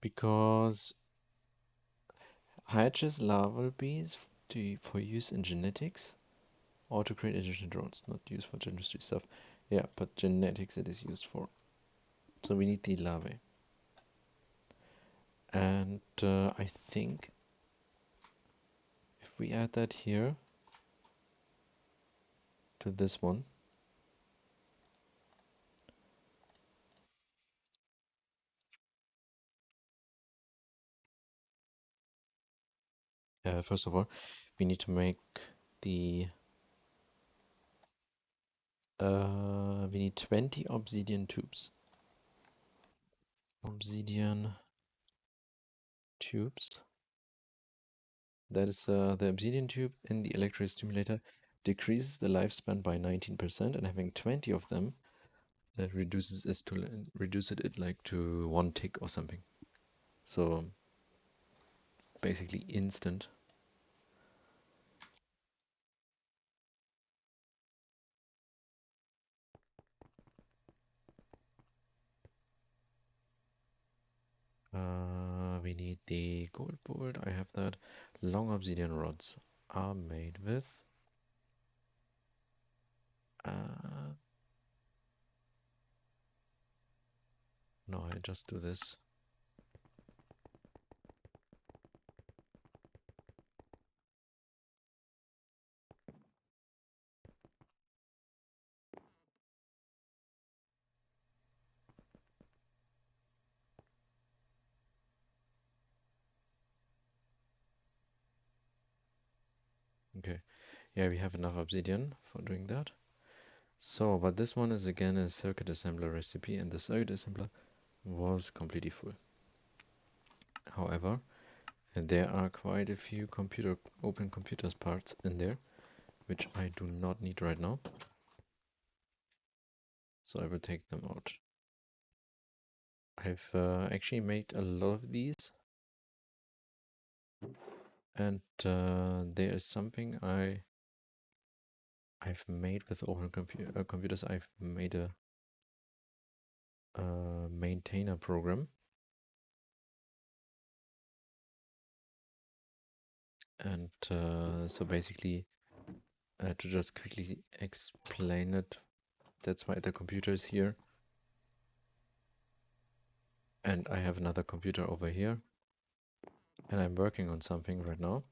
because hatches larval bees for use in genetics or to create additional drones, not used for industry stuff. Yeah, but genetics it is used for. So we need the larvae. And I think if we add that here to this one, first of all, we need to make the we need 20 obsidian tubes. Obsidian tubes. That is the obsidian tube in the electric stimulator decreases the lifespan by 19%, and having 20 of them reduces it like to 1 tick or something. So basically instant. We need the gold bolt. I have that. Long obsidian rods are made with. No, I just do this. Okay. Yeah, we have enough obsidian for doing that. So, but this one is again a circuit assembler recipe, and the circuit assembler was completely full. However, there are quite a few open computers parts in there, which I do not need right now. So I will take them out. I've actually made a lot of these. And there is something I've made with open computers. I've made a maintainer program, and so basically to just quickly explain it, that's why the computer is here, and I have another computer over here, and I'm working on something right now.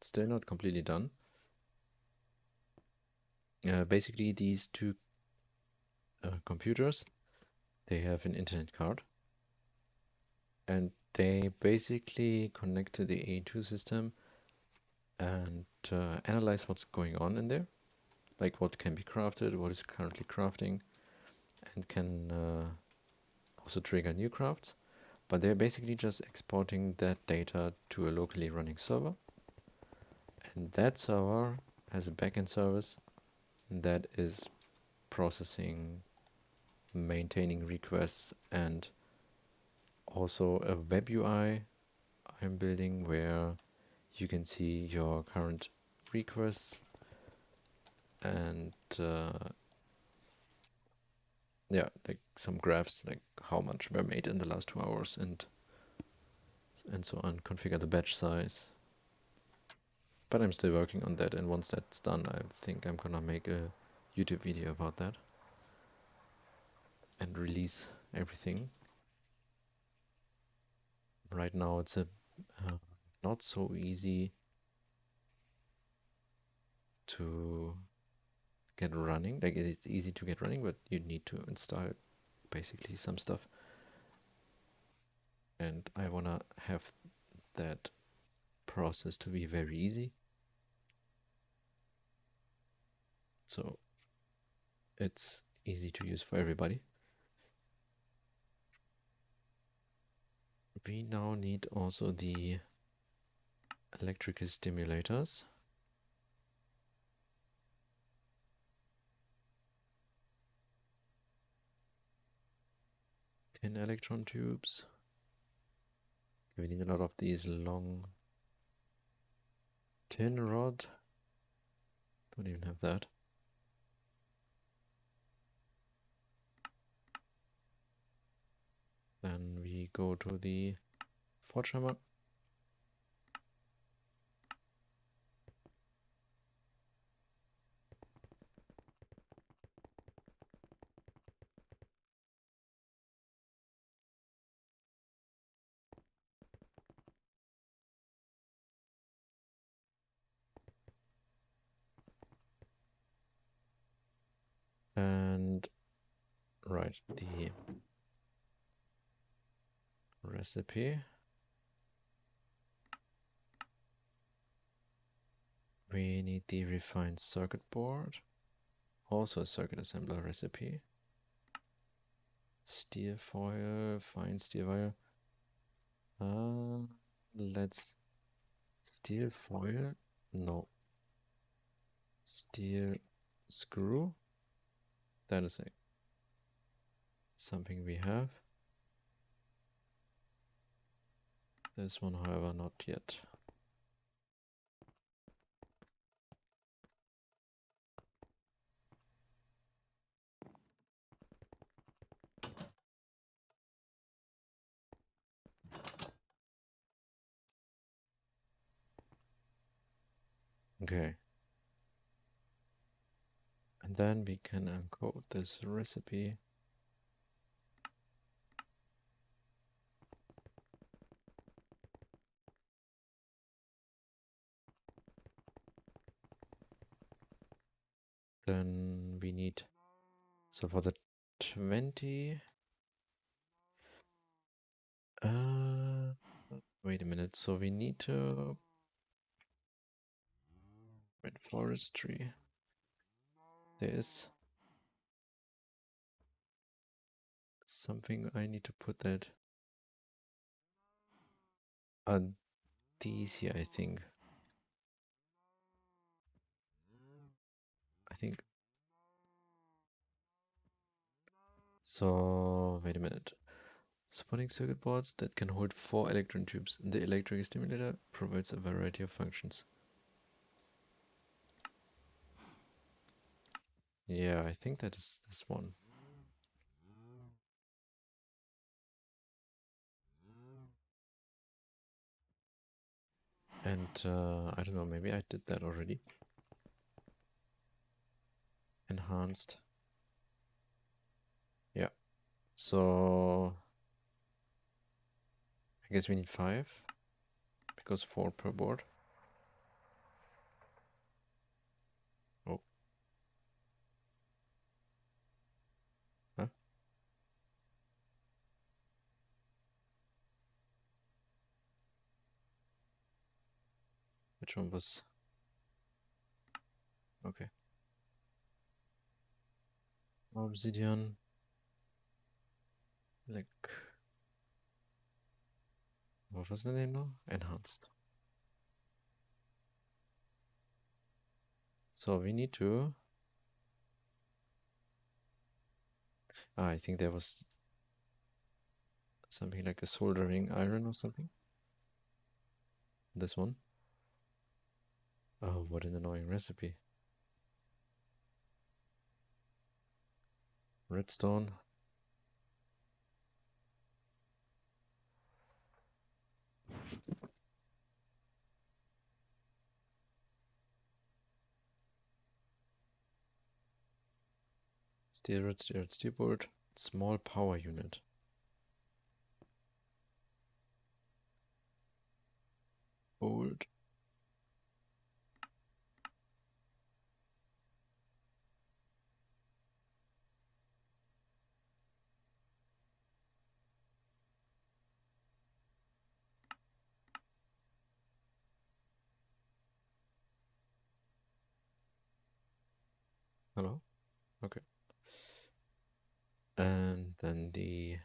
Still not completely done. Basically, these two computers, they have an internet card, and they basically connect to the A2 system and analyze what's going on in there, like what can be crafted, what is currently crafting, and can also trigger new crafts. But they're basically just exporting that data to a locally running server, and that server has a backend service that is processing, maintaining requests, and also a web UI I'm building where you can see your current requests and yeah, like some graphs, like how much were made in the last 2 hours and so on. Configure the batch size. But I'm still working on that, and once that's done, I think I'm gonna make a YouTube video about that and release everything. Right now it's a not so easy to get running. Like it's easy to get running, but you need to install basically some stuff. And I wanna have that process to be very easy. So it's easy to use for everybody. We now need also the electrical stimulators. 10 electron tubes. We need a lot of these long tin rod. Don't even have that. Then we go to the forge hammer. And write the recipe. We need the refined circuit board. Also a circuit assembler recipe. Steel foil, fine steel wire. Let's steel foil. No. Steel screw. That is something we have. This one, however, not yet. Okay. And then we can encode this recipe. Then we need, so for the 20, wait a minute, so we need to, red forestry, there is something I need to put that, these here, I think, so, wait a minute, Supporting circuit boards that can hold 4 electron tubes. The electric stimulator provides a variety of functions. Yeah, I think that is this one. And I don't know, maybe I did that already. Enhanced. Yeah. So I guess we need 5 because 4 per board. Oh. Huh? Which one was? Okay. Obsidian. Like. What was the name now? Enhanced. So we need to. I think there was something like a soldering iron or something. This one. Oh, what an annoying recipe. Redstone. Steel board. Small power unit. Old. Hello? Okay. And then the.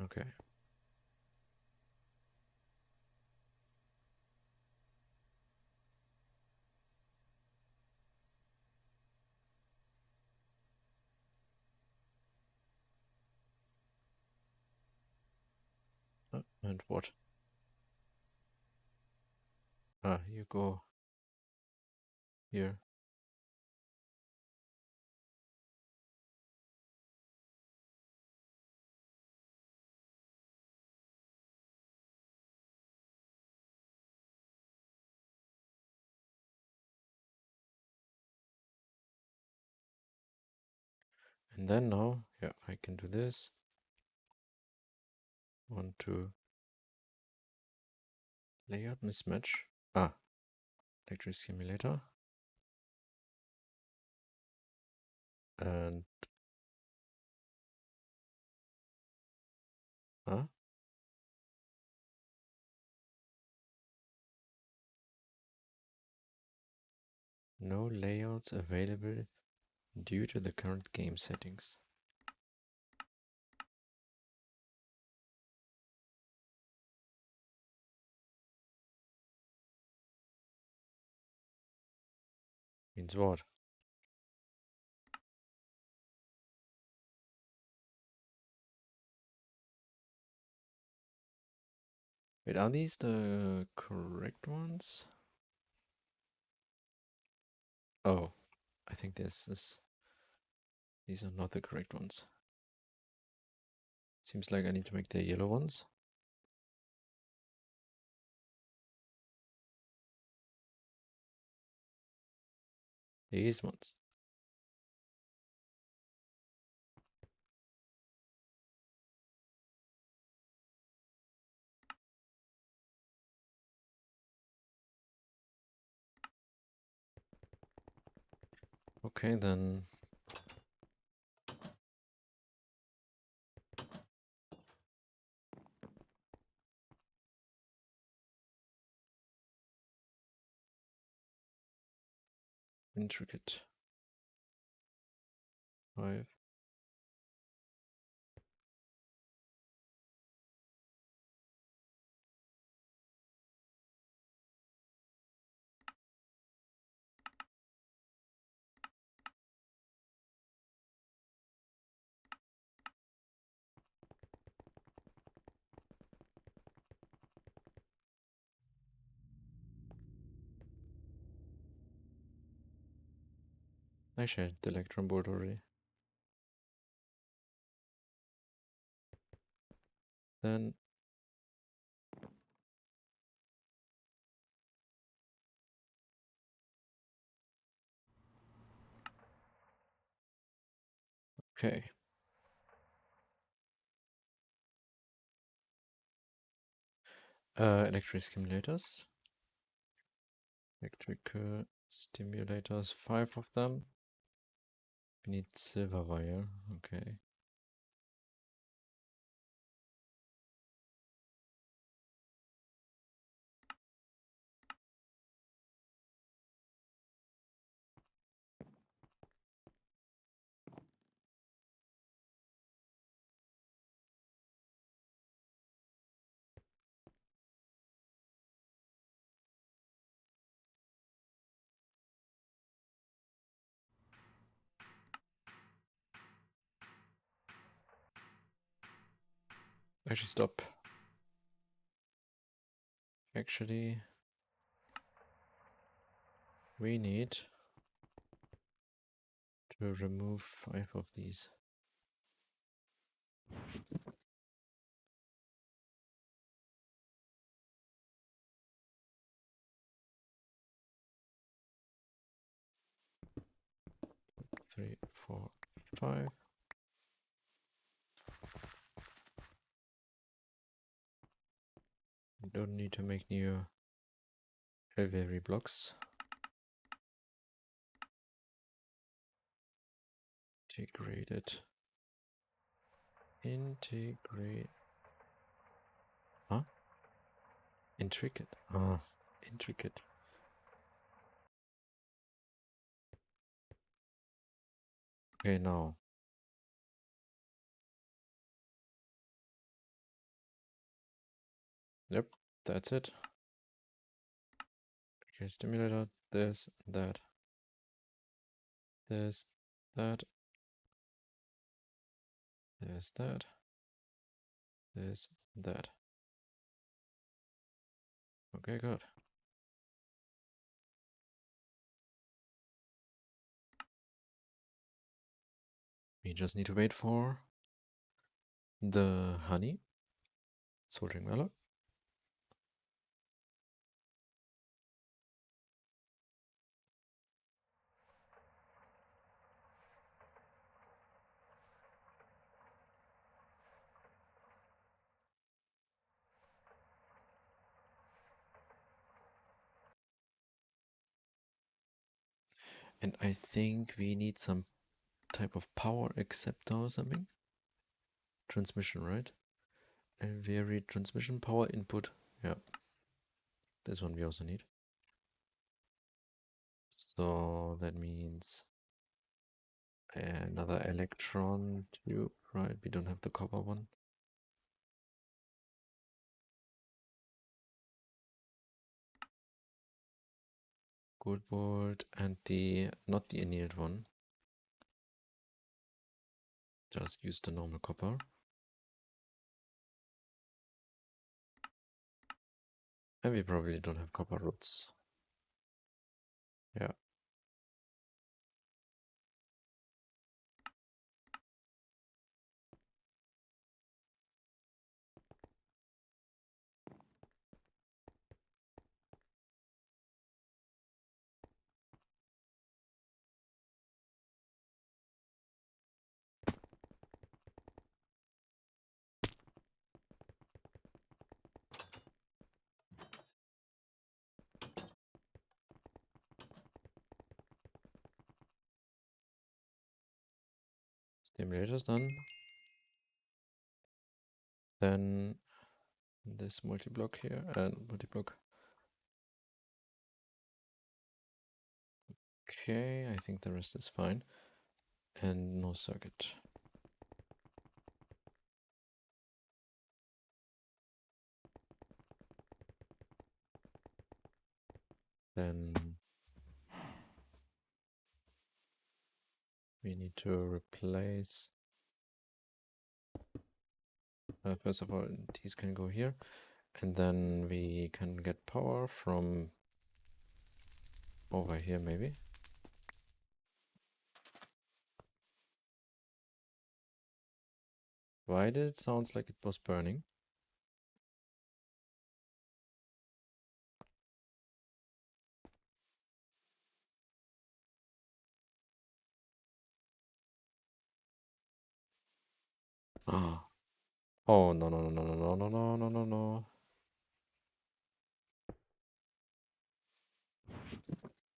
Okay. And what? Ah, you go here. And then now, yeah, I can do this. 1, 2. Layout mismatch. Ah, electric simulator. And huh? No layouts available due to the current game settings. Means what? Wait, are these the correct ones? Oh, I think these are not the correct ones. Seems like I need to make the yellow ones. These ones. Okay, then Intricate. 5. I shared the electron bolt already. Then okay. Electric stimulators. Electrical stimulators, 5 of them. We need silver wire. Okay. Actually, stop. Actually, we need to remove 5 of these. Three, 4, 5. We don't need to make new Helvery blocks. Integrated. Integrate. Huh? Intricate. Ah, intricate. Okay, now. Yep, that's it. Okay, stimulator, this, that. This, that. This, that. This, that. Okay, good. We just need to wait for the honey, soldering mallow. And I think we need some type of power acceptor or something. Transmission, right? A very transmission power input. Yeah. This one we also need. So that means another electron tube, right? We don't have the copper one. Gold bolt and not the annealed one. Just use the normal copper. And we probably don't have copper rods. Yeah. Stimulator's done. Then this multi-block here and multi-block. Okay, I think the rest is fine. And no circuit. Then we need to replace. First of all, these can go here. And then we can get power from over here, maybe. Why did it sound like it was burning? Ah. Oh, no, no, no, no, no, no, no, no, no, no.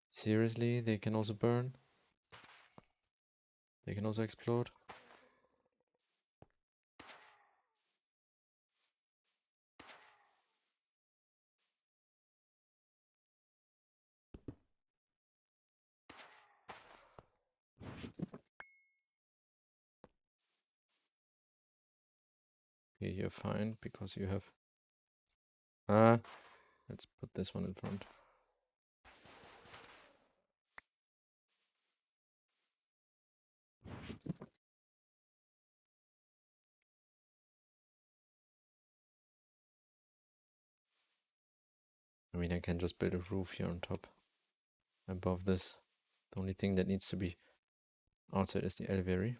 Seriously, they can also burn? They can also explode? Okay, you're fine because you have... Ah, let's put this one in front. I mean, I can just build a roof here on top, above this. The only thing that needs to be outside is the elevator.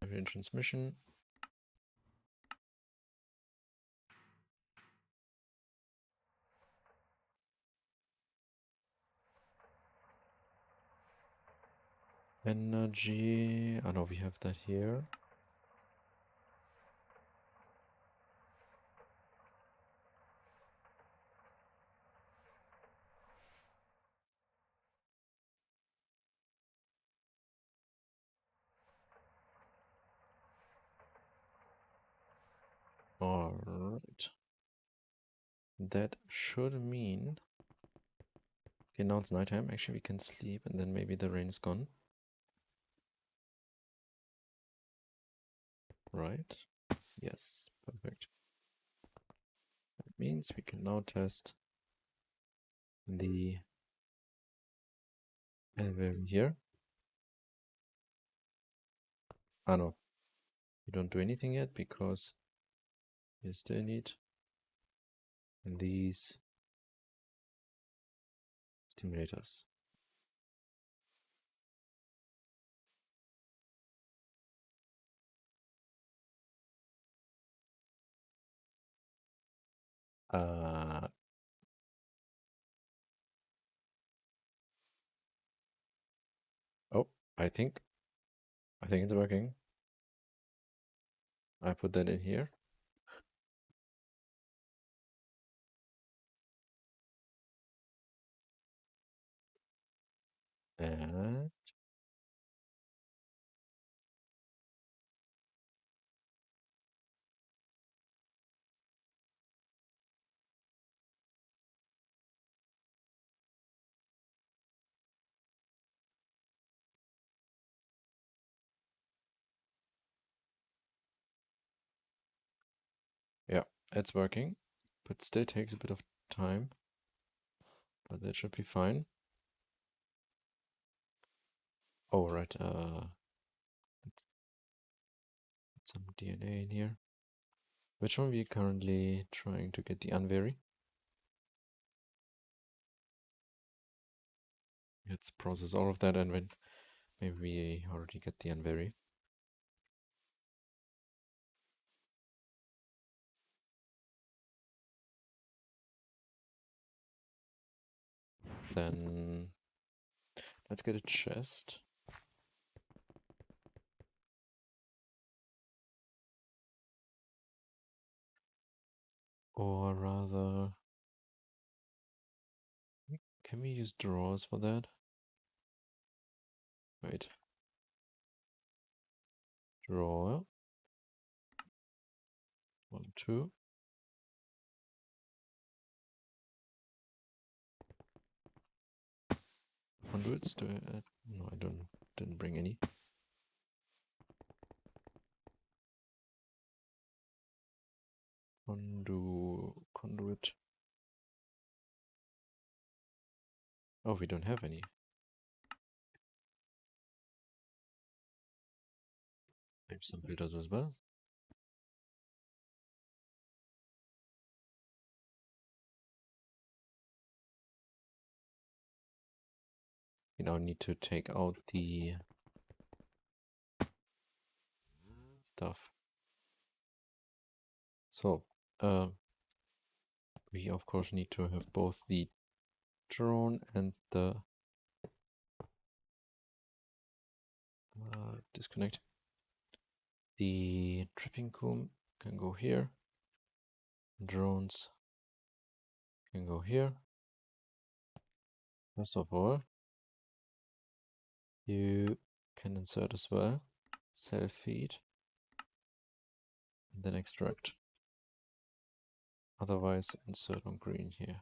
Elevator transmission. Energy. Oh no, we have that here. Alright. That should mean... Okay, now it's nighttime. Actually, we can sleep and then maybe the rain is gone. Right. Yes, perfect. That means we can now test the elevator here. Ah no, you don't do anything yet because you still need these stimulators. Uh, oh, I think it's working. I put that in here. And yeah, it's working, but still takes a bit of time, but that should be fine. Oh, right, some DNA in here. Which one are we currently trying to get the unvary? Let's process all of that and when maybe we already get the unvary. Then let's get a chest. Or rather, can we use drawers for that? Wait. Draw. 1, 2. Conduits. Do I add? No, I didn't bring any. Conduit. Oh, we don't have any. Maybe some filters as well. We now need to take out the stuff. So, we of course need to have both the drone and the disconnect. The tripping comb can go here. Drones can go here. First of all, you can insert as well, self feed, and then extract. Otherwise, insert on green here.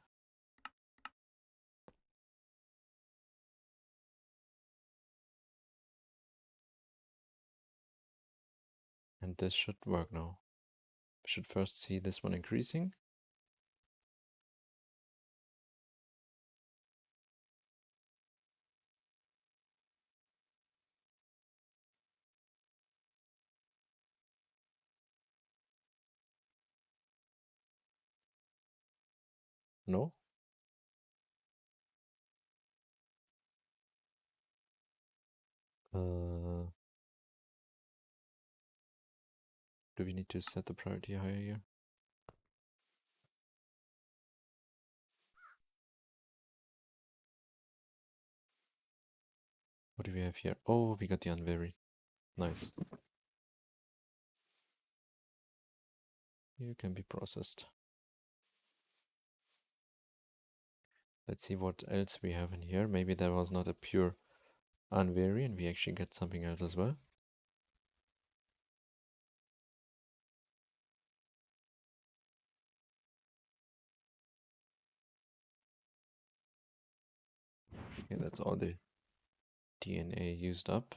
And this should work now. We should first see this one increasing. No? Do we need to set the priority higher here? What do we have here? Oh, we got the unvary. Nice. You can be processed. Let's see what else we have in here. Maybe there was not a pure unvary and we actually get something else as well. Okay, that's all the DNA used up.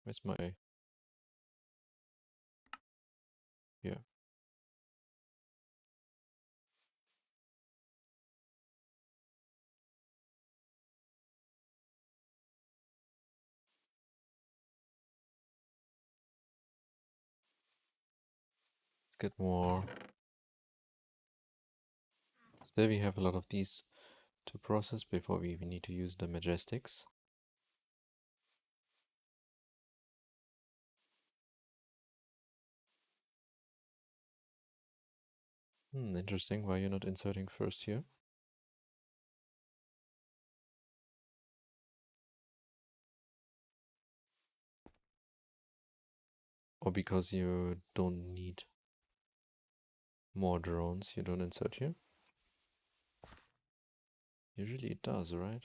Where's my... Here. Let's get more. Still we have a lot of these to process before we even need to use the Majestics. Interesting. Why you're not inserting first here? Or because you don't need more drones, you don't insert here? Usually it does, right?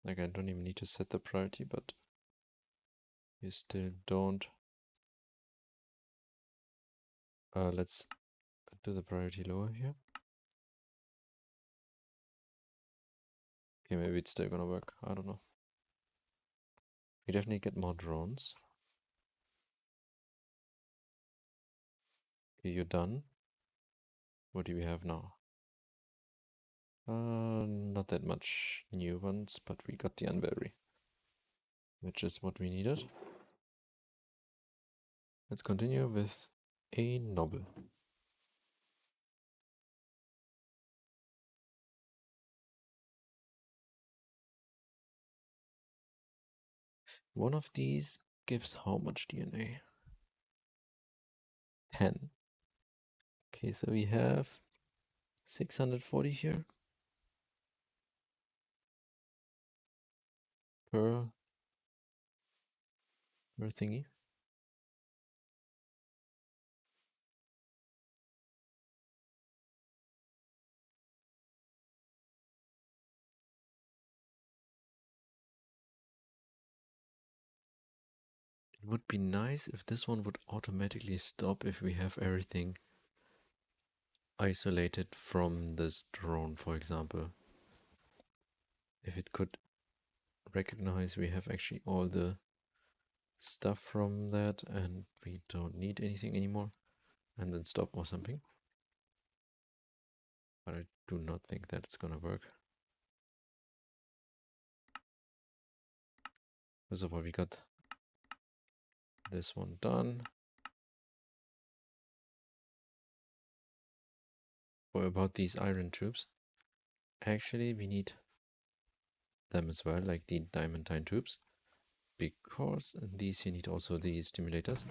Like I don't even need to set the priority, but you still don't. Let's do the priority lower here. Okay, maybe it's still gonna work. I don't know. We definitely get more drones. Okay, you're done. What do we have now? Not that much new ones, but we got the unvary, which is what we needed. Let's continue with a novel. One of these gives how much DNA? 10. Okay, so we have 640 here per or thingy. It would be nice if this one would automatically stop if we have everything isolated from this drone, for example. If it could recognize we have actually all the stuff from that and we don't need anything anymore, and then stop or something. But I do not think that it's gonna work. First of all, we got this one done. For about these iron tubes, actually we need them as well, like the diamantine tubes, because these you need also the stimulators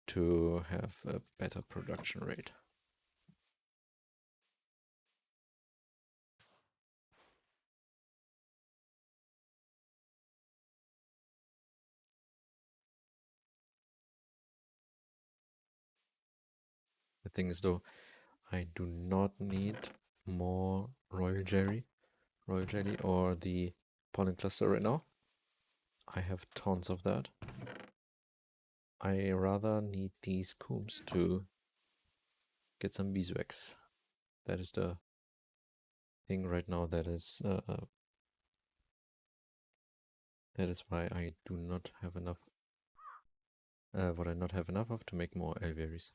to have a better production rate. The thing is though, I do not need more royal jelly or the pollen cluster right now. I have tons of that. I rather need these combs to get some beeswax. That is the thing right now that is why I do not have enough what I not have enough of to make more alvearies.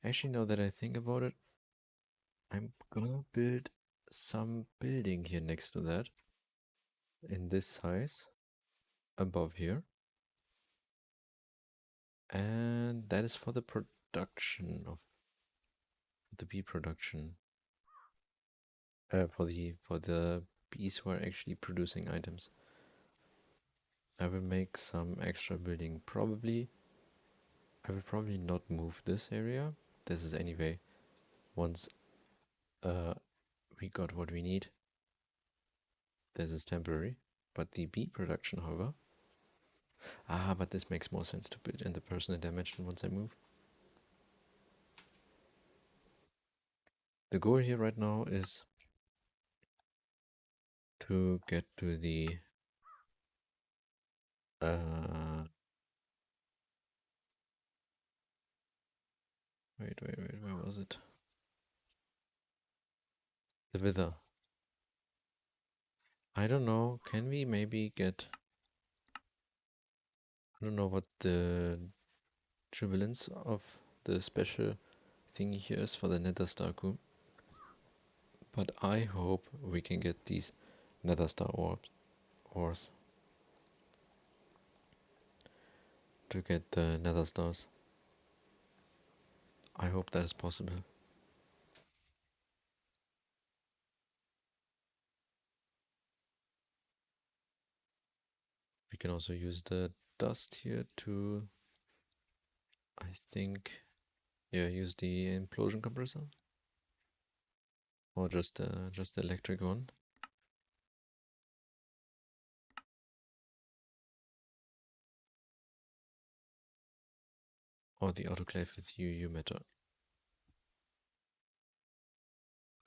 Actually, now that I think about it, I'm gonna build some building here next to that in this size above here, and that is for the production of the bee production, for the bees who are actually producing items. I will make some extra building. I will probably not move this area. This is anyway, once we got what we need, this is temporary. But the bee production, however, but this makes more sense to build in the personal dimension once I move. The goal here right now is to get to the wait, where was it? The wither. I don't know, can we maybe get, I don't know what the jubilance of the special thingy here is for the nether star coop, but I hope we can get these nether star ores to get the nether stars. I hope that is possible. We can also use the dust here to, I think, yeah, use the implosion compressor. Or just the electric one. Or the autoclave with UU matter.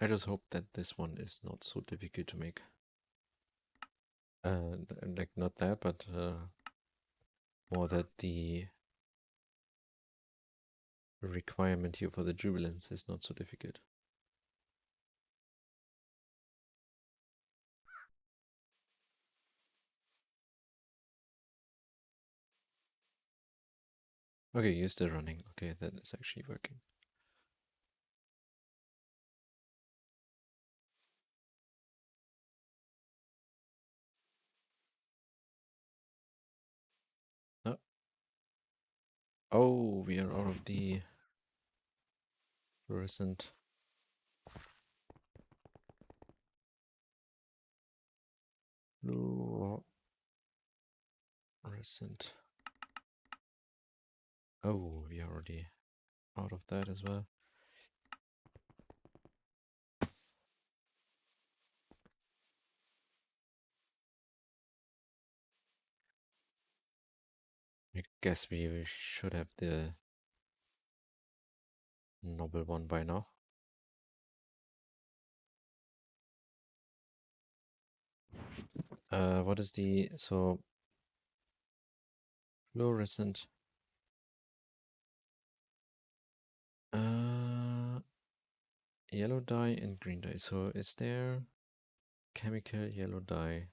I just hope that this one is not so difficult to make. Like not that, but more that the requirement here for the jubilance is not so difficult. Okay, you're still running. Okay, that is actually working. Oh, oh, we are out of the fluorescent. Fluorescent. Oh, we are already out of that as well. Guess we should have the noble one by now. What is the, so fluorescent, yellow dye and green dye. So is there chemical yellow dye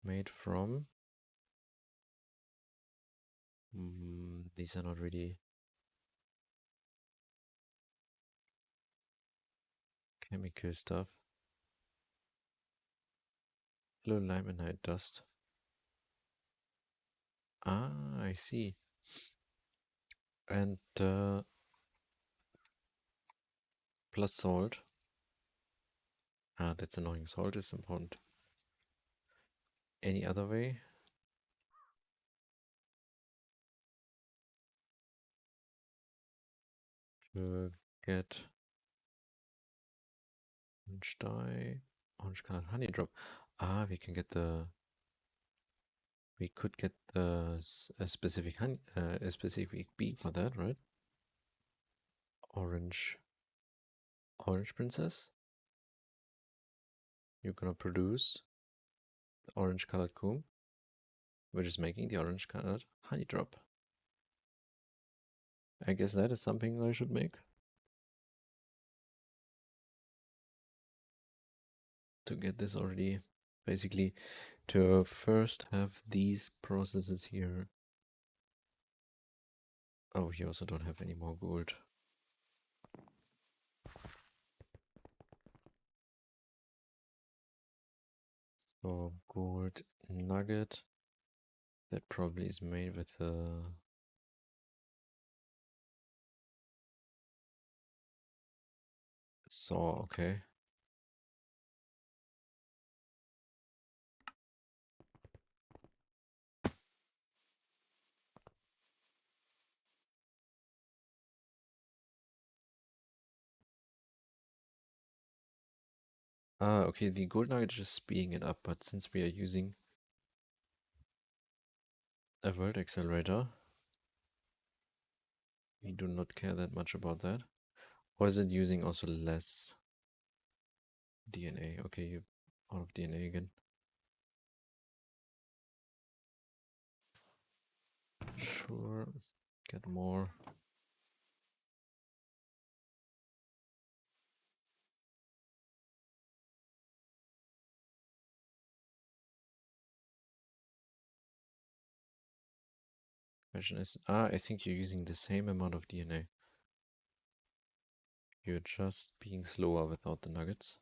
made from, these are not really chemical stuff. Yellow limonite dust. Ah, I see. And plus salt. Ah, that's annoying. Salt is important. Any other way? To get orange dye, orange colored honey drop. Ah, we can get the, we could get the a specific honey, a specific bee for that, right? Orange princess. You're gonna produce the orange colored comb, which is making the orange colored honey drop. I guess that is something I should make. To get this already, basically, to first have these processes here. Oh, we also don't have any more gold. So gold nugget, that probably is made with a saw, okay. Ah, okay, the gold nugget is just speeding it up, but since we are using a world accelerator, we do not care that much about that. Or is it using also less DNA? Okay, you out of DNA again. Sure, get more. Question is, I think you're using the same amount of DNA. You're just being slower without the nuggets.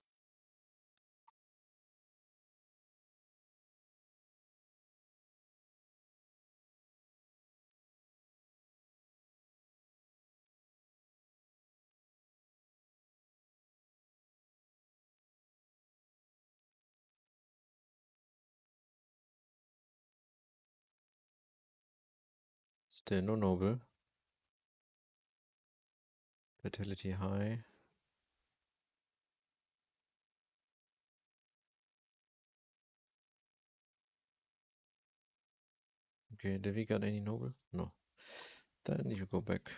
Still no noble. Fertility high. Okay, did we got any noble? No. Then you go back.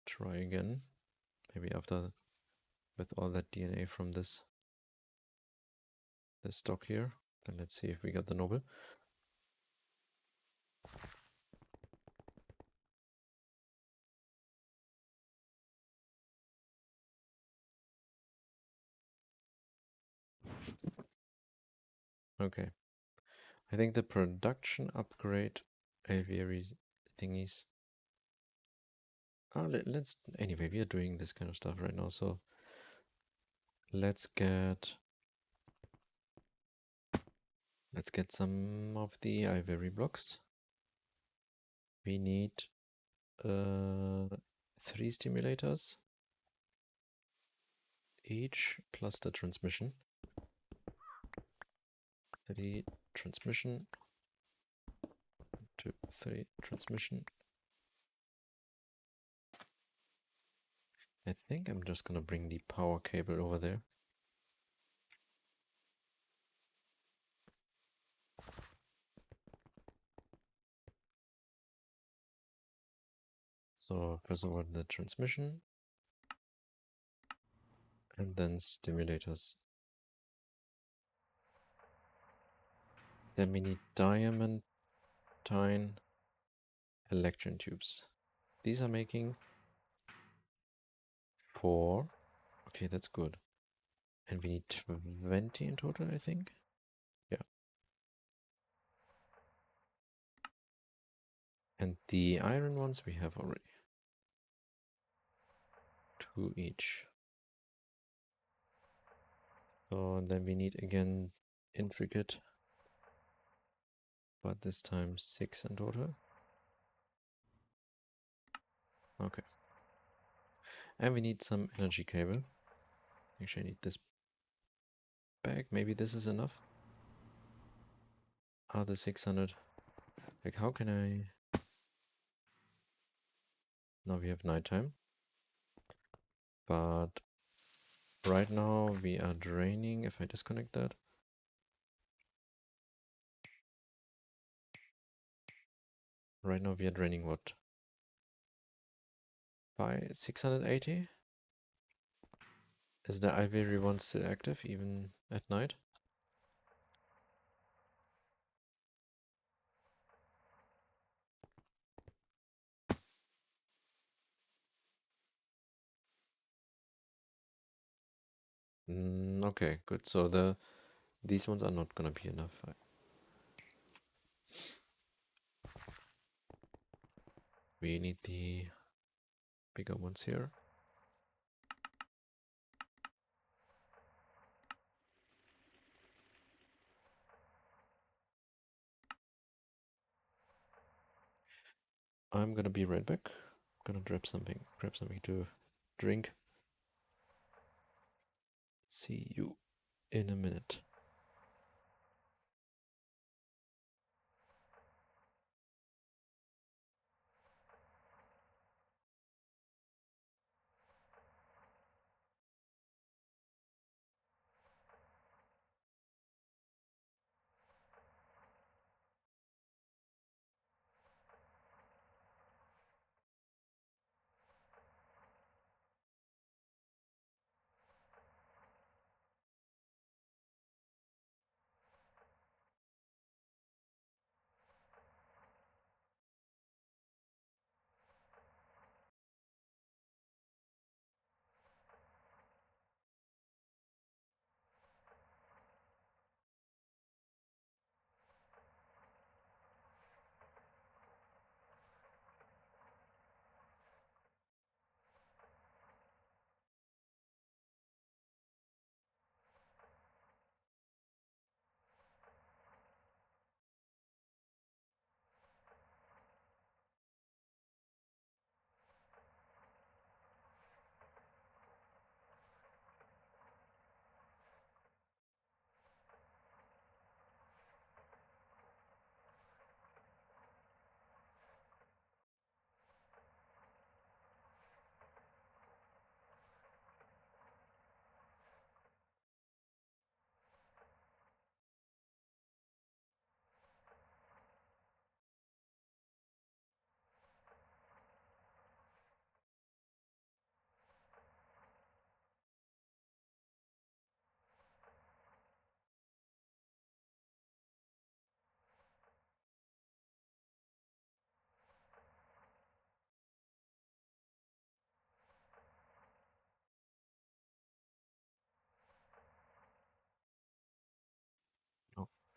Try again. Maybe after, with all that DNA from this stock here. Then let's see if we got the noble. Okay. I think the production upgrade aviary thingies. Let's, anyway, we are doing this kind of stuff right now, so let's get some of the ivory blocks. We need 3 stimulators each plus the transmission. 3 transmission, 2, 3 transmission. I think I'm just gonna bring the power cable over there. So first of all, the transmission, and then stimulators. Then we need diamantine electron tubes. These are making 4. Okay, that's good. And we need 20 in total, I think. Yeah. And the iron ones we have already. 2 each. So then we need again intricate, but this time 6 in total. Okay. And we need some energy cable. Actually, I need this back. Maybe this is enough. Ah, the 600. Like, how can I... Now we have nighttime. But right now we are draining. If I disconnect that. Right now we are draining what? By 680? Is the Ivory one still active even at night? Okay, good. So these ones are not gonna be enough. We need the bigger ones here. I'm gonna be right back. Gonna grab something to drink. See you in a minute.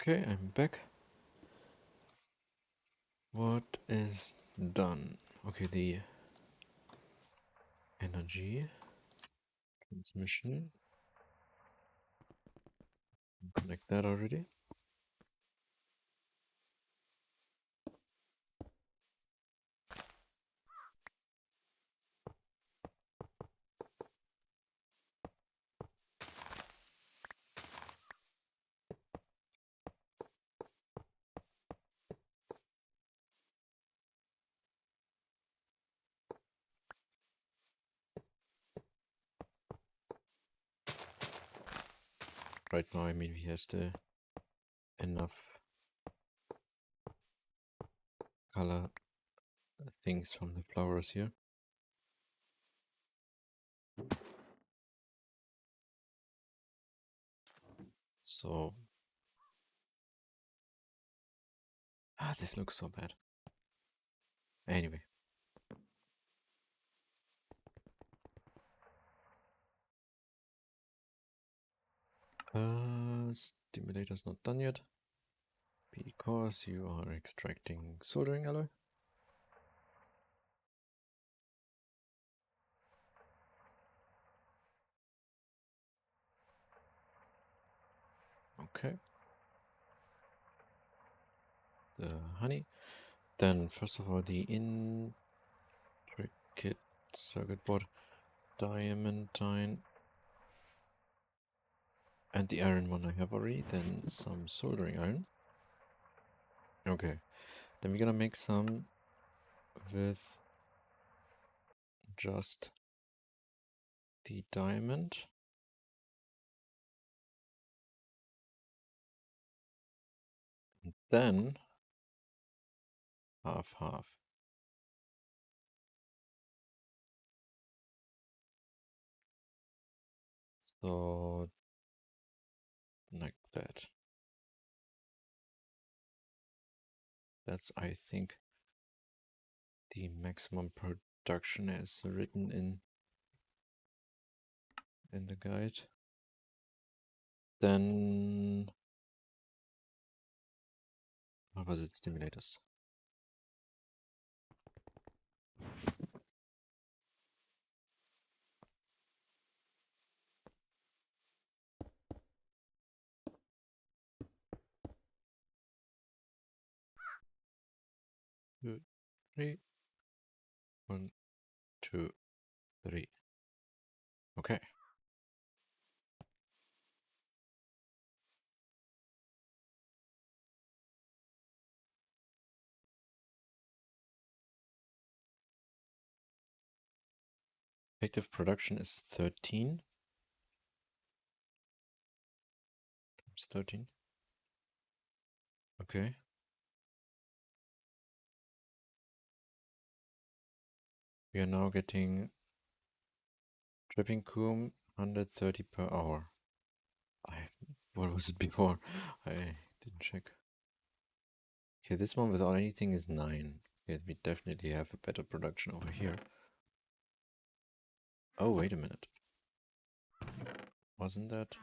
Okay, I'm back. What is done? Okay, the energy transmission. Connect that already. Right now, I mean, he has the enough color things from the flowers here. So, this looks so bad. Anyway. Stimulator's not done yet. Because you are extracting soldering alloy. Okay. The honey. Then first of all the intricate circuit board, diamantine, and the iron one I have already. Then some soldering iron. Okay. Then we're gonna make some with just the diamond. And then half. So like that. That's, I think, the maximum production as written in the guide. Then what was it? Stimulators. Two, three. 1, 2, 3. Okay. Effective production is 13. Times 13. Okay. We are now getting dripping coom 130 per hour. What was it before? I didn't check. Okay, this one without anything is 9. Okay, we definitely have a better production over here. Oh, wait a minute. Wasn't that?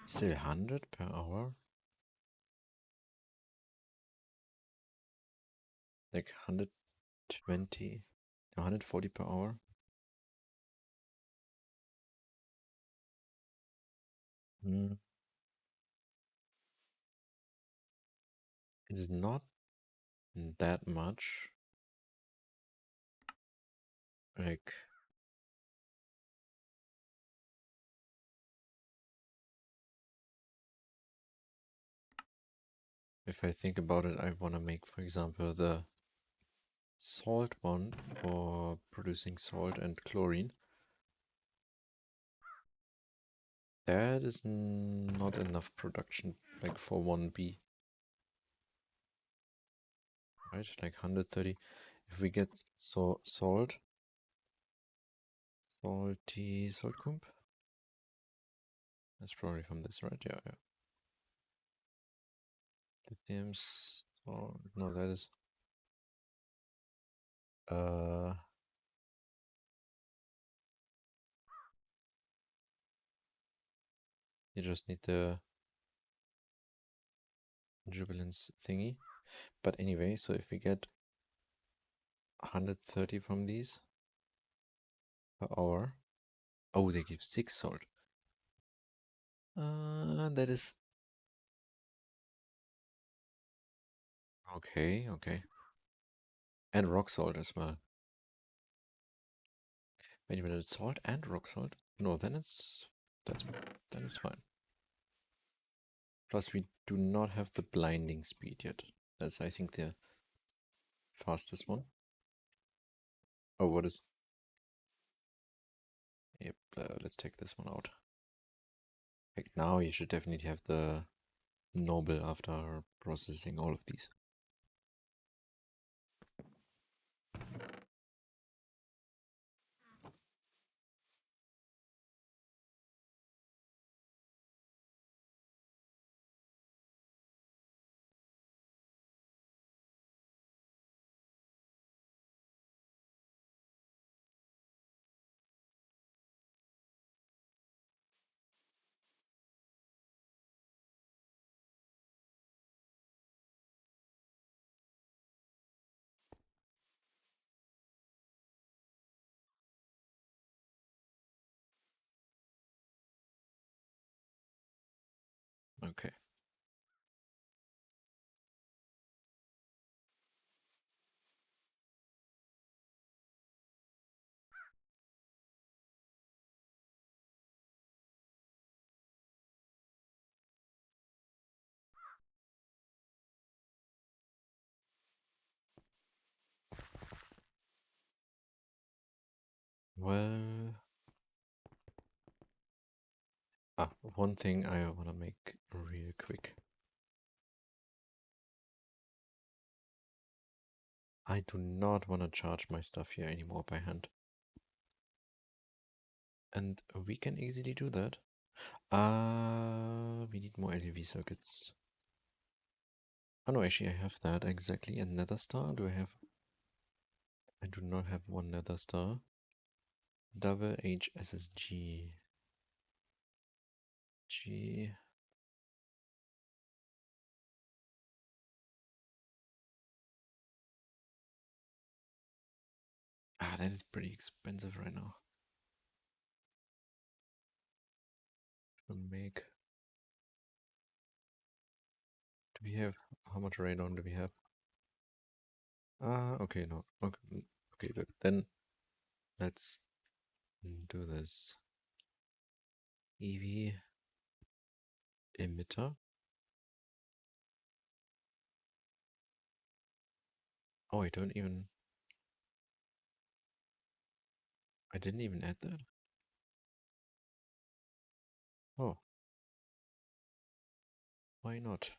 Still 100 per hour? Like 120, 140 per hour? Hmm. It is not that much. Like, if I think about it, I want to make, for example, the salt one for producing salt and chlorine. That is not enough production, like for 1B. Right, like 130. If we get salty salt clump. That's probably from this, right? Yeah. Lithium salt. No, that is. You just need the jubilance thingy. But anyway, so if we get 130 from these per hour. Oh, they give 6 salt. That is... Okay. And rock salt as well. Wait a minute, salt and rock salt? No, then it's fine. Plus we do not have the blinding speed yet. That's, I think, the fastest one. Oh, what is... Yep, let's take this one out. Like now you should definitely have the noble after processing all of these. Okay. Well, one thing I want to make real quick. I do not want to charge my stuff here anymore by hand. And we can easily do that. We need more LEV circuits. Oh no, actually I have that exactly. And nether star, do I have? I do not have one nether star. Double HSSG. G. That is pretty expensive right now. To make. Do we have, how much radon do we have? Okay, no. Okay, good. Then let's do this. EV emitter. Oh, I didn't even add that. Oh, why not?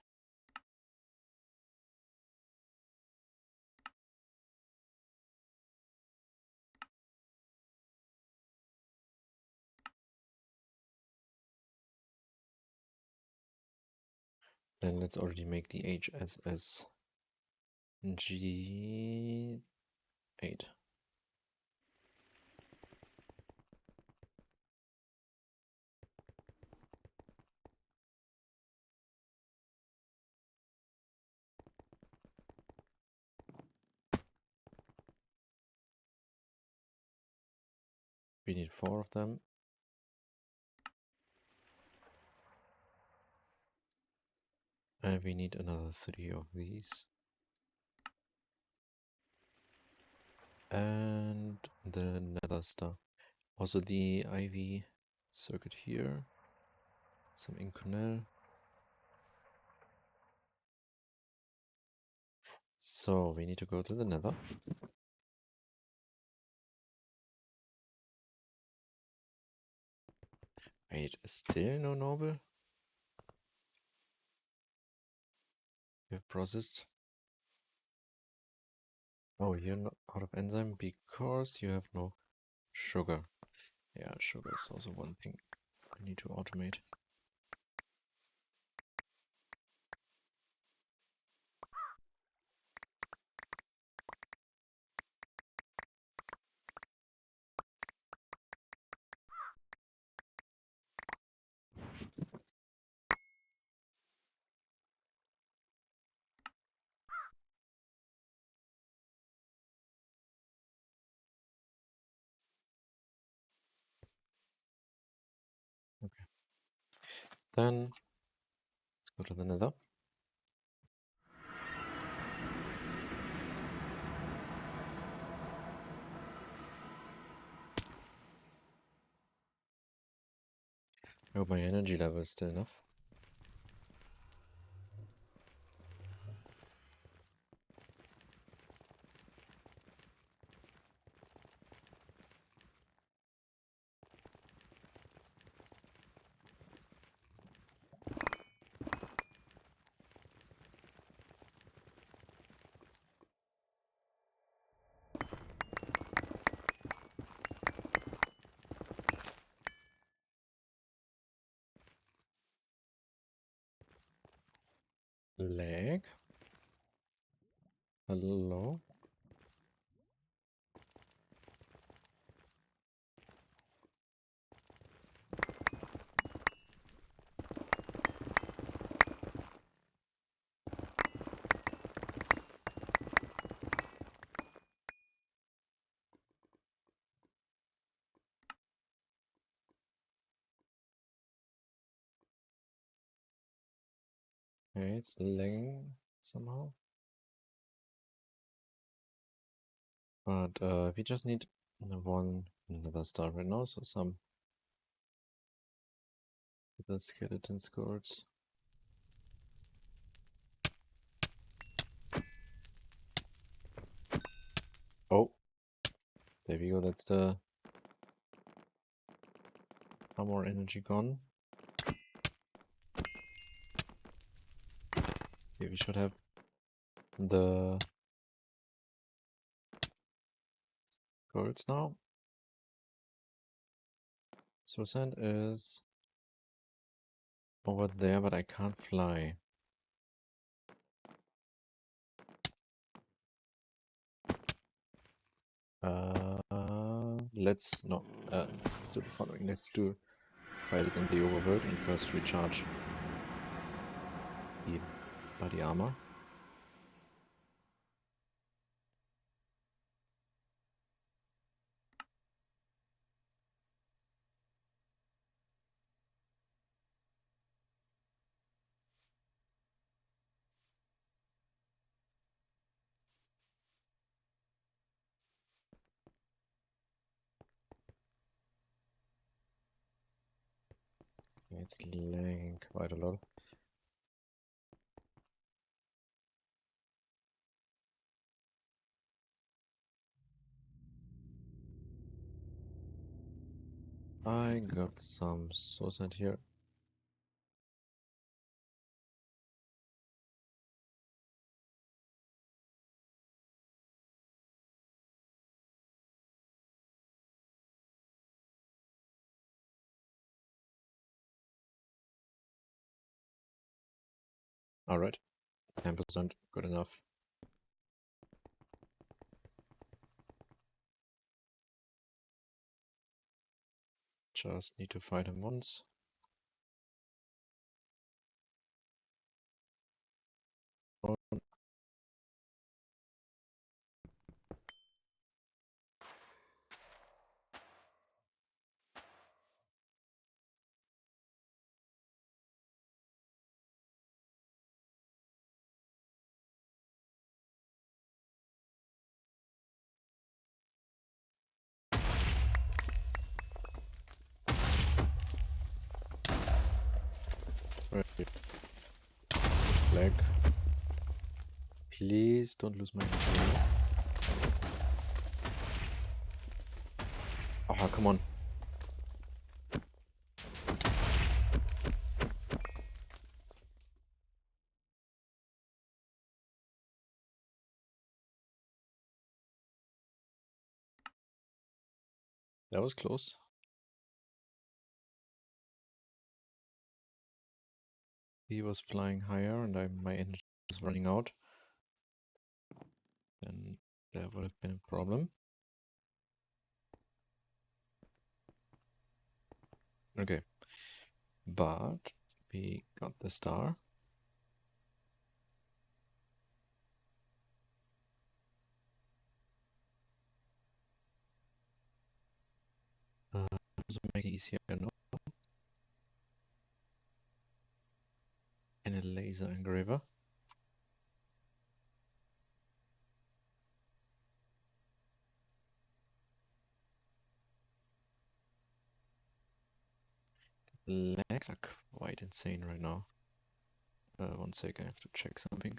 Then let's already make the HSSG8. We need 4 of them. And we need another 3 of these. And the nether star. Also the IV circuit here. Some Inconel. So we need to go to the nether. Wait, still no noble? You have processed. Oh, you're not out of enzyme because you have no sugar. Yeah, sugar is also one thing I need to automate. Okay. Then let's go to the nether. I hope my energy level is still enough. Lag. Hello. Okay, it's lagging somehow. But we just need another star right now, so some little skeleton skulls. Oh, there we go. That's the more energy gone. Here we should have the skulls now. So sand is over there, but I can't fly. Let's do the following. Let's fight it in the overworld and first recharge the body armor. It's lagging quite a lot. I got some suicide here. Alright, 10%, good enough. Just need to fight him once. Oh, right. Lag. Please don't lose my energy. Oh, come on. That was close. He was flying higher and my energy is running out. Then there would have been a problem. Okay. But we got the star. So make it easier, no? And a laser engraver. Lags are quite insane right now. 1 sec, I have to check something.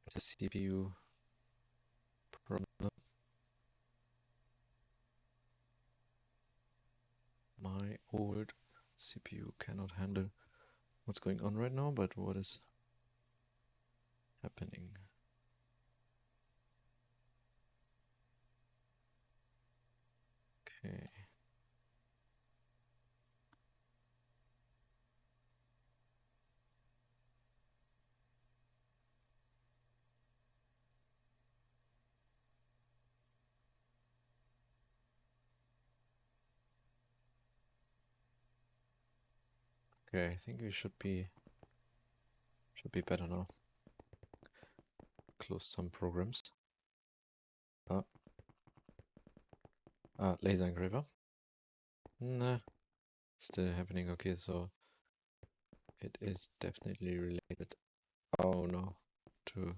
It's a CPU problem. My old CPU cannot handle what's going on right now, but what is happening? Okay. Okay, I think we should be better now. Close some programs. Ah. Laser engraver. Nah, still happening. Okay, so it is definitely related. Oh no, to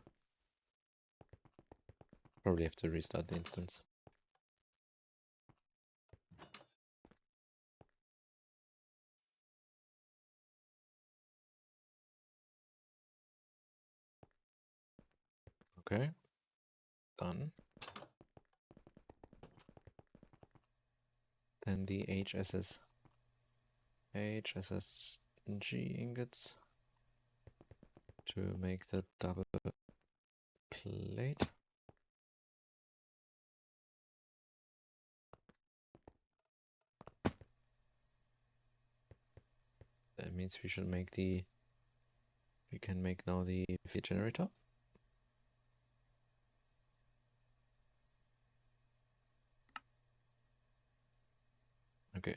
probably have to restart the instance. Okay, done. Then the HSSG ingots to make the double plate. That means we can make now the feed generator. Okay.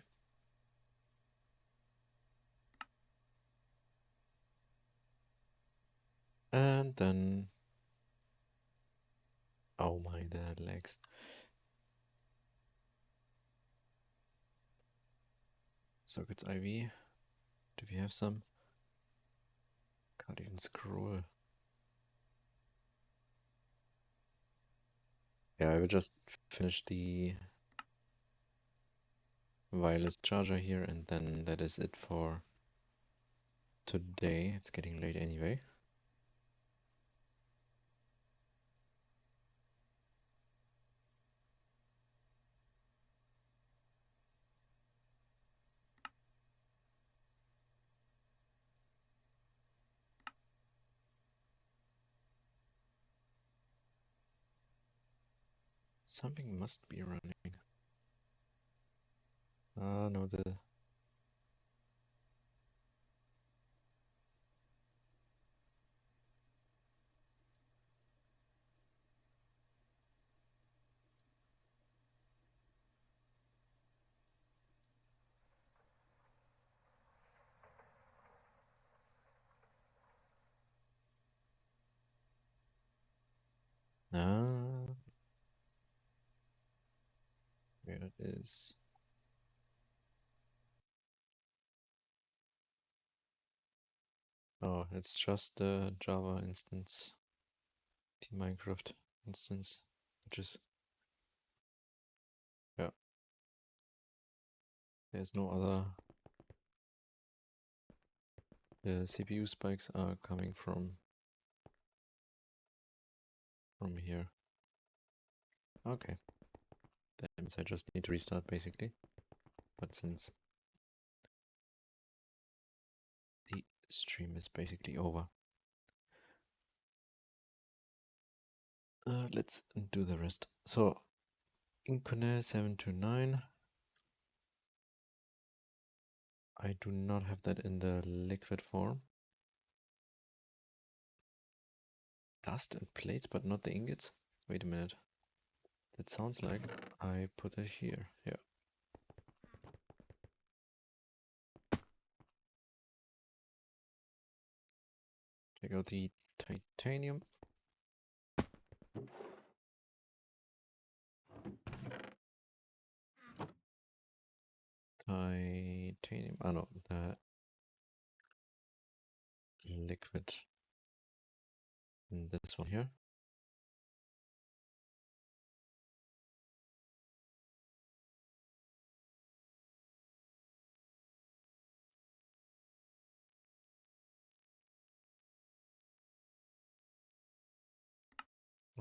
And then, oh my, the legs. Circuits IV. Do we have some? Can't even scroll. Yeah, I will just finish the wireless charger here, and then that is it for today. It's getting late anyway. Something must be running. No, where it is. Oh, it's just the Java instance, the Minecraft instance, which is, yeah, there's no other. The CPU spikes are coming from here. Okay, that means I just need to restart basically. But since the stream is basically over, let's do the rest. So, Incone 729. I do not have that in the liquid form. Dust and plates, but not the ingots? Wait a minute. That sounds like I put it here. Yeah. Take out the titanium. Titanium. Oh no, the liquid in this one here.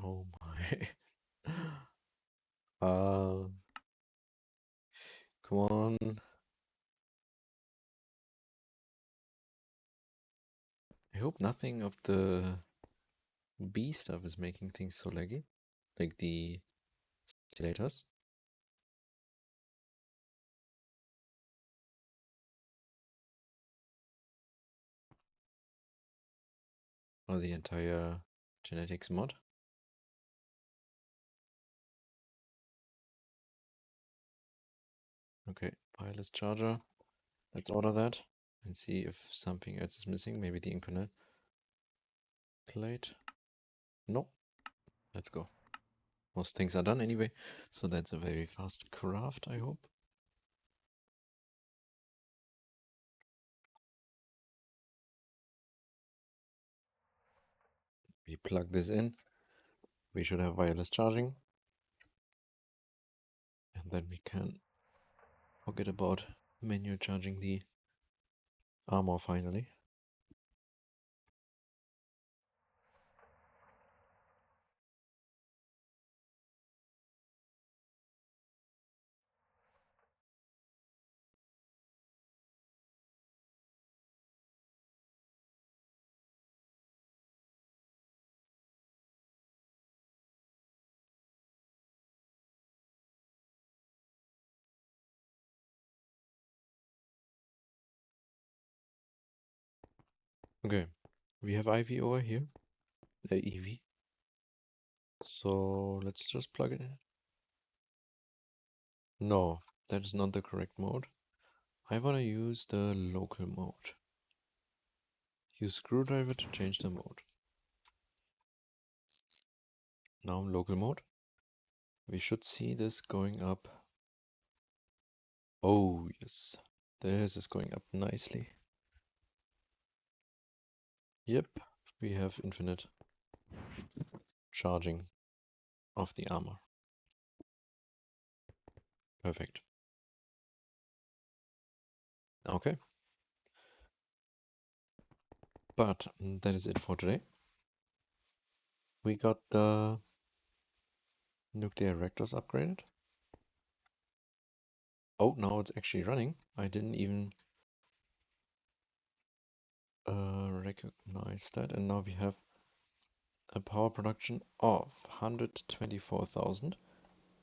Oh my. Come on. I hope nothing of the B stuff is making things so laggy. Like the oscillators. Or the entire genetics mod. Okay, wireless charger. Let's order that and see if something else is missing. Maybe the Inconel plate. No. Let's go. Most things are done anyway, so that's a very fast craft, I hope. We plug this in. We should have wireless charging. And then we can forget about manual charging the armor finally. Okay, we have IV over here, EV. So let's just plug it in. No, that is not the correct mode. I want to use the local mode. Use screwdriver to change the mode. Now local mode. We should see this going up. Oh yes, this is going up nicely. Yep, we have infinite charging of the armor. Perfect. Okay. But that is it for today. We got the nuclear reactors upgraded. Oh, now it's actually running. I didn't even recognize that. And now we have a power production of 124,000.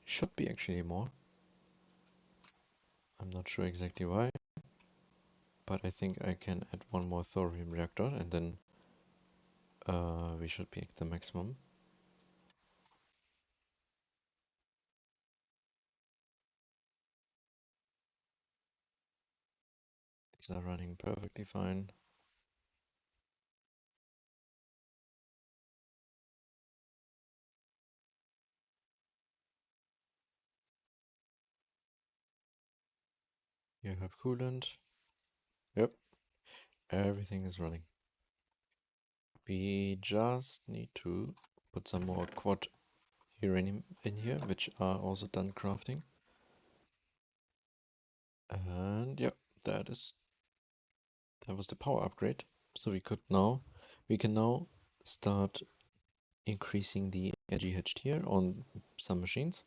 Should be actually more. I'm not sure exactly why. But I think I can add one more thorium reactor and then we should be at the maximum. These are running perfectly fine. You have coolant. Yep, everything is running. We just need to put some more quad uranium in here, which are also done crafting. And yep, that was the power upgrade. So we can now start increasing the GTNH here on some machines,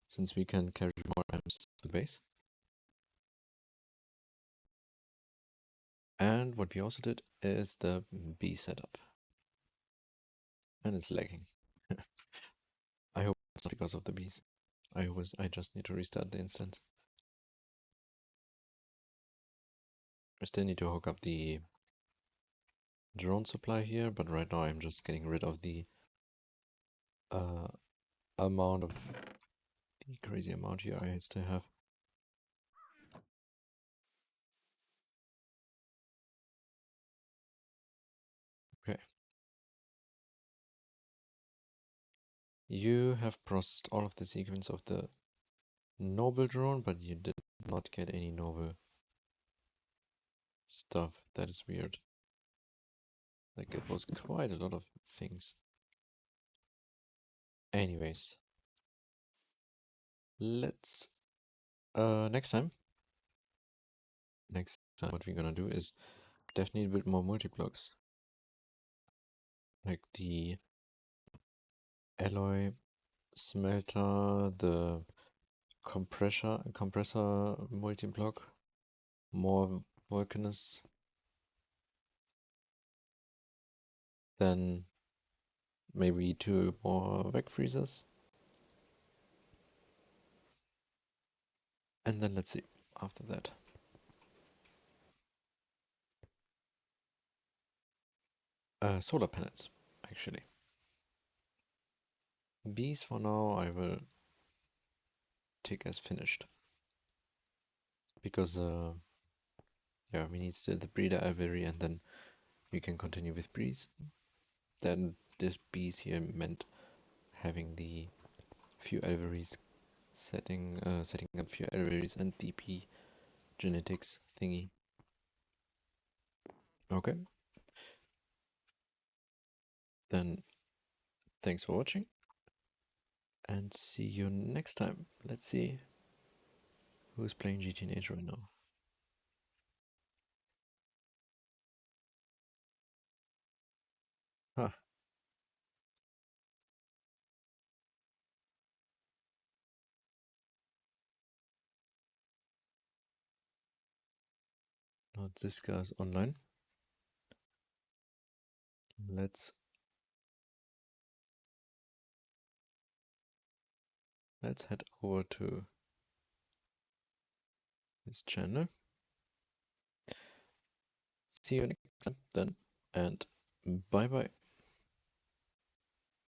since we can carry more amps to the base. And what we also did is the B setup. And it's lagging. I hope it's not because of the bees. I just need to restart the instance. I still need to hook up the drone supply here, but right now I'm just getting rid of the amount of the crazy amount here I still have. Okay. You have processed all of the sequence of the noble drone, but you did not get any noble stuff. That is weird. Like, it was quite a lot of things. Anyways. Let's next time what we're gonna do is definitely build more multi-blocks. Like the alloy smelter, the compressor multi-block, more volcanus, then maybe 2 more vac freezers. And then let's see after that. Solar panels, actually. Bees for now I will take as finished. Because yeah, we need still the breeder aviary and then we can continue with bees. Then this bees here meant having the few alveries, setting up few alveries and DP genetics thingy. Okay. Then thanks for watching and see you next time. Let's see who's playing GTNH right now. Huh. Not this guy's online. Let's head over to his channel. See you next time then, and bye bye.